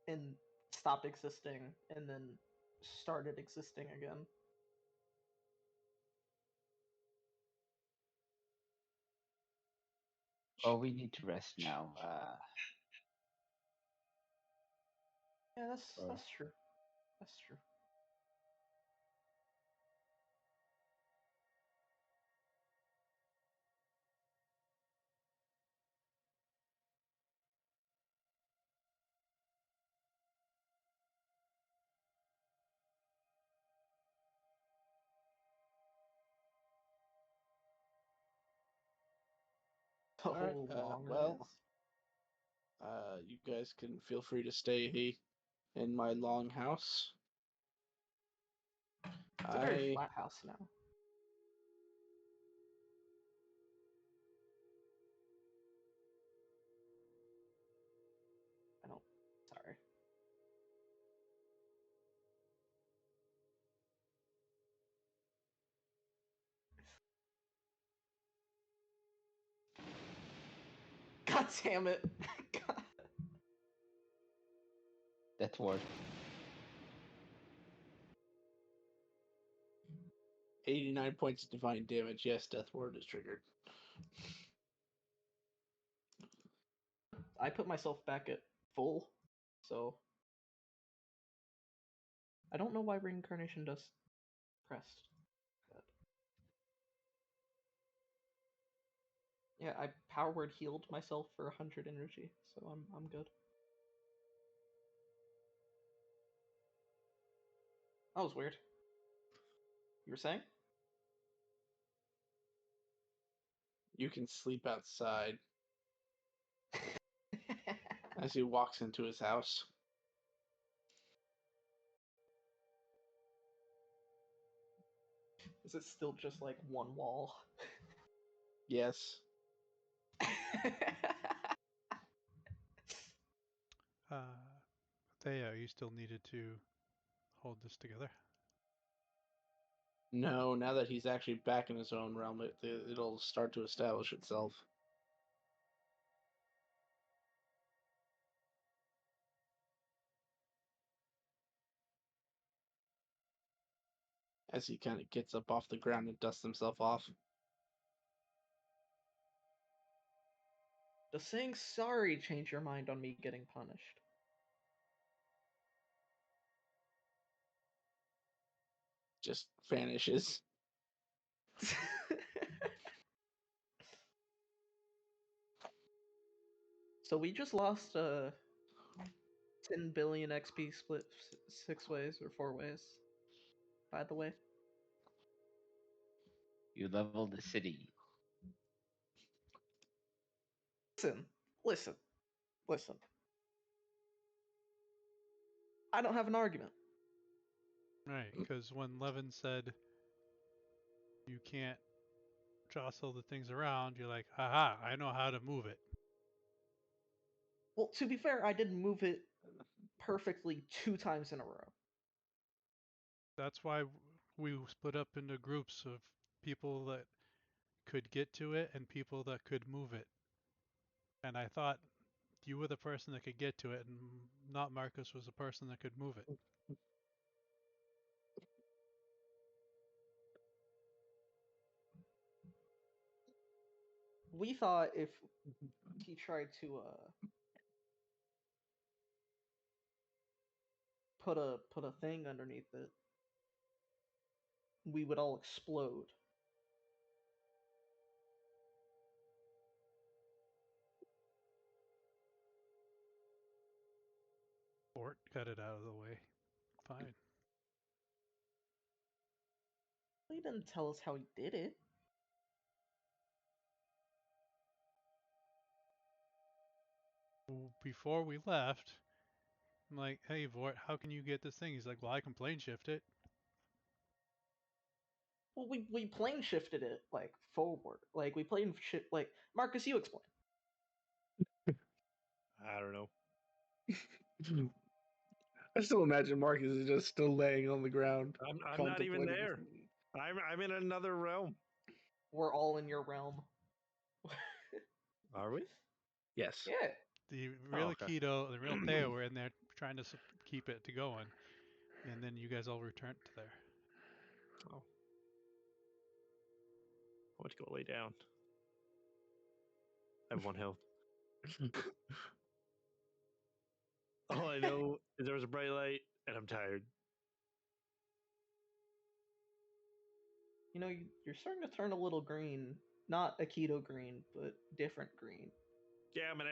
And stopped existing, and then started existing again. Oh, we need to rest now. Yeah, or- that's true. That's true. So All right, long well, it is. you guys can feel free to stay in my longhouse. It's a very flat house now. I don't. Sorry. God damn it. God. That's worth. 89 points of divine damage. Yes, Death Ward is triggered. I put myself back at full, so I don't know why reincarnation does pressed. But... Yeah, I power word healed myself for 100 energy, so I'm good. That was weird. You were saying? You can sleep outside as he walks into his house. Is it still just like one wall? Yes. Thea, you still needed to hold this together. No, now that he's actually back in his own realm, it'll start to establish itself. As he kind of gets up off the ground and dusts himself off. Does saying sorry change your mind on me getting punished? Just vanishes. So we just lost 10 billion XP split 6 ways or 4 ways, by the way. You leveled the city. Listen, listen, listen. I don't have an argument. Right, because when Levin said you can't jostle the things around, you're like, haha, I know how to move it. Well, to be fair, I didn't move it perfectly 2 times in a row. That's why we split up into groups of people that could get to it and people that could move it. And I thought you were the person that could get to it, and not Marcus was the person that could move it. We thought if he tried to put a thing underneath it, we would all explode. Fort got it out of the way. Fine. He didn't tell us how he did it. Before we left, I'm like, hey, Vort, how can you get this thing? He's like, well, I can plane shift it. Well, we plane shifted it like forward. Like we plane shift. Like Marcus, you explain. I don't know. I still imagine Marcus is just still laying on the ground. I'm not even contemplating there. I'm in another realm. We're all in your realm. Are we? Yes. Yeah. The real okay. Aikido, the real Theo were in there trying to keep it to going. And then you guys all returned to there. Oh. I want to go lay down. I have 1 health. All I know is there was a bright light and I'm tired. You know, you're starting to turn a little green. Not Aikido green, but different green. Yeah, I'm an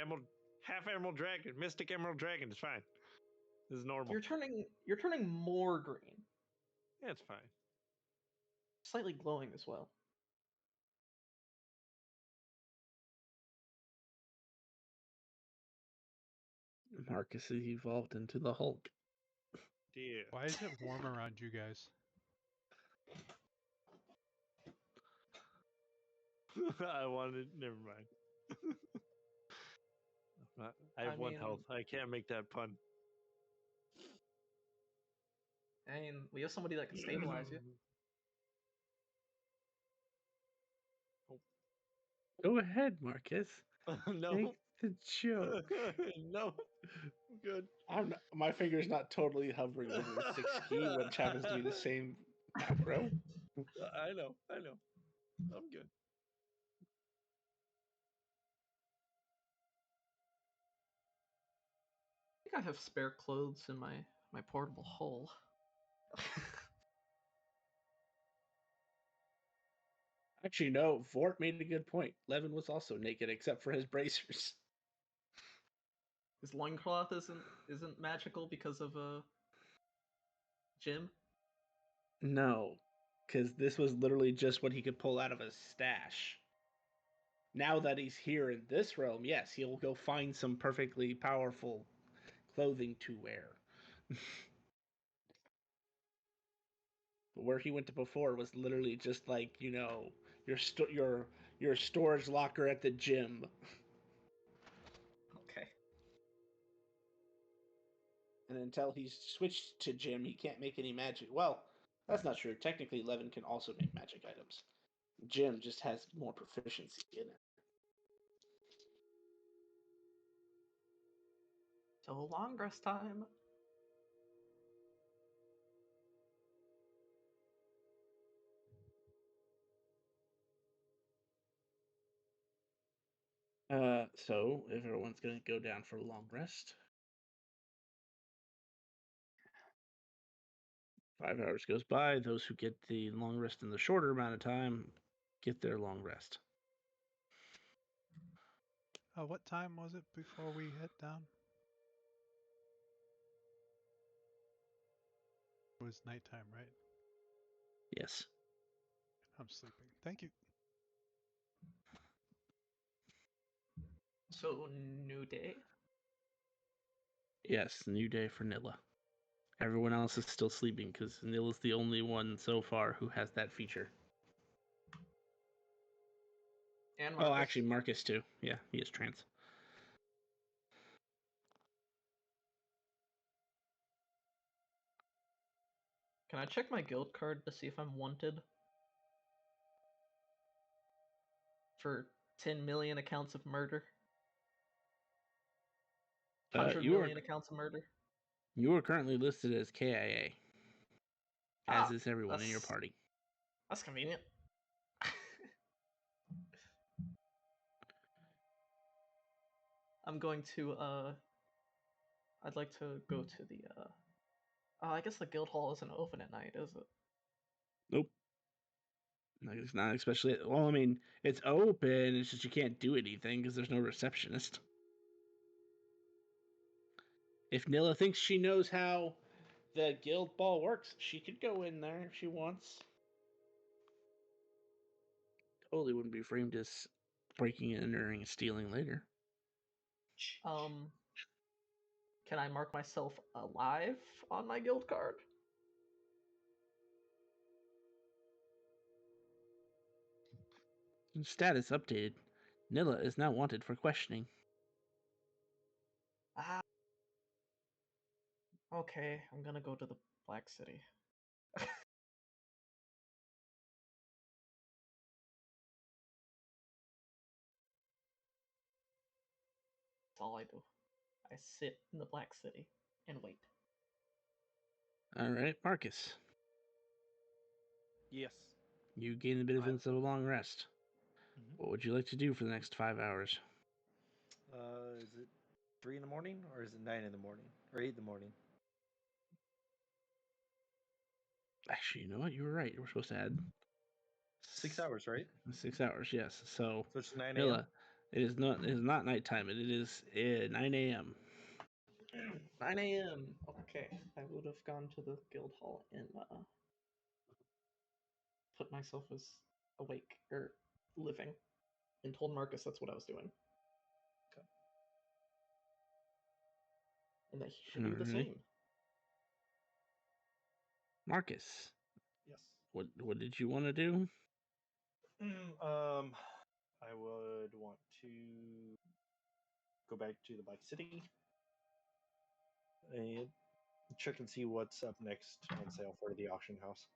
half emerald dragon, mystic emerald dragon. It's fine. This is normal. You're turning more green. Yeah, it's fine. Slightly glowing as well. Marcus has evolved into the Hulk. Yeah. Why is it warm around you guys? I wanted. Never mind. I have 1 health. I can't make that pun. I mean, we have somebody that can stabilize you. Go ahead, Marcus. No. Make the joke. No. I'm good. My finger's not totally hovering over the 6 key, which happens to be the same macro. I know. I'm good. I think I have spare clothes in my portable hull. Actually, no. Vort made a good point. Levin was also naked except for his bracers. His loincloth isn't magical because of Jim. No, because this was literally just what he could pull out of his stash. Now that he's here in this realm, yes, he'll go find some perfectly powerful clothing to wear. But where he went to before was literally just like, you know, your storage locker at the gym. Okay. And until he's switched to gym, he can't make any magic. Well, that's not true. Technically, Levin can also make magic items. Jim just has more proficiency in it. So long rest time. So if everyone's gonna go down for a long rest, 5 hours goes by. Those who get the long rest in the shorter amount of time get their long rest. What time was it before we hit down? It was nighttime, right? Yes. I'm sleeping. Thank you. So new day. Yes, new day for Nilla. Everyone else is still sleeping because Nil is the only one so far who has that feature. And Marcus. Oh, actually, Marcus too. Yeah, he is trans. Can I check my guild card to see if I'm wanted? For 10 million accounts of murder? 100 million accounts of murder? You are currently listed as KIA. As is everyone in your that's- party. That's convenient. I'm going to, I'd like to go to the, I guess the guild hall isn't open at night, is it? Nope. It's not especially. Well, I mean, it's open. It's just you can't do anything because there's no receptionist. If Nilla thinks she knows how the guild ball works, she could go in there if she wants. Totally wouldn't be framed as breaking and entering and stealing later. Can I mark myself alive on my guild card? Status updated. Nilla is now wanted for questioning. Ah. Okay, I'm gonna go to the Black City. That's all I do. I sit in the Black City and wait. All right, Marcus. Yes. You gain the benefits of a long rest. Mhm. What would you like to do for the next 5 hours? Is it 3 in the morning or is it 9 in the morning or 8 in the morning? Actually, you know what? You were right. You were supposed to add 6 hours, right? 6 hours. Yes. So it's 9 Nilla, a.m. it is not nighttime. It is 9 a.m. 9 a.m. Okay, I would have gone to the guild hall and put myself as awake or living, and told Marcus that's what I was doing. Okay. And that he should do the same. Marcus. Yes. What did you want to do? I would want to go back to the Black City and check and see what's up next on sale for the auction house.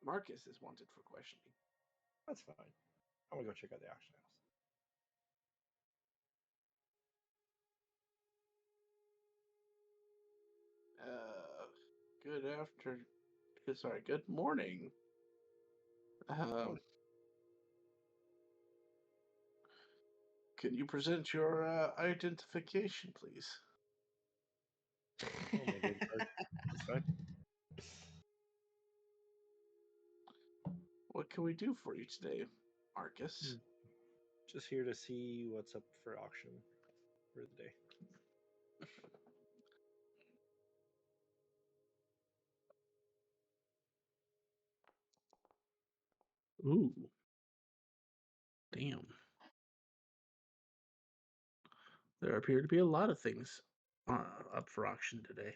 Marcus is wanted for questioning. That's fine. I'm gonna go check out the auction house. Good morning. Can you present your identification, please? Oh, my name card. That's fine. What can we do for you today, Marcus? Just here to see what's up for auction for the day. Ooh. Damn. There appear to be a lot of things up for auction today.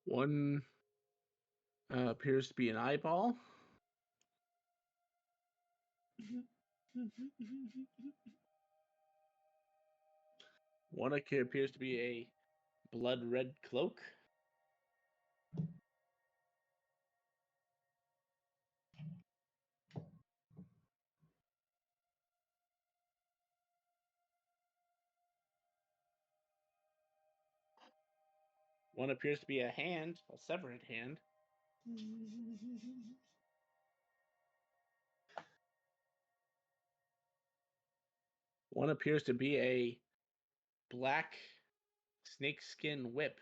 One appears to be an eyeball. One appears to be a blood red cloak. One appears to be a hand, a severed hand. One appears to be a black snakeskin whip.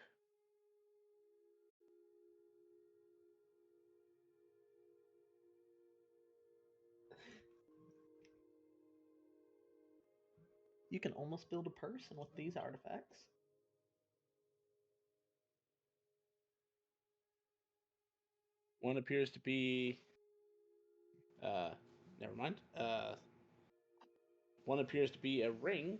You can almost build a person with these artifacts. One appears to be. Never mind. One appears to be a ring.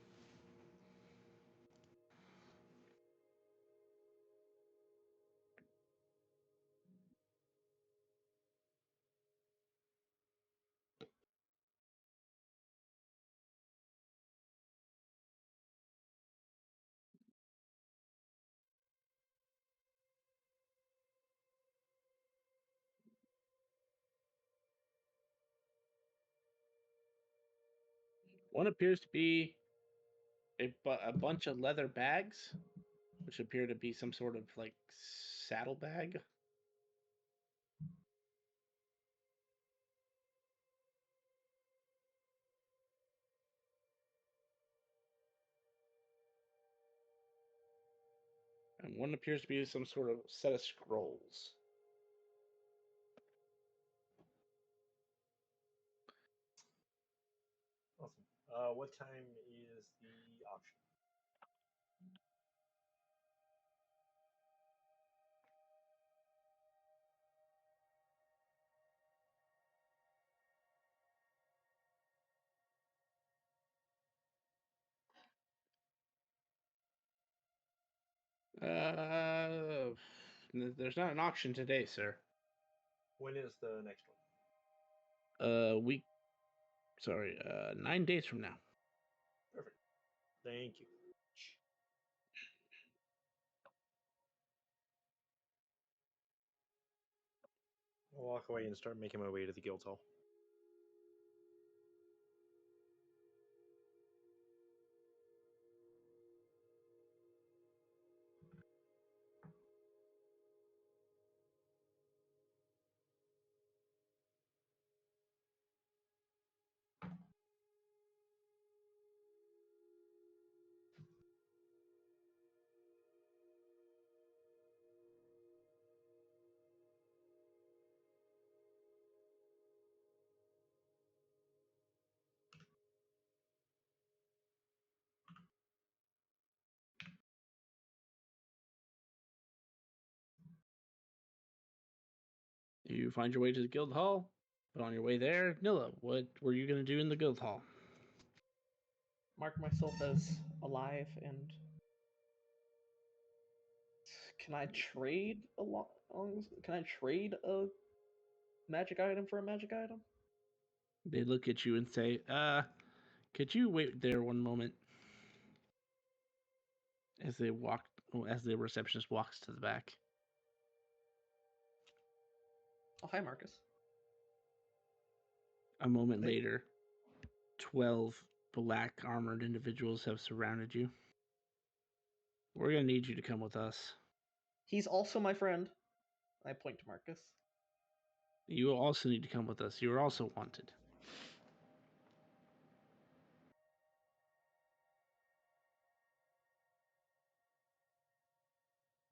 One appears to be a bunch of leather bags, which appear to be some sort of like saddlebag. And one appears to be some sort of set of scrolls. Awesome. What time is the auction? There's not an auction today, sir. When is the next one? Week. Sorry, 9 days from now. Perfect. Thank you. I'll walk away and start making my way to the guild hall. You find your way to the guild hall, but on your way there, Nilla, what were you going to do in the guild hall? Mark myself as alive and can I trade a lot? Can I trade a magic item for a magic item? They look at you and say, could you wait there one moment? As the receptionist walks to the back. Oh, hi, Marcus. A moment Hey. later, 12 black armored individuals have surrounded you. We're going to need you to come with us. He's also my friend. I point to Marcus. You will also need to come with us. You are also wanted.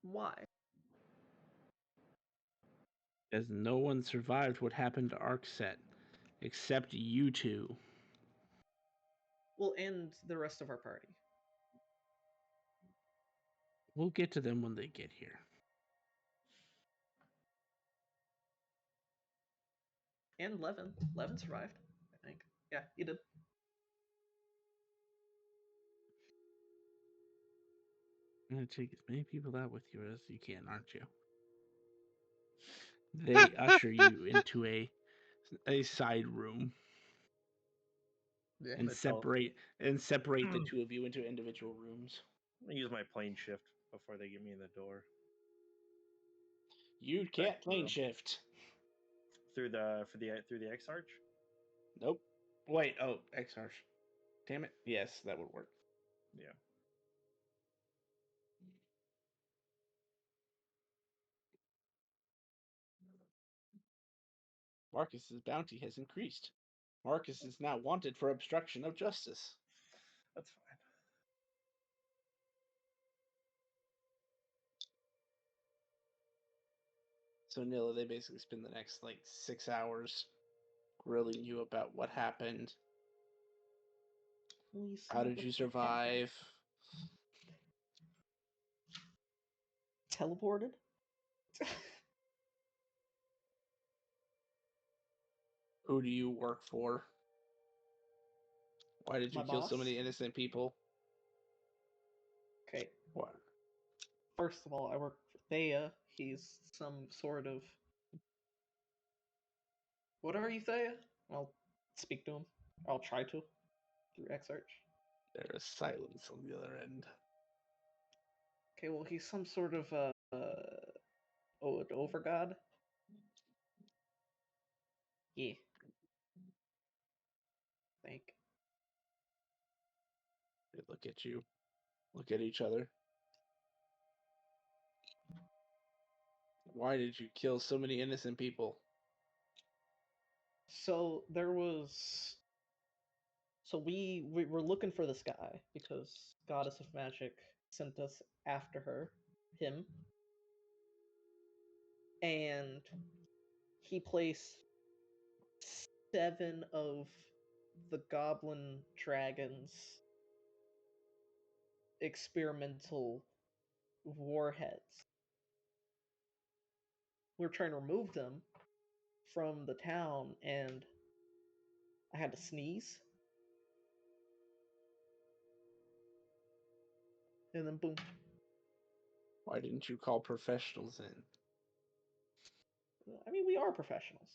Why? As no one survived what happened to Arkset, except you two. Well, and the rest of our party. We'll get to them when they get here. And Levin. Levin survived, I think. Yeah, he did. I'm going to take as many people out with you as you can, aren't you? They usher you into a side room. Yeah. And separate the two of you into individual rooms. I use my plane shift before they get me in the door. You can't plane shift. Through the X Arch? Nope. Wait, X Arch. Damn it. Yes, that would work. Yeah. Marcus's bounty has increased. Marcus is now wanted for obstruction of justice. That's fine. So Nilla, they basically spend the next like 6 hours grilling you about what happened. Well, you see How did what you happened. survive? Teleported? Who do you work for? Why did you My kill so boss? many innocent people? Okay, What? first of all, I work for Thea. He's some sort of. What are you, Thea? I'll speak to him. I'll try to through X search. There is silence on the other end. Okay, well, he's some sort of an overgod. Yeah. Think. They look at you, look at each other. Why did you kill so many innocent people? So there was. So we were looking for this guy because Goddess of Magic sent us after him, and he placed 7 of the Goblin Dragon's experimental warheads. We were trying to remove them from the town, and I had to sneeze. And then boom. Why didn't you call professionals in? I mean, we are professionals.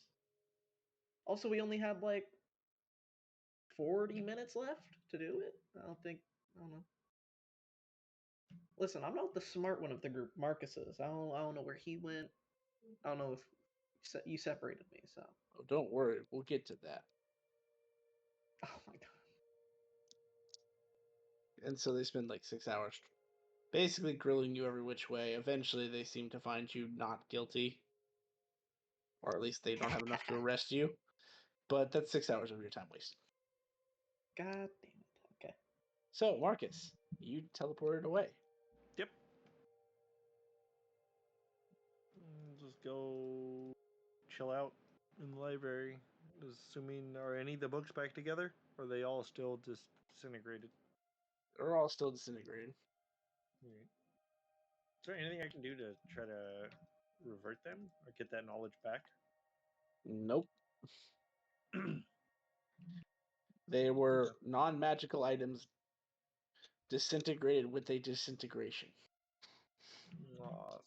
Also, we only had like 40 minutes left to do it. I don't know. Listen, I'm not the smart one of the group. Marcus is. I don't know where he went. I don't know if you separated me, so. Oh, don't worry, we'll get to that. Oh my god. And so they spend like 6 hours basically grilling you every which way. Eventually, they seem to find you not guilty. Or at least they don't have enough to arrest you. But that's 6 hours of your time wasted. God damn it. Okay. So, Marcus, you teleported away. Yep. Just go chill out in the library. Assuming, are any of the books back together? Or are they all still just disintegrated? They're all still disintegrated. Right. Is there anything I can do to try to revert them or get that knowledge back? Nope. They were non magical items disintegrated with a disintegration. Awesome.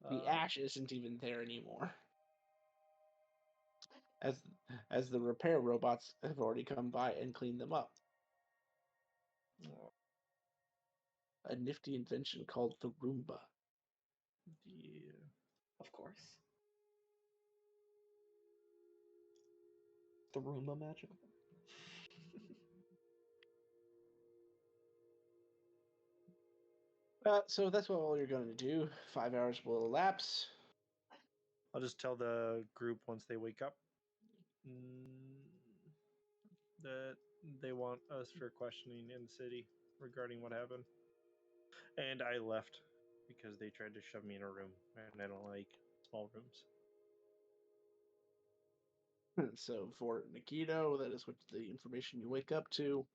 The ash isn't even there anymore. As the repair robots have already come by and cleaned them up. A nifty invention called the Roomba. Yeah. Of course. The Roomba magic. So that's what all you're going to do. 5 hours will elapse. I'll just tell the group once they wake up that they want us for questioning in the city regarding what happened. And I left because they tried to shove me in a room, and I don't like small rooms. So for Nikito, that is what the information you wake up to.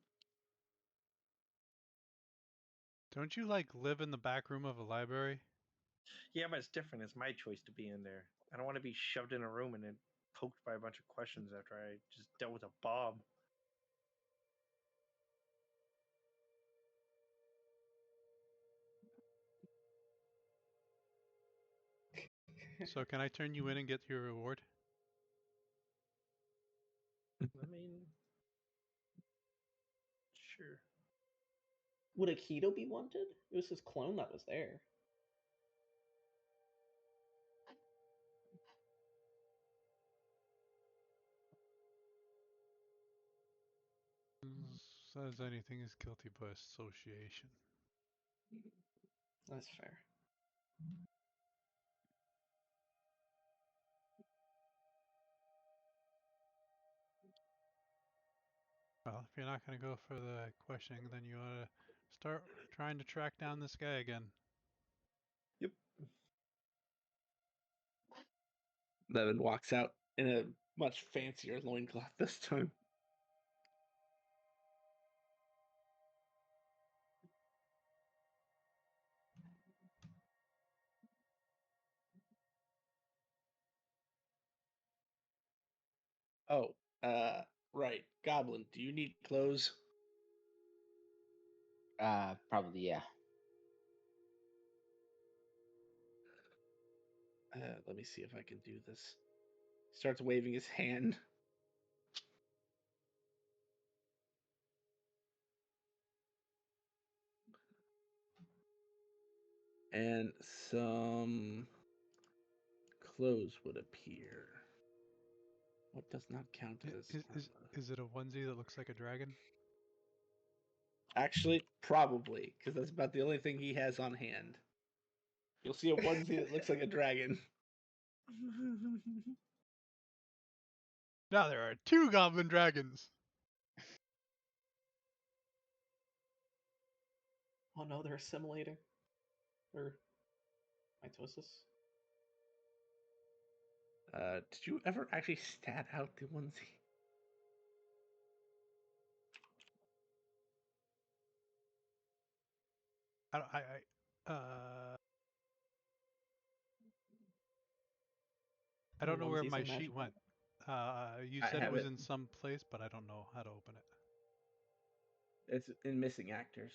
Don't you like live in the back room of a library? Yeah, but it's different. It's my choice to be in there. I don't want to be shoved in a room and then poked by a bunch of questions after I just dealt with a Bob. So can I turn you in and get your reward? I mean, sure. Would Akito be wanted? It was his clone that was there. Says anything is guilty by association. That's fair. Well, if you're not going to go for the questioning, then you ought to start trying to track down this guy again. Yep. Levin walks out in a much fancier loincloth this time. Oh, right. Goblin, do you need clothes? Probably, yeah. Let me see if I can do this. Starts waving his hand. And some clothes would appear. What does not count as Is it a onesie that looks like a dragon? Actually, probably, because that's about the only thing he has on hand. You'll see a onesie that looks like a dragon. Now there are 2 goblin dragons. Oh no, they're assimilating. Or mitosis. Did you ever actually stat out the onesie? I don't- uh I don't know where Onesies my are sheet magical. went. You I said it have was it. in some place, but I don't know how to open it. It's in missing actors.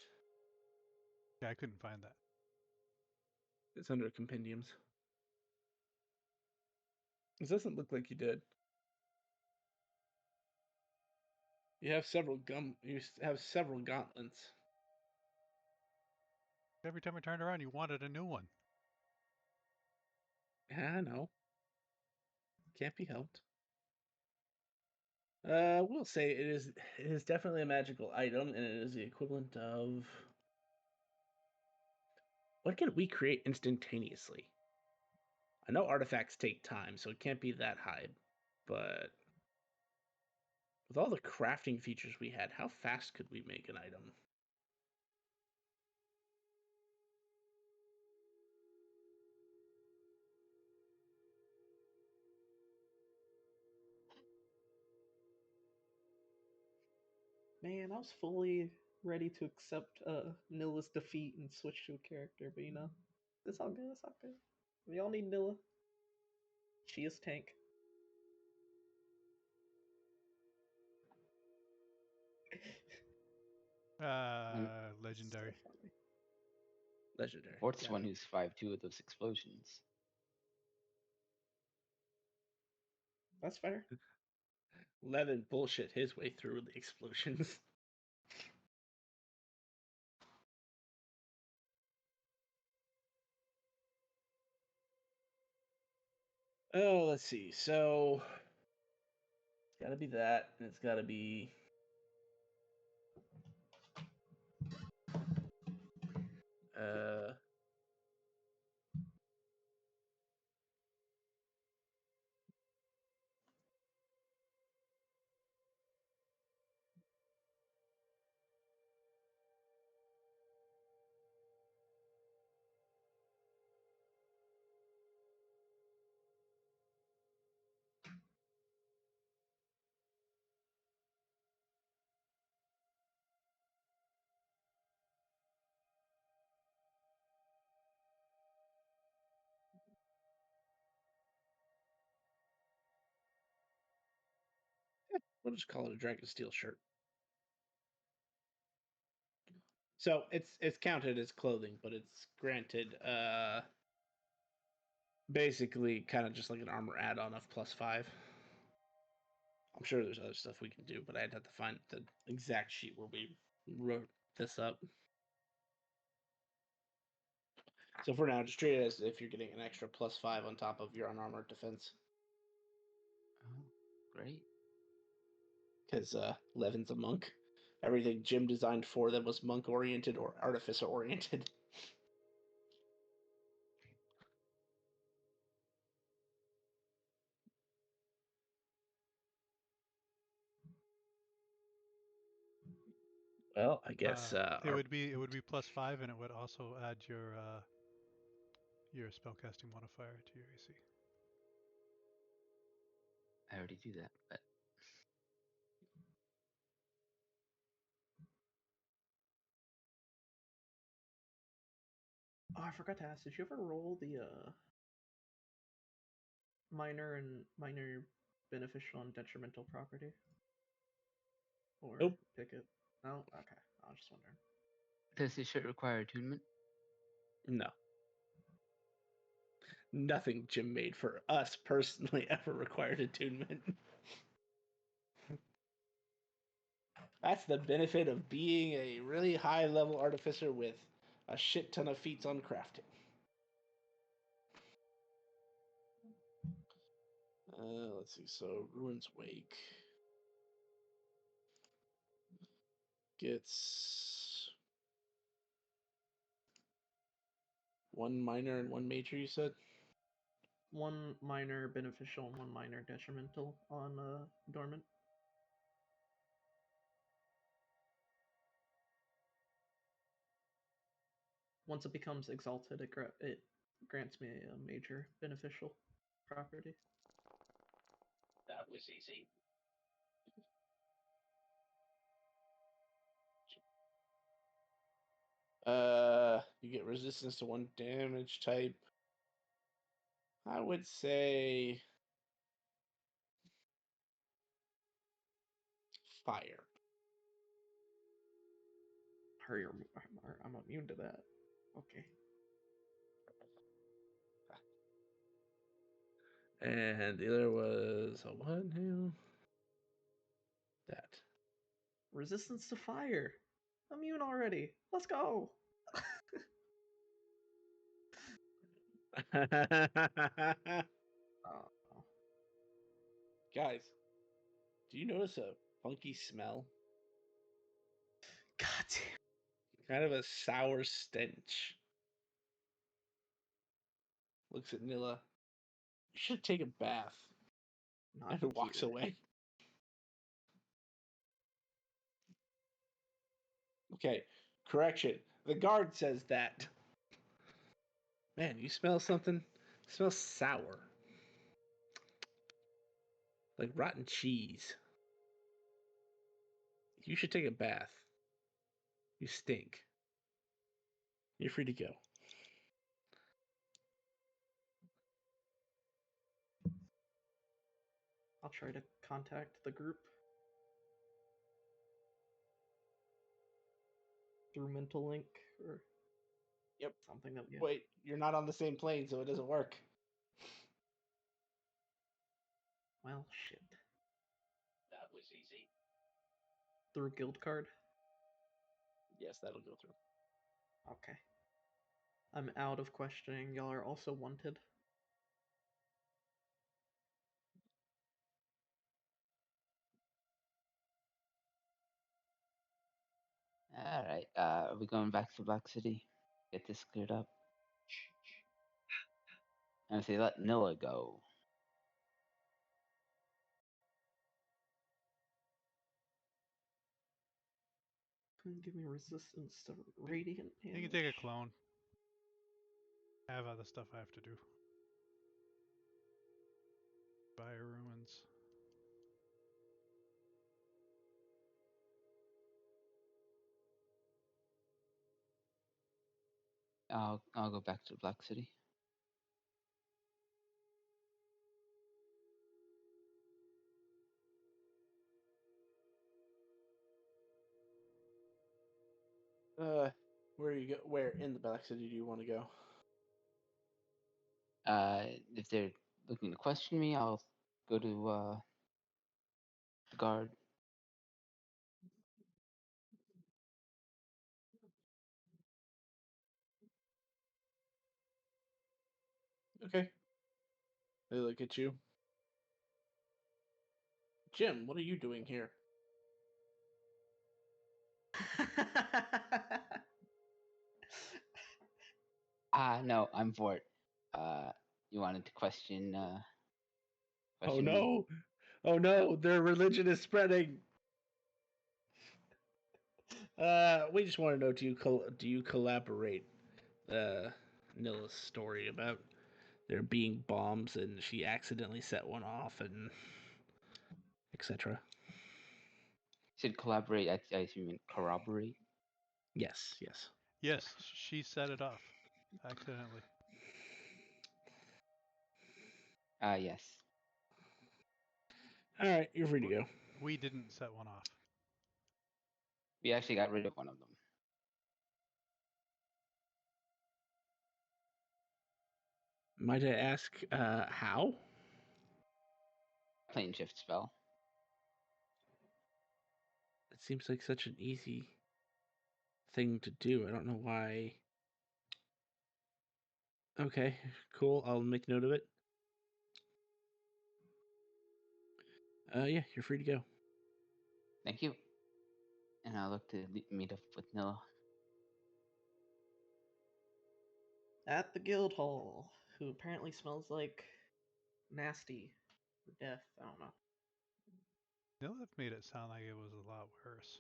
Yeah, I couldn't find that. It's under compendiums. This doesn't look like you did. You have several gauntlets. Every time I turned around, you wanted a new one. I know. Can't be helped. We'll say it is definitely a magical item, and it is the equivalent of what can we create instantaneously? I know artifacts take time, so it can't be that high, but with all the crafting features we had, how fast could we make an item? Man, I was fully ready to accept Nilla's defeat and switch to a character, but you know, it's all good. It's all good. We all need Nilla. She is tank. Legendary. So funny. Legendary. Or it's Got one it. who's 5'2" with those explosions. That's fair. Levin bullshit his way through the explosions. Oh, let's see. So it's got to be that, and it's got to be. Uh, we'll just call it a Dragon Steel shirt. So it's counted as clothing, but it's granted basically kind of just like an armor add-on of +5. I'm sure there's other stuff we can do, but I'd have to find the exact sheet where we wrote this up. So for now, just treat it as if you're getting an extra +5 on top of your unarmored defense. Oh, great. Because Levin's a monk. Everything Jim designed for them was monk oriented or artificer oriented. Well, I guess It would be +5, and it would also add your spellcasting modifier to your AC. I already do that, but Oh, I forgot to ask. Did you ever roll the minor beneficial and detrimental property? Or Nope. pick it? No. Okay. I was just wondering. does this shit require attunement? No. Nothing Jim made for us personally ever required attunement. That's the benefit of being a really high level artificer with a shit ton of feats on crafting. Let's see. So Ruin's Wake gets 1 minor and 1 major, you said? 1 minor beneficial and 1 minor detrimental on dormant. Once it becomes exalted, it grants me a major beneficial property. That was easy. You get resistance to 1 damage type. I would say fire. Hurry, I'm immune to that. Okay. And the other was a what now? That. Resistance to fire. Immune already. Let's go. Oh. Guys, do you notice a funky smell? God damn. Kind of a sour stench. Looks at Nilla. You should take a bath. Not And walks here. away. Okay, correction. The guard says that. Man, you smell something? It smells sour. Like rotten cheese. You should take a bath. You stink. You're free to go. I'll try to contact the group through mental link or Yep. something that we. Wait, you're not on the same plane, so it doesn't work. Well, shit. That was easy. Through guild card. Yes, that'll go through. Okay. I'm out of questioning. Y'all are also wanted. All right. Are we going back to Black City? Get this cleared up. And say let Nilla go. Couldn't give me resistance to radiant damage. You can take a clone. I have other stuff I have to do. Fire ruins. I'll go back to Black City. Where you go? Where in the Black City do you want to go? If they're looking to question me, I'll go to the guard. Okay. They look at you. Jim, what are you doing here? No, I'm Vort. You wanted to question? Oh question me? no! Oh no! Their religion is spreading. We just want to know: do you collaborate? Nilla's story about there being bombs and she accidentally set one off and etc. Said collaborate. I assume you mean corroborate. Yes, yes. Yes, she set it off accidentally. Yes. All right, you're free to go. We didn't set one off. We actually got rid of one of them. Might I ask how? Plane shift spell. It seems like such an easy thing to do. I don't know why. Okay, cool. I'll make note of it. Yeah, you're free to go. Thank you. And I'll look to meet up with Nilla. At the guild hall, who apparently smells like nasty or death. I don't know. Nilith made it sound like it was a lot worse.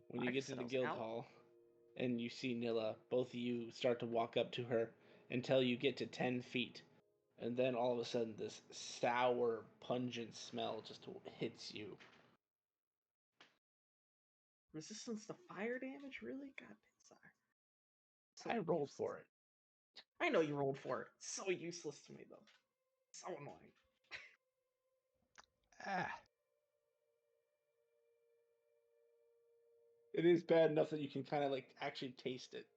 When you I get just to said the I was guild out. hall and you see Nilla, both of you start to walk up to her until you get to 10 feet. And then all of a sudden, this sour, pungent smell just hits you. Resistance to fire damage? Really? God, sorry. So I rolled useless. for it. I know you rolled for it. So useless to me, though. So annoying. Ah, It is bad enough that you can kind of like actually taste it.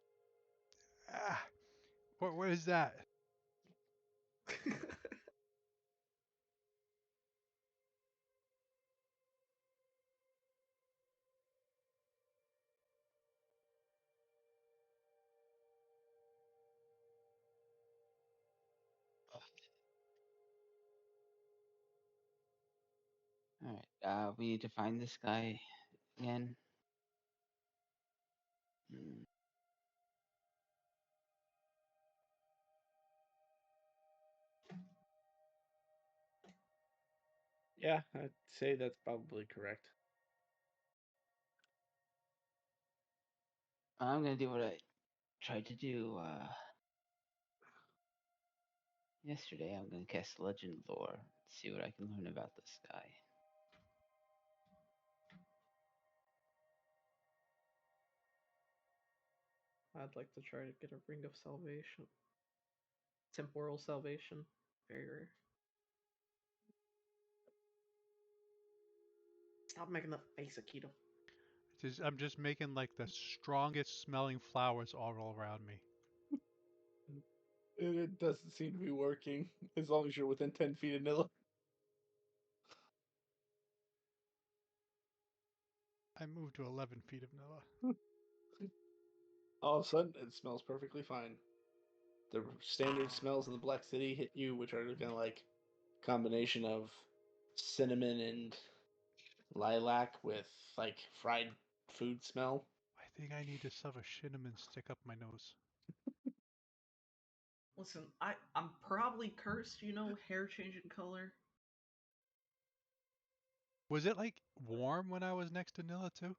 ah. What is that? All right. We need to find this guy again. Hmm. Yeah, I'd say that's probably correct. I'm gonna do what I tried to do yesterday. I'm gonna cast Legend Lore. See what I can learn about this guy. I'd like to try to get a Ring of Salvation. Temporal Salvation. Very rare. Stop making the face, Akito. I'm just making like the strongest smelling flowers all around me. It doesn't seem to be working as long as you're within 10 feet of Nilla. I moved to 11 feet of Nilla. All of a sudden, it smells perfectly fine. The standard smells of the Black City hit you, which are kind of like combination of cinnamon and lilac with like fried food smell. I think I need to shove a cinnamon stick up my nose. Listen, I'm probably cursed, hair changing color. Was it like warm when I was next to Nilla too?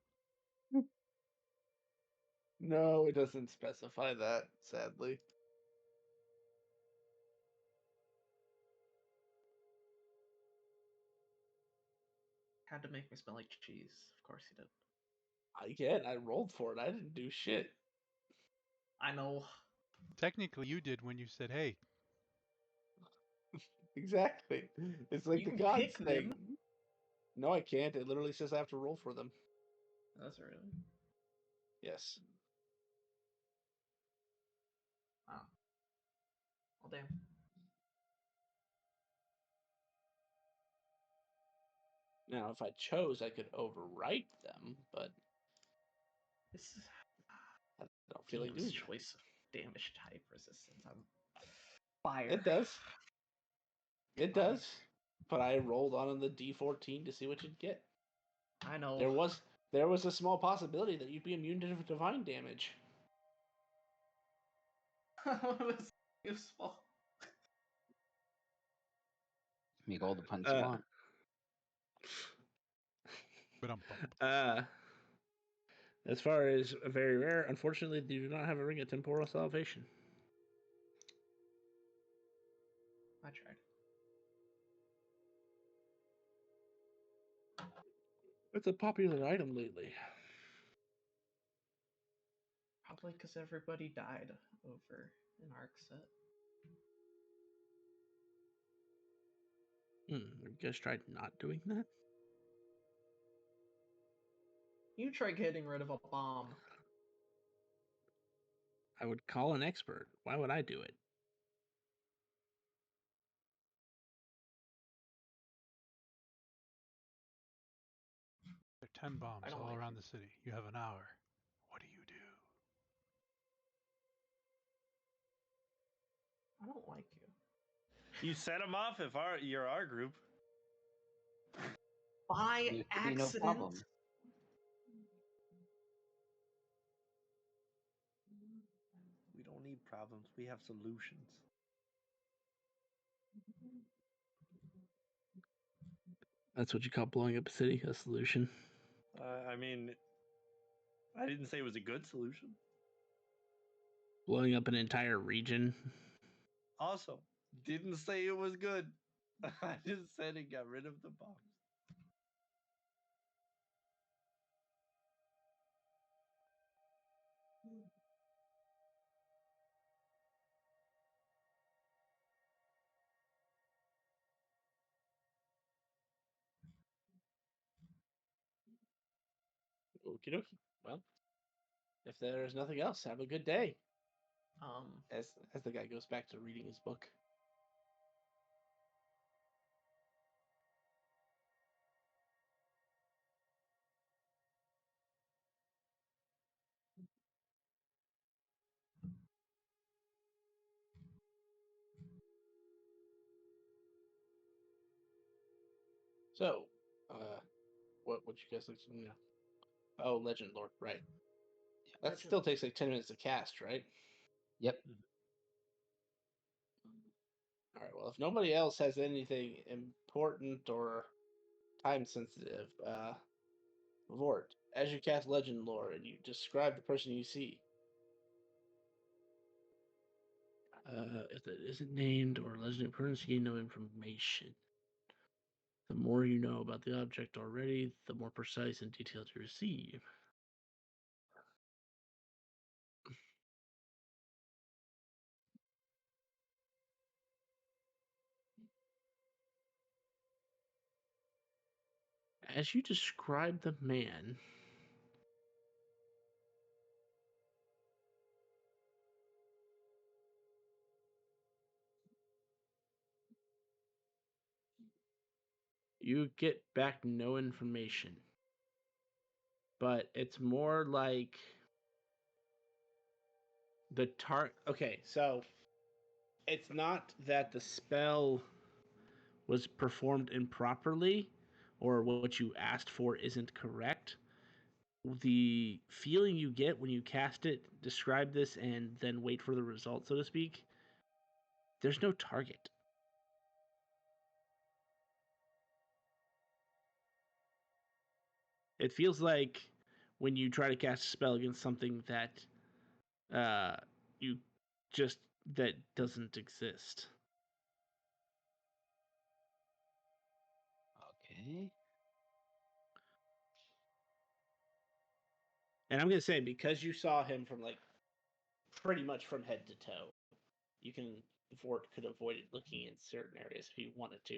No, it doesn't specify that, sadly. Had to make me smell like cheese. Of course he did. Again, I rolled for it. I didn't do shit. I know. Technically, you did when you said, "Hey." Exactly. It's like You the can gods pick thing. them. No, I can't. It literally says I have to roll for them. That's really. Yes. Wow. Well, damn. Now, if I chose, I could overwrite them, but This is I don't feel like team's doing that. choice of damage type resistance. I'm fire. It does. It Fire. does. But I rolled on the D14 to see what you'd get. I know. There was a small possibility that you'd be immune to divine damage. It was useful. Make all the puns you want. But As far as very rare, unfortunately, they do not have a ring of temporal salvation. I tried. It's a popular item lately. Probably because everybody died over an arc set. Have you guys tried not doing that? You try getting rid of a bomb. I would call an expert. Why would I do it? There are 10 bombs I don't all like around you. the city. You have an hour. What do you do? I don't like you. You set them off if you're our group. By There should be no accident. problem. We don't need problems. We have solutions. That's what you call blowing up a city, a solution. I mean, I didn't say it was a good solution. Blowing up an entire region. Also, didn't say it was good. I just said it got rid of the bombs. Okie dokie. Well, if there's nothing else, have a good day. As the guy goes back to reading his book. So, what you guys like to know? Oh, Legend Lord, right? That Legend. still takes like 10 minutes to cast, right? Yep. All right. Well, if nobody else has anything important or time sensitive, Vort, as you cast Legend Lore and you describe the person you see, if it isn't named or legend occurrence, you gain no information. The more you know about the object already, the more precise and detailed you receive. As you describe the man, you get back no information. But it's more like the okay, so it's not that the spell was performed improperly or what you asked for isn't correct. The feeling you get when you cast it, describe this, and then wait for the result, so to speak, there's no target. It feels like when you try to cast a spell against something that you just that doesn't exist. Okay. And I'm gonna say, because you saw him from like pretty much from head to toe, you can Vort could avoid it looking in certain areas if he wanted to.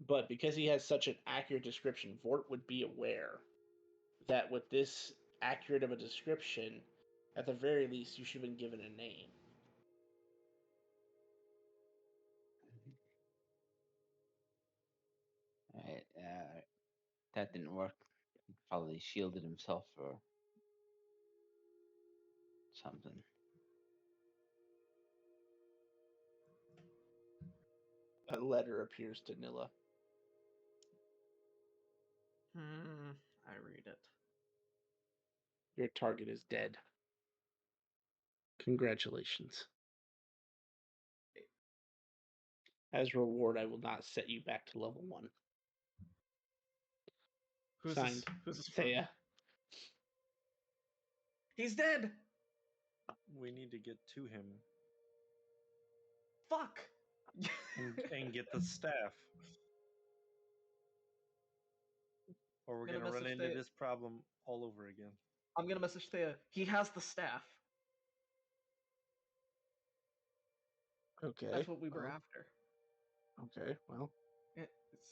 But because he has such an accurate description, Vort would be aware that with this accurate of a description, at the very least, you should have been given a name. Alright, that didn't work. He probably shielded himself or something. A letter appears to Nilla. I read it. Your target is dead. Congratulations. As reward, I will not set you back to level 1. Who's Signed, this? Who's this from? Thea. He's dead. We need to get to him Fuck. and get the staff. Or we're Gonna gonna run message into Thea. this problem all over again. I'm gonna message Thea. He has the staff. Okay. That's what we were well, after. Okay. Well,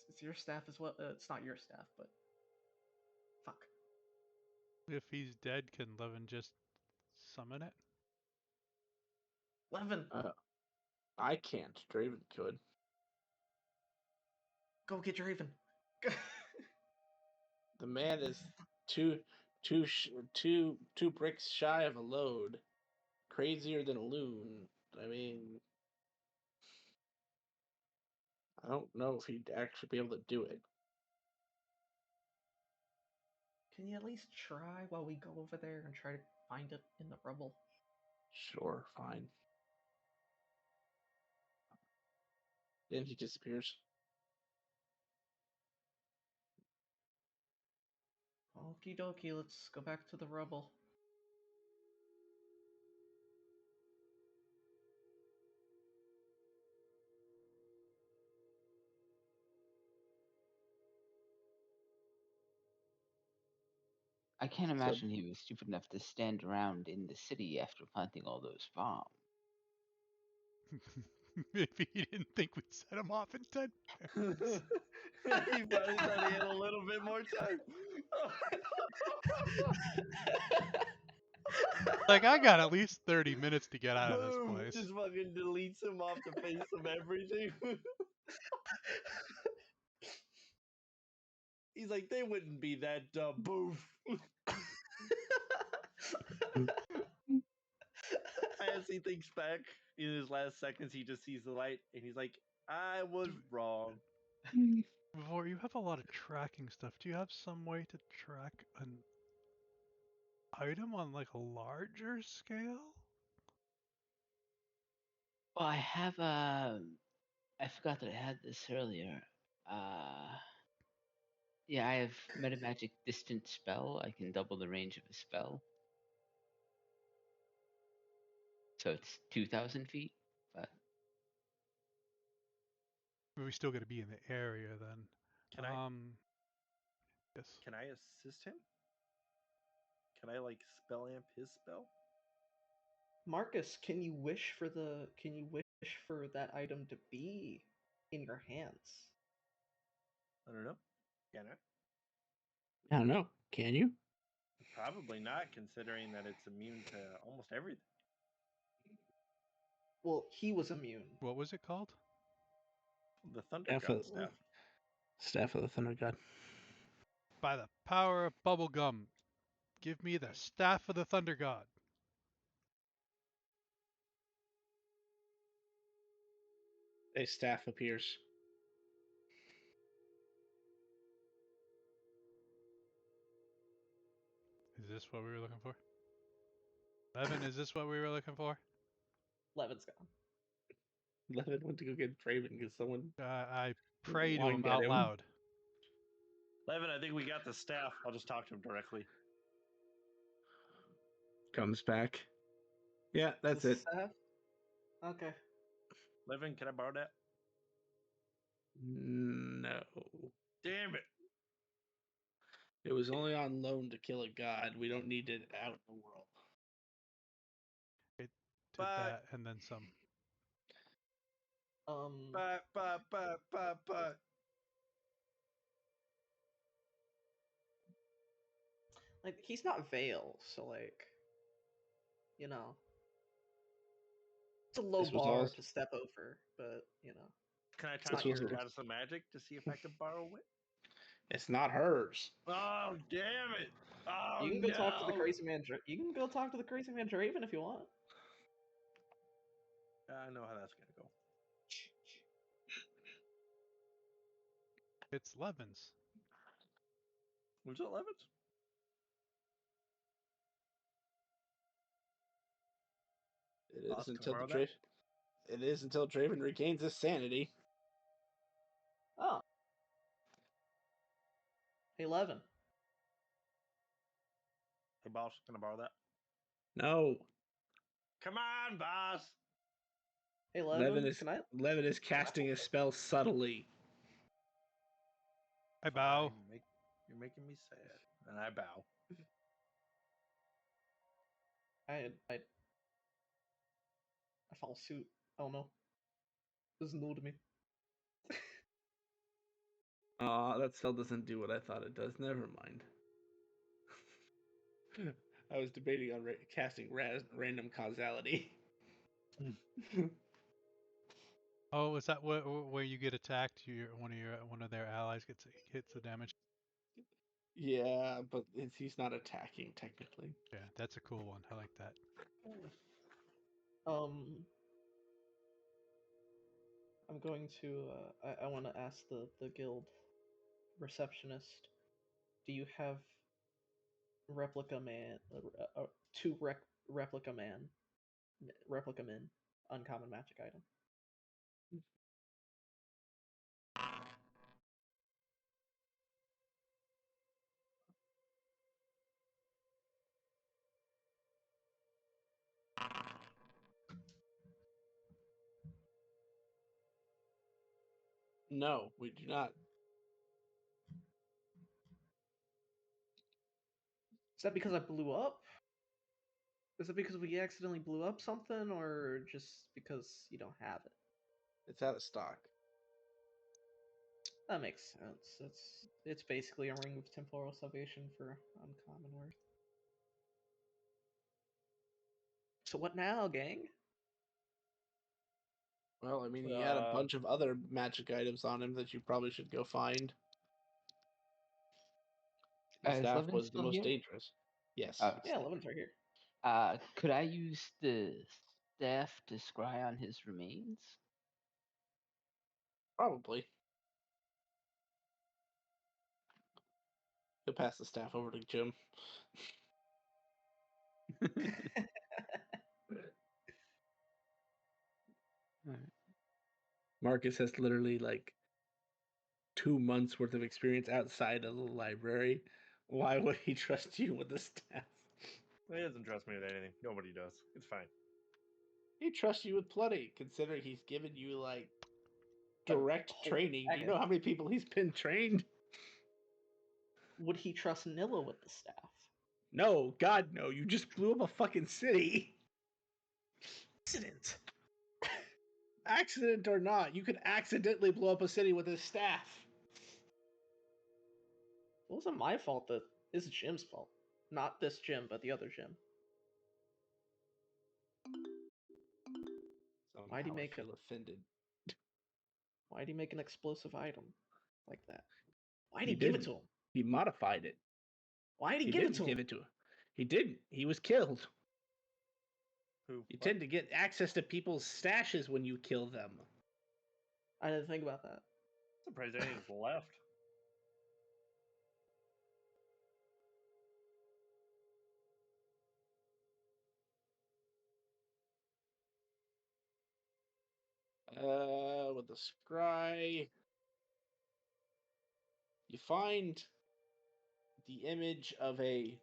It's your staff as well. It's not your staff, but fuck. If he's dead, can Levin just summon it? Levin, I can't. Draven could. go get Draven. The man is two bricks shy of a load. Crazier than a loon. I mean, I don't know if he'd actually be able to do it. Can you at least try while we go over there and try to find it in the rubble? Sure, fine. Then he disappears. Okie dokie, let's go back to the rubble. I can't So- imagine he was stupid enough to stand around in the city after planting all those bombs. Maybe he didn't think we'd set him off in 10 minutes. He probably thought he had a little bit more time. Like, I got at least 30 minutes to get out of this Boom, place. just fucking deletes him off the face of everything. He's like, they wouldn't be that dumb. Boof. As he thinks back in his last seconds, he just sees the light and he's like, I was wrong. Before, you have a lot of tracking stuff. Do you have some way to track an item on, like, a larger scale? Well, I have I forgot that I had this earlier. Yeah, I have Metamagic Distant Spell. I can double the range of a spell. So it's 2,000 feet. But We still got to be in the area then. Can I Yes. can I assist him? Can I like spell amp his spell? Marcus, can you wish for that item to be in your hands? I don't know. Can I? I don't know. Can you? Probably not, considering that it's immune to almost everything. Well, he was immune. What was it called? The Thunder Staff God of, staff. Staff of the Thunder God. By the power of bubblegum, give me the staff of the Thunder God. A staff appears. Is this what we were looking for? Levin, is this what we were looking for? Levin's gone. Levin went to go get Draven because someone I pray to him whined at out him. loud. Levin, I think we got the staff. I'll just talk to him directly. Comes back. Yeah, that's The it. staff? Okay. Levin, can I borrow that? No. Damn it. It was only on loan to kill a god. We don't need it out in the world. It did But- that and then some. But. Like, he's not Vale, so like, you know, it's a low This was bar all- to step over, but you know. Can I It's talk not to your- the goddess of magic to see if I can borrow it? It's not hers. Oh, damn it. Oh, You can go talk to the no. crazy man. You can go talk to the crazy man Draven if you want. I know how that's going to go. It's Levin's. Was it Levin's? It Boss, is can I until borrow the that? It is until Draven regains his sanity. Oh. Hey, Levin. Hey, boss, can I borrow that? No. Come on, boss. Hey, Levin. Can I? Levin is casting a spell subtly. I bow. Fine, You're making me sad. And I bow. I follow suit. I don't know. This is new to me. That spell doesn't do what I thought it does. Never mind. I was debating on casting random causality. Oh, is that where you get attacked? One of their allies hits the damage. Yeah, but he's not attacking technically. Yeah, that's a cool one. I like that. I'm going to. I want to ask the guild receptionist. Do you have replica man? Two replica men, uncommon magic item. No, we do not. Is that because I blew up? Is it because we accidentally blew up something, or just because you don't have it? It's out of stock. That makes sense. It's basically a ring of temporal salvation for uncommon worth. So what now, gang? Well, I mean, he had a bunch of other magic items on him that you probably should go find. The Is staff Levin was the still most here? dangerous. Yes. Oh, Yeah, Levin's right here. could I use the staff to scry on his remains? Probably. He'll pass the staff over to Jim. Marcus has literally like 2 months worth of experience outside of the library. Why would he trust you with the staff? He doesn't trust me with anything. Nobody does. It's fine. He trusts you with plenty, considering he's given you like direct training. Do you know how many people he's been trained? Would he trust Nilla with the staff? No, God, no. You just blew up a fucking city. Accident. Accident or not, you could accidentally blow up a city with his staff. It wasn't my fault. It's Jim's fault. Not this Jim, but the other Jim. Why'd he make I feel offended? Why'd he make an explosive item like that? Why'd He he give it didn't. to him? He modified it. Why'd he give it to him? Give it to him. He didn't. He was killed. Who? You tend to get access to people's stashes when you kill them. I didn't think about that. Surprised anything's left. With the scry, you find the image of a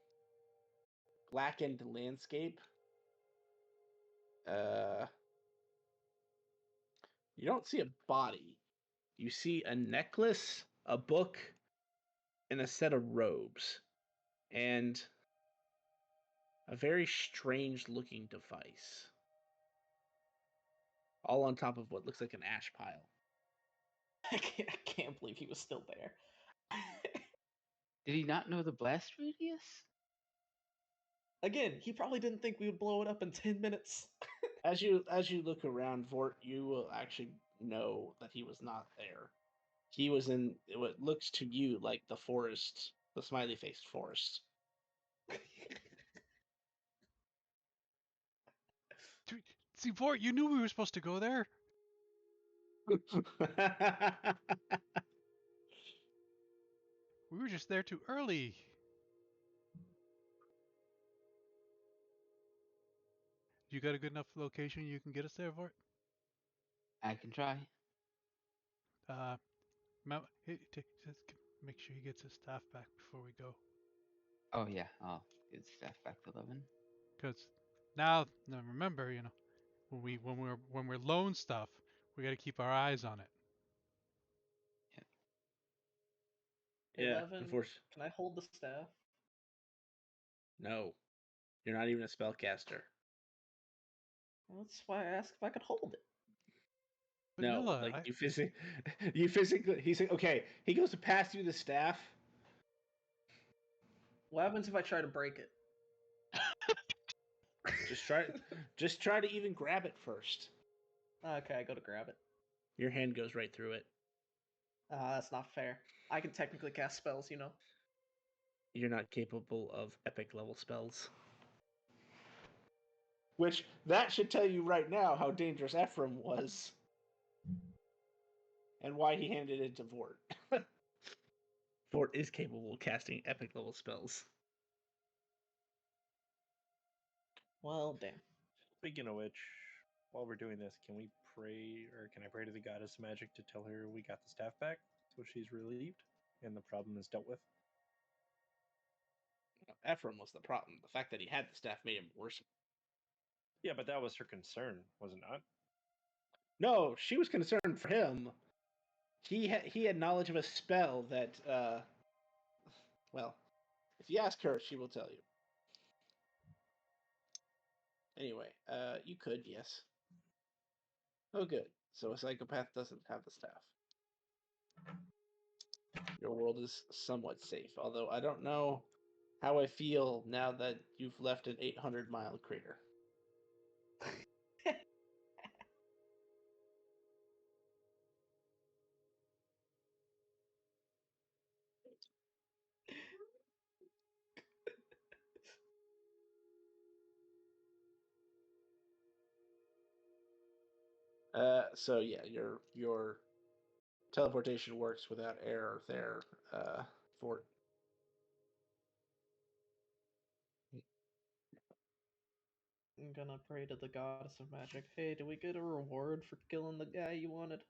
blackened landscape. You don't see a body. You see a necklace, a book, and a set of robes, and a very strange looking device. All on top of what looks like an ash pile. I can't believe he was still there. Did he not know the blast radius? Again, he probably didn't think we would blow it up in 10 minutes. As you look around, Vort, you will actually know that he was not there. He was in what looks to you like the forest, the smiley faced forest. See, Fort, you knew we were supposed to go there. We were just there too early. You got a good enough location you can get us there, Fort? I can try. Just make sure he gets his staff back before we go. Oh yeah, I'll get staff back to 11. Because now remember, when we're loan stuff, we got to keep our eyes on it. Yeah, 11. unfortunately. Can I hold the staff? No. You're not even a spellcaster. Well, that's why I asked if I could hold it. No, Vanilla, like you physically. He's like, okay. He goes to pass you the staff. What happens if I try to break it? Just try to even grab it first. Okay, I go to grab it. Your hand goes right through it. That's not fair. I can technically cast spells, you know. You're not capable of epic level spells. Which that should tell you right now how dangerous Ephraim was, and why he handed it to Vort. Vort is capable of casting epic level spells. Well, damn. Speaking of which, while we're doing this, can we pray, or can I pray to the goddess of magic to tell her we got the staff back so she's relieved and the problem is dealt with? Ephraim was the problem. The fact that he had the staff made him worse. Yeah, but that was her concern, was it not? No, she was concerned for him. He had knowledge of a spell that, well, if you ask her, she will tell you. Anyway, you could, yes. Oh, good. So a psychopath doesn't have the staff. Your world is somewhat safe, although I don't know how I feel now that you've left an 800-mile crater. So yeah, your teleportation works without error there, Fort. I'm gonna pray to the goddess of magic. Hey, do we get a reward for killing the guy you wanted?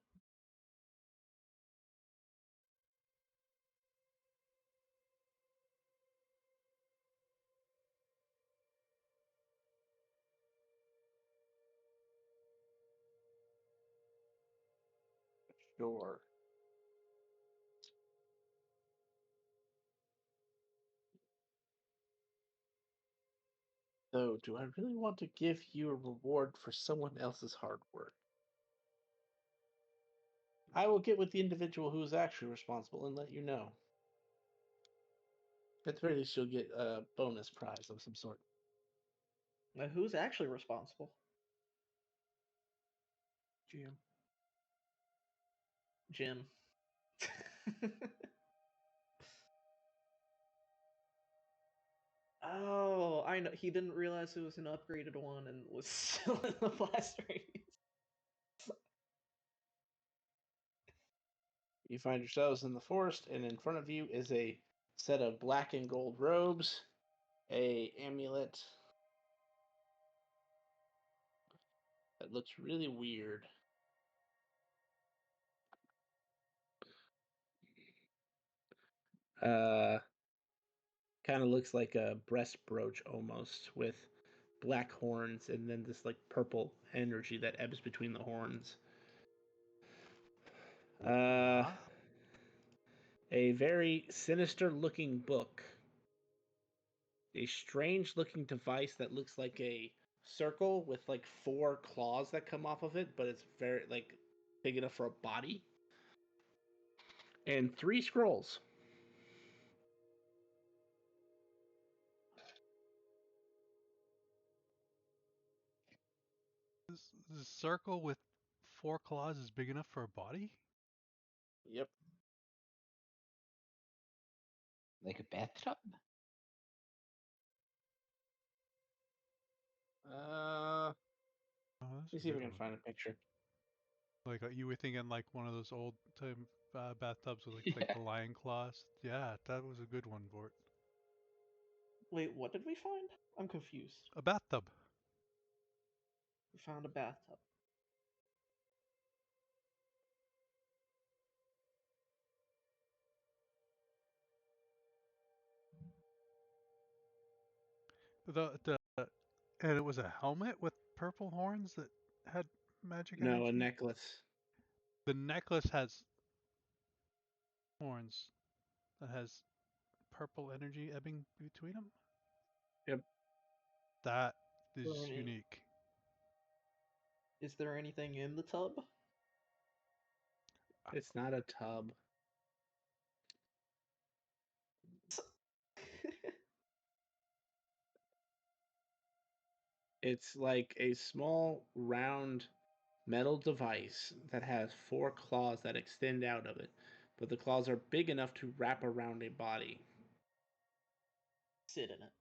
Sure. So, do I really want to give you a reward for someone else's hard work? I will get with the individual who is actually responsible and let you know. At the very least, you'll get a bonus prize of some sort. Now, who's actually responsible? GM. Jim. Oh, I know. He didn't realize it was an upgraded one and was still in the blast radius. You find yourselves in the forest, and in front of you is a set of black and gold robes, a amulet that looks really weird. Kind of looks like a breast brooch almost, with black horns and then this like purple energy that ebbs between the horns. A very sinister looking book. A strange looking device that looks like a circle with like 4 claws that come off of it, but it's very like big enough for a body. And 3 scrolls. The circle with 4 claws is big enough for a body? Yep. Like a bathtub? Let Oh, that's me a see if I good can one. find a picture. Like you were thinking like one of those old time bathtubs with like Yeah. the lion claws. Yeah, that was a good one, Bort. Wait, what did we find? I'm confused. A bathtub. We found a bathtub. The and it was a helmet with purple horns that had magic No, a energy. necklace. The necklace has horns. that has purple energy ebbing between them. Yep. That is Alright. unique. Is there anything in the tub? It's not a tub. It's like a small, round metal device that has 4 claws that extend out of it, but the claws are big enough to wrap around a body. Sit in it.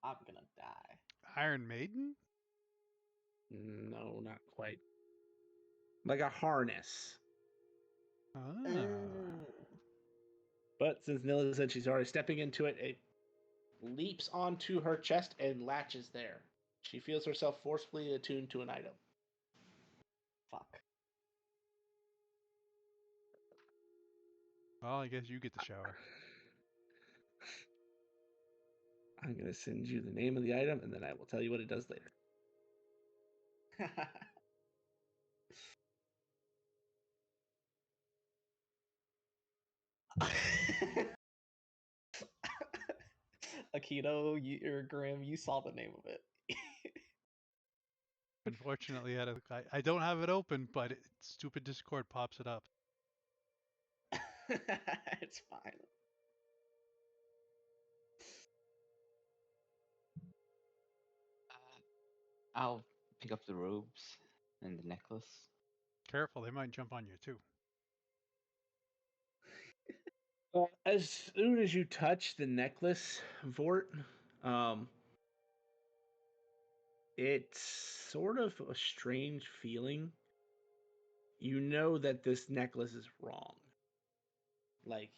I'm gonna die. Iron Maiden? No, not quite. Like a harness. Ah. But since Nilla said she's already stepping into it, it leaps onto her chest and latches there. She feels herself forcefully attuned to an item. Fuck. Well, I guess you get the shower. I'm going to send you the name of the item, and then I will tell you what it does later. Akito, or Graham, you saw the name of it. Unfortunately, I don't have it open, but stupid Discord pops it up. It's fine. I'll pick up the robes and the necklace. Careful, they might jump on you too. As soon as you touch the necklace, Vort, it's sort of a strange feeling. You know that this necklace is wrong. Like,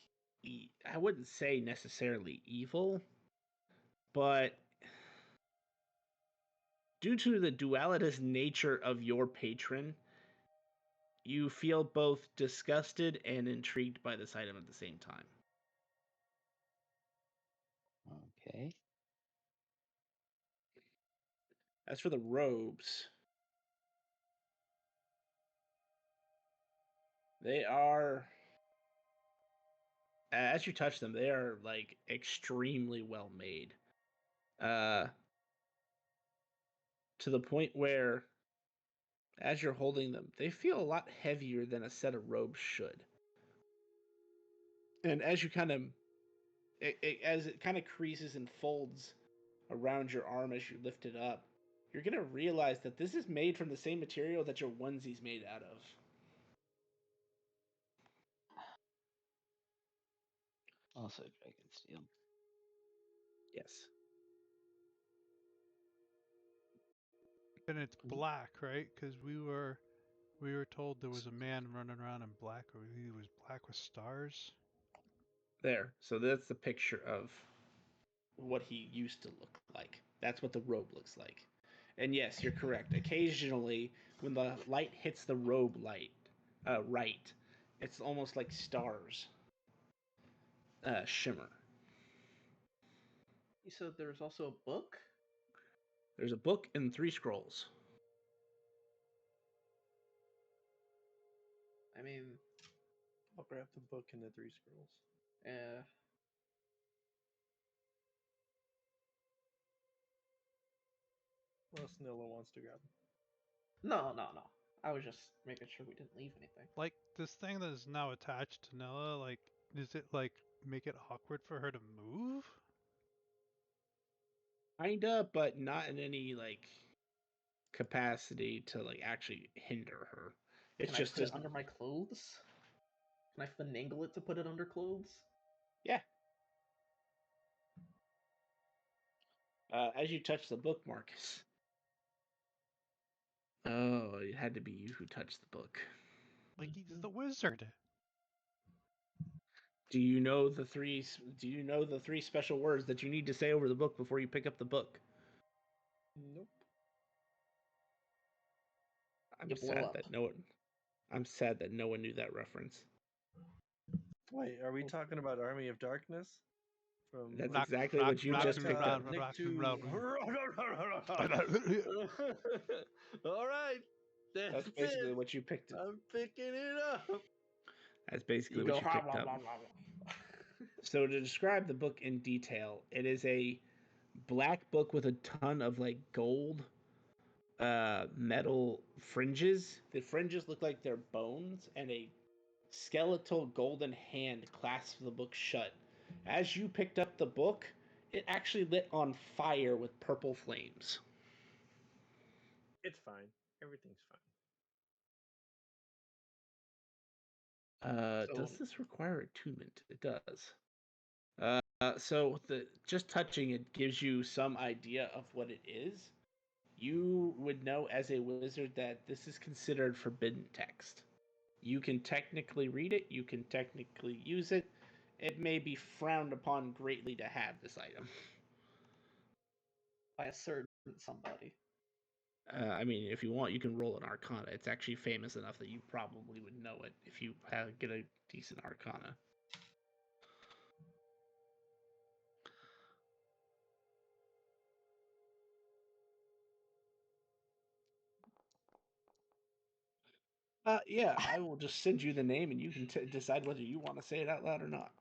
I wouldn't say necessarily evil, but due to the dualitous nature of your patron, you feel both disgusted and intrigued by this item at the same time. Okay. As for the robes, they are, as you touch them, they are like extremely well made. To the point where, as you're holding them, they feel a lot heavier than a set of robes should. And as you kind of, as it kind of creases and folds around your arm as you lift it up, you're gonna realize that this is made from the same material that your onesie's made out of. Also dragon steel. Yes. And it's black, right? Because we were told there was a man running around in black, or he was black with stars. There. So that's the picture of what he used to look like. That's what the robe looks like. And yes, you're correct. Occasionally, when the light hits the robe right, it's almost like stars shimmer. You said there's also a book? There's a book and 3 scrolls. I mean, I'll grab the book and the 3 scrolls. eh. Unless Nilla wants to grab them. No. I was just making sure we didn't leave anything. Like this thing that is now attached to Nella, like, does it like make it awkward for her to move? Kinda, but not in any like capacity to like actually hinder her. It's Can just I put it under my clothes? Can I finagle it to put it under clothes? yeah. As you touch the book, Marcus. Oh, it had to be you who touched the book. Like he's the wizard. Do you know the 3 special words that you need to say over the book before you pick up the book? Nope. You blow up. I'm sad that no one knew that reference. Wait, are we talking about Army of Darkness? From That's Rock- exactly rock- what you rock just and picked up. roll. Rock and roll. All right. That's basically what you picked. I'm picking it up. That's basically You what go. you picked up. So to describe the book in detail, it is a black book with a ton of like gold metal fringes. The fringes look like they're bones, and a skeletal golden hand clasps the book shut. As you picked up the book, it actually lit on fire with purple flames. It's fine. Everything's fine. Does this require attunement? It does. So just touching it gives you some idea of what it is. You would know as a wizard that this is considered forbidden text. You can technically read it, you can technically use it. It may be frowned upon greatly to have this item. By a certain somebody. I mean, if you want, you can roll an Arcana. It's actually famous enough that you probably would know it if you get a decent Arcana. Yeah, I will just send you the name, and you can decide whether you want to say it out loud or not.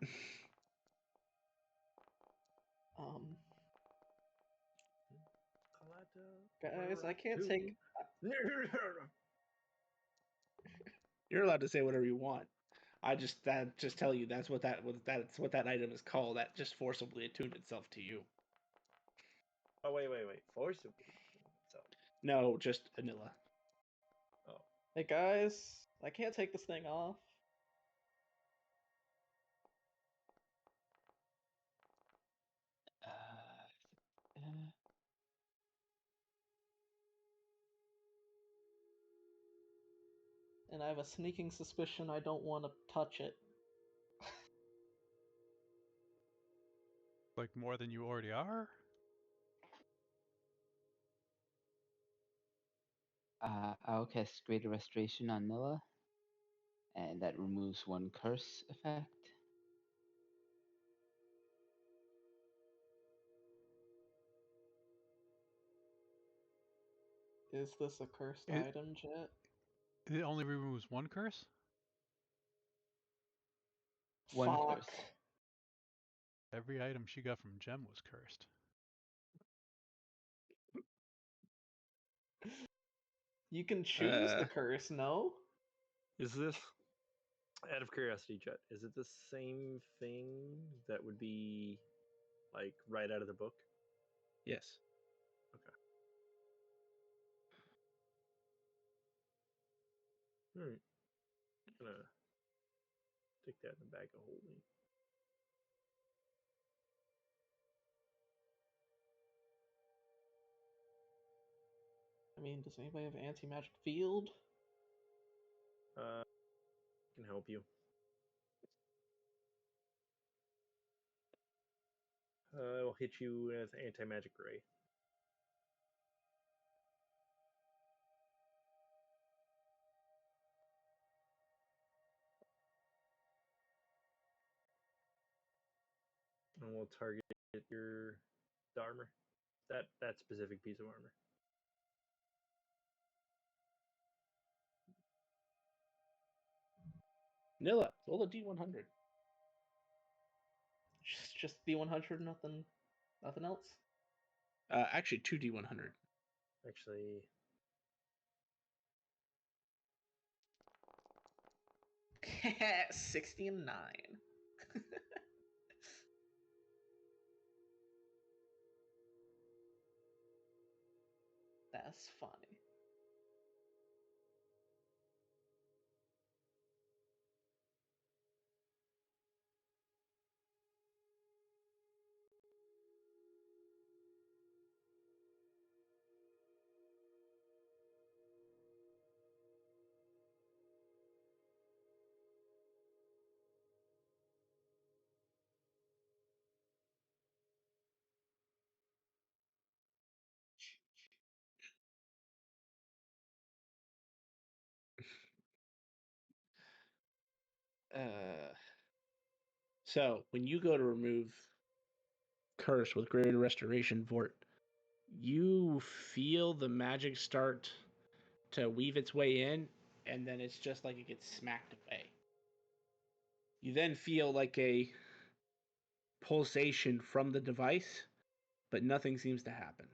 Guys, I can't take. You're allowed to say whatever you want. I just tell you that's what that item is called. That just forcibly attuned itself to you. Oh wait. Forcibly. No, just Anilla. Oh. Hey guys, I can't take this thing off. And I have a sneaking suspicion I don't want to touch it. Like more than you already are? I'll cast Greater Restoration on Nilla, and that removes one curse effect. Is this a cursed item, Jet? It only removes one curse? One Fuck. curse. Every item she got from Gem was cursed. You can choose the curse, no? Is this, out of curiosity, Jet, is it the same thing that would be like right out of the book? Yes. Okay. Alright. I'm gonna stick that in the bag of holding. I mean, does anybody have anti-magic field? Can help you. I'll hit you with anti-magic ray. And we'll target your armor. That specific piece of armor. Nilla, roll a D100. Just D100, nothing else? Actually, 2D100. Actually, 69. That's funny. So when you go to remove curse with Greater Restoration Vort, you feel the magic start to weave its way in, and then it's just like it gets smacked away. You then feel like a pulsation from the device, but nothing seems to happen.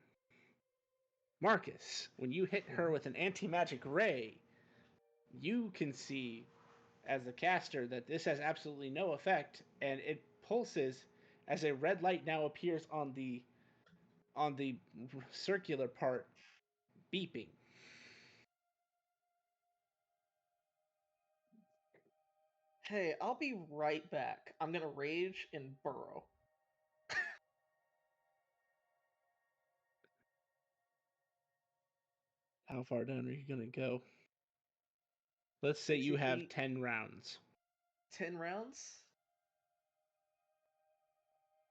Marcus, when you hit her with an anti-magic ray, you can see as a caster that this has absolutely no effect, and it pulses as a red light now appears on the circular part, beeping. Hey, I'll be right back. I'm gonna rage and burrow. How far down are you gonna go? Let's say 60 you have feet. 10 rounds. 10 rounds?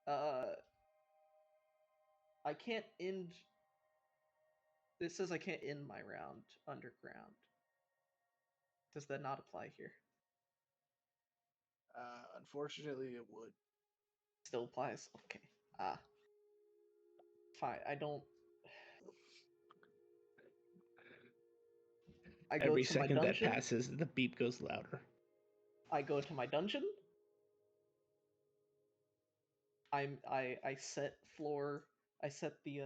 I can't end. It says I can't end my round underground. Does that not apply here? Unfortunately, it would. Still applies? Okay. Fine. I don't. I go Every to my second that dungeon. passes, the beep goes louder. I go to my dungeon. I set floor. I set the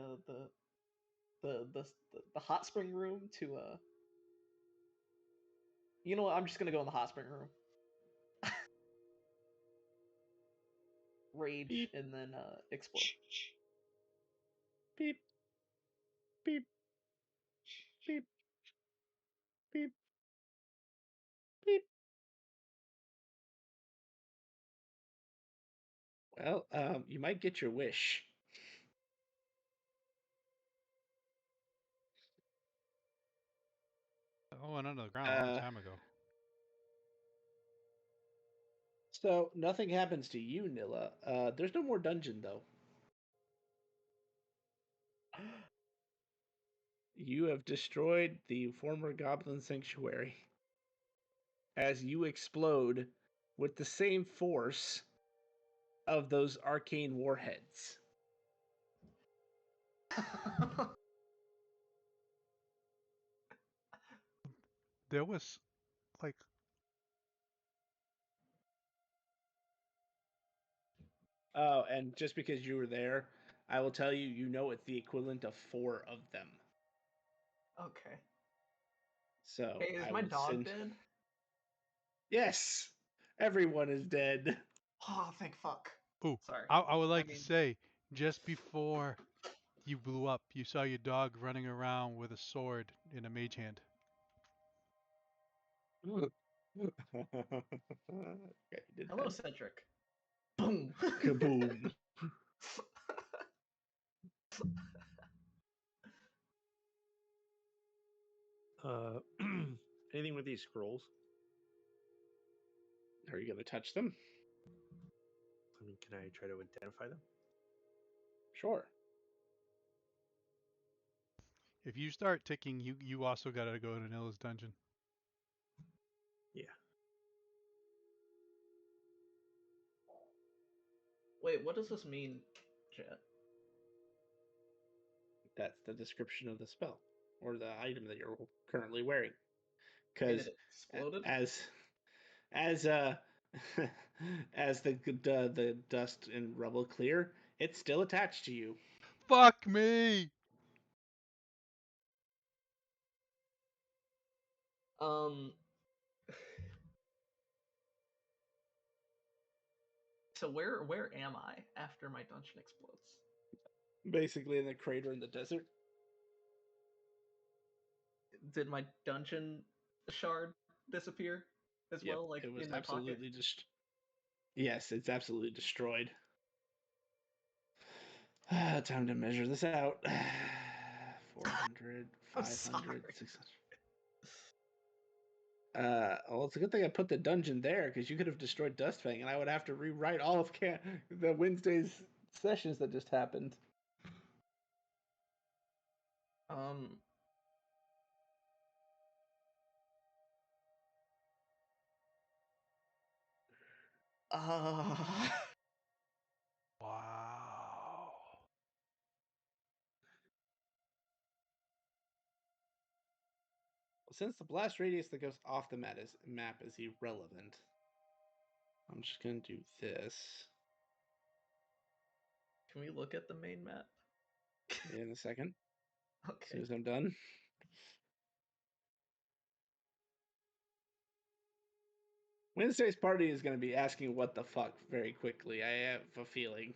hot spring room to You know what? I'm just gonna go in the hot spring room. Rage Beep. and then explode. Beep. Beep. Beep. Beep. Beep. Well, you might get your wish. Oh, went under the ground a long time ago. So nothing happens to you, Nilla. There's no more dungeon though. You have destroyed the former Goblin Sanctuary as you explode with the same force of those arcane warheads. There was like Oh, and just because you were there, I will tell you, you know it's the equivalent of 4 of them. Okay. So Hey, is I my will dog send... dead? Yes, everyone is dead. Oh, thank fuck. ooh, Sorry. I would like mean- to say just before you blew up, you saw your dog running around with a sword in a mage hand. Okay, did Hello, that. Cedric. Boom. Kaboom. Anything with these scrolls? Are you going to touch them? I mean, can I try to identify them? Sure. If you start ticking, you also gotta go to Nilla's dungeon. Yeah. Wait, what does this mean, Jet? That's the description of the spell or the item that you're currently wearing. And Because it exploded? as as the dust and rubble clear, it's still attached to you. Fuck me! So where am I after my dungeon explodes? Basically in the crater in the desert. Did my dungeon shard disappear as Yep, well, like it was in my pocket? absolutely just. Yes, it's absolutely destroyed. Time to measure this out. 400, I'm 500, sorry. 600. Well, it's a good thing I put the dungeon there because you could have destroyed Dustfang, and I would have to rewrite all of the Wednesday's sessions that just happened. Um. Wow. Since the blast radius that goes off the map is irrelevant, I'm I'm just gonna do this Can we look at the main map? in a second. As soon Okay. as I'm done. Wednesday's party is going to be asking what the fuck very quickly. I have a feeling.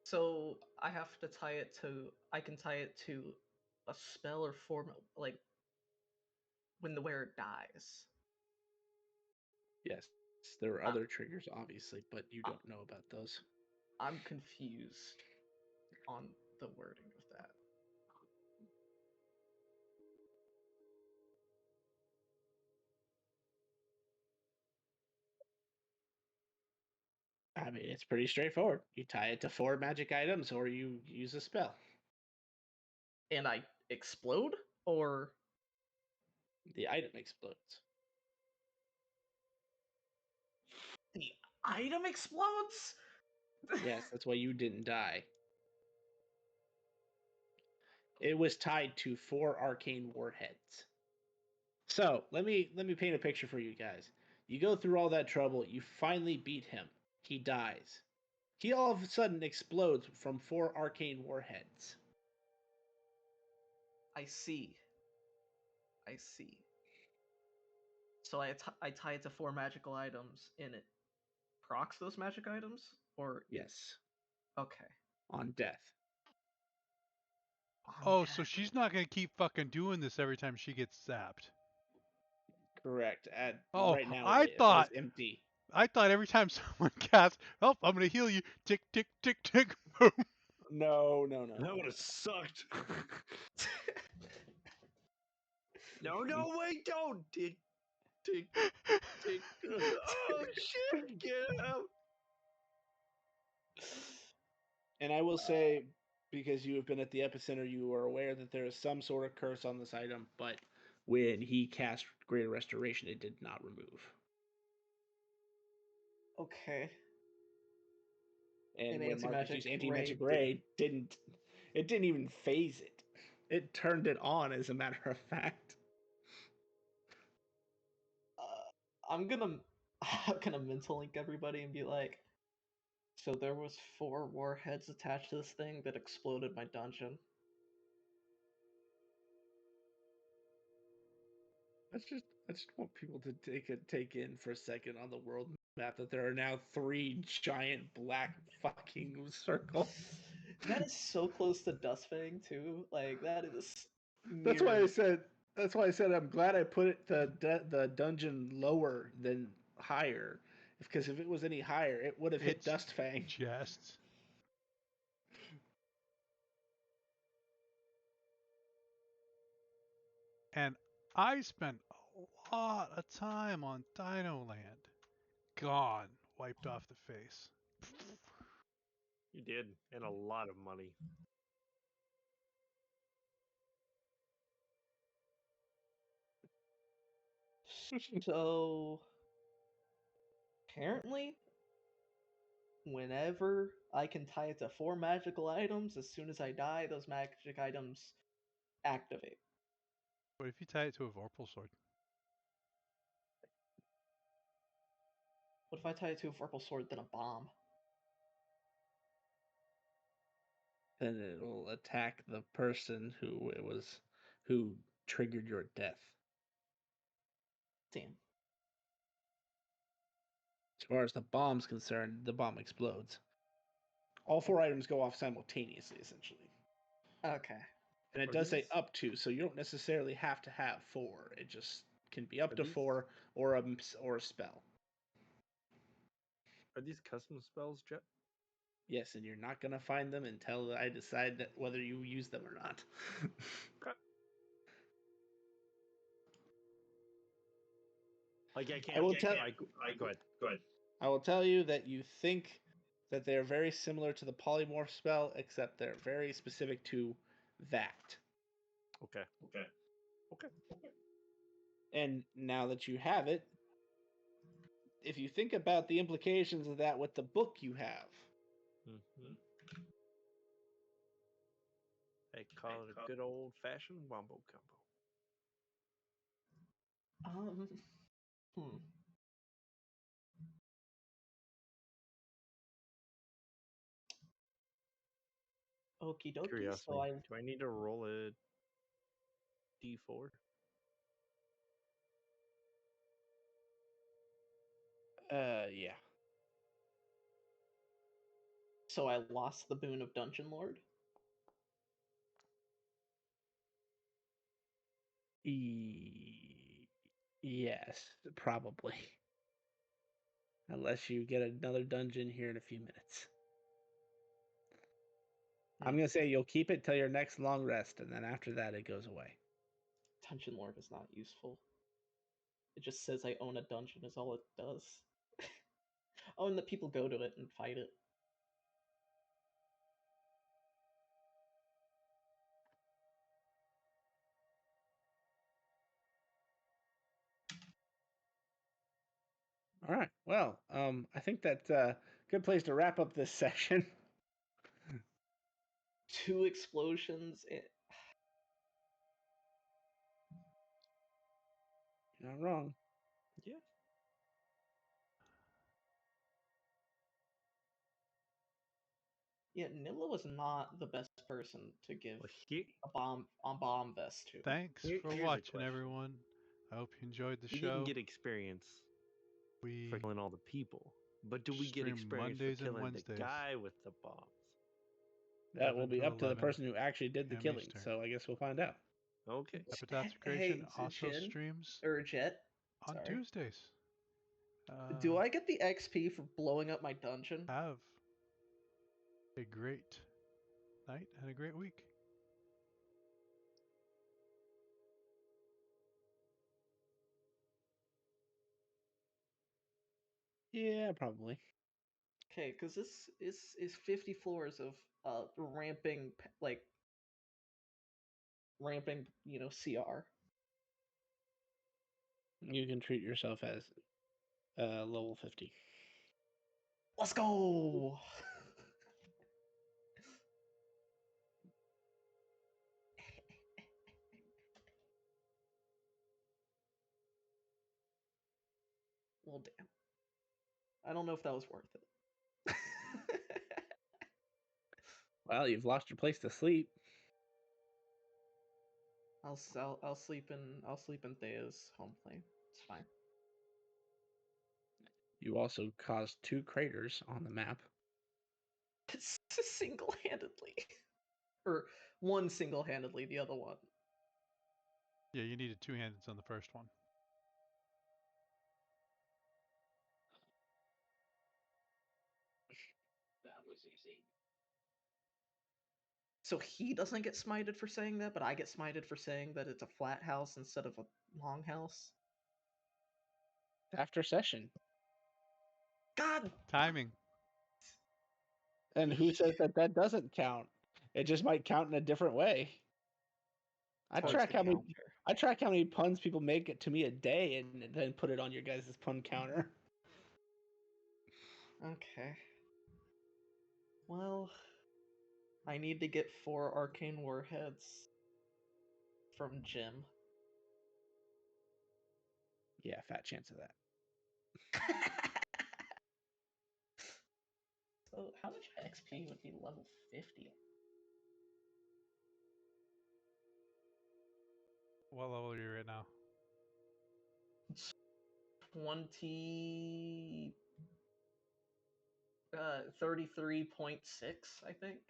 So I have to tie it to. I can tie it to a spell or form, like when the wearer dies. Yes, there are Ah. other triggers, obviously, but you don't know about those. I'm confused on the wording of that. I mean, it's pretty straightforward. You tie it to 4 magic items, or you use a spell. And I explode, or The item explodes. the item explodes? Yes, that's why you didn't die. It was tied to 4 arcane warheads. So let me paint a picture for you guys. You go through all that trouble. You finally beat him. He dies. He all of a sudden explodes from 4 arcane warheads. I see. I see. So I tie it to 4 magical items, and it procs those magic items? Or Yes, okay. on death. Oh, so she's not gonna keep fucking doing this every time she gets zapped. Correct. Oh, Right now I it thought is empty. every time someone casts, oh, I'm gonna heal you. Tick, tick, tick, tick, boom. No. That would have sucked. No, wait, don't. Tick, tick, tick. Oh, shit, get out. And I will say, because you have been at the epicenter, you are aware that there is some sort of curse on this item, but when he cast Greater Restoration, it did not remove. Okay. And And when Marcus anti-magic used Anti-Magic ray Ray, it didn't even phase it. It turned it on, as a matter of fact. I'm gonna mental link everybody and be like, so there was 4 warheads attached to this thing that exploded my dungeon. I just want people to take in for a second on the world map that there are now 3 giant black fucking circles. That is so close to Dustfang too. Like that is That's why I near. said. That's why I said I'm glad I put it the dungeon lower than higher, because if it was any higher, it would have hit It's Dustfang. just. And I spent a lot of time on Dino Land. Gone, wiped off the face. You did, and a lot of money. So apparently, whenever I can tie it to 4 magical items, as soon as I die, those magic items activate. What if you tie it to a Vorpal sword? What if I tie it to a Vorpal sword, then a bomb? Then it will attack the person who triggered your death. Damn. As far as the bomb's concerned, the bomb explodes. All 4 items go off simultaneously, essentially. Okay. And it Are does say these- up to, so you don't necessarily have to have 4. It just can be up Are to these- 4 or a spell. Are these custom spells, Jet? Yes, and you're not gonna find them until I decide that whether you use them or not. Like I can't. I will tell. Go ahead. Go ahead. I will tell you that you think that they are very similar to the polymorph spell, except they're very specific to that. Okay. And now that you have it, if you think about the implications of that with the book you have, Mm-hmm. I call it a good old fashioned wombo combo. Hmm. Okie dokie. Curiosity. So I Do I need to roll a d4? Yeah. so I lost the boon of Dungeon Lord. Yes, probably. Unless you get another dungeon here in a few minutes. I'm gonna say you'll keep it till your next long rest, and then after that it goes away. Dungeon Lord is not useful. It just says I own a dungeon is all it does. Oh, and that people go to it and fight it. All right. Well, I think that's a good place to wrap up this session. 2 explosions. You're not wrong. Yeah. Yeah, Nilla was not the best person to give Well, here, a bomb vest to. Thanks for here's a watching, question. everyone. I hope you enjoyed the We show. didn't get experience We for killing all the people, but do we get stream experience Mondays for and killing the Wednesdays. guy with the bombs? That will 11 be to up to the 11 person who actually did the p.m. killing. Eastern. So I guess we'll find out. Okay. Epitaph Hey, Creation hey, also Jin, streams or Jet. on Sorry. Tuesdays. Do I get the XP for blowing up my dungeon? Have a great night and a great week. Yeah, probably. Okay, because this is 50 floors of ramping, CR. You can treat yourself as level 50. Let's go! Well, damn. I don't know if that was worth it. Well, you've lost your place to sleep. I'll sleep in Thea's home plane. It's fine. You also caused 2 craters on the map. Single-handedly, or one single-handedly, the other one. Yeah, you needed 2 hands on the first one. So he doesn't get smited for saying that, but I get smited for saying that it's a flat house instead of a long house. After session. God! Timing. And who says that that doesn't count? It just might count in a different way. I Towards track the how many counter. I track how many puns people make it to me a day and then put it on your guys' pun counter. Okay. Well, I need to get 4 arcane warheads from Jim. Yeah, fat chance of that. So, how much XP would be level 50? What level are you right now? 20. 33.6, I think.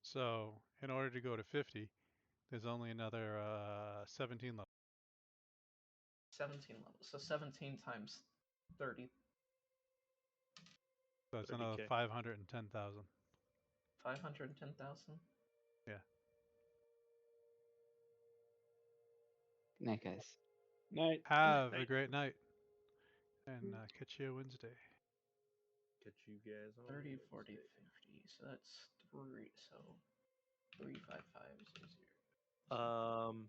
So, in order to go to 50, there's only another 17 levels. 17 levels. So 17 times 30. So that's 30K. another 510,000. 510,000. Yeah. Good night, guys. Night. Have a Night. great night. And catch you Wednesday. Catch you guys on 30, Wednesday. 40, 50. So that's 3. So 35500.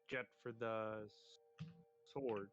Jet for the sword.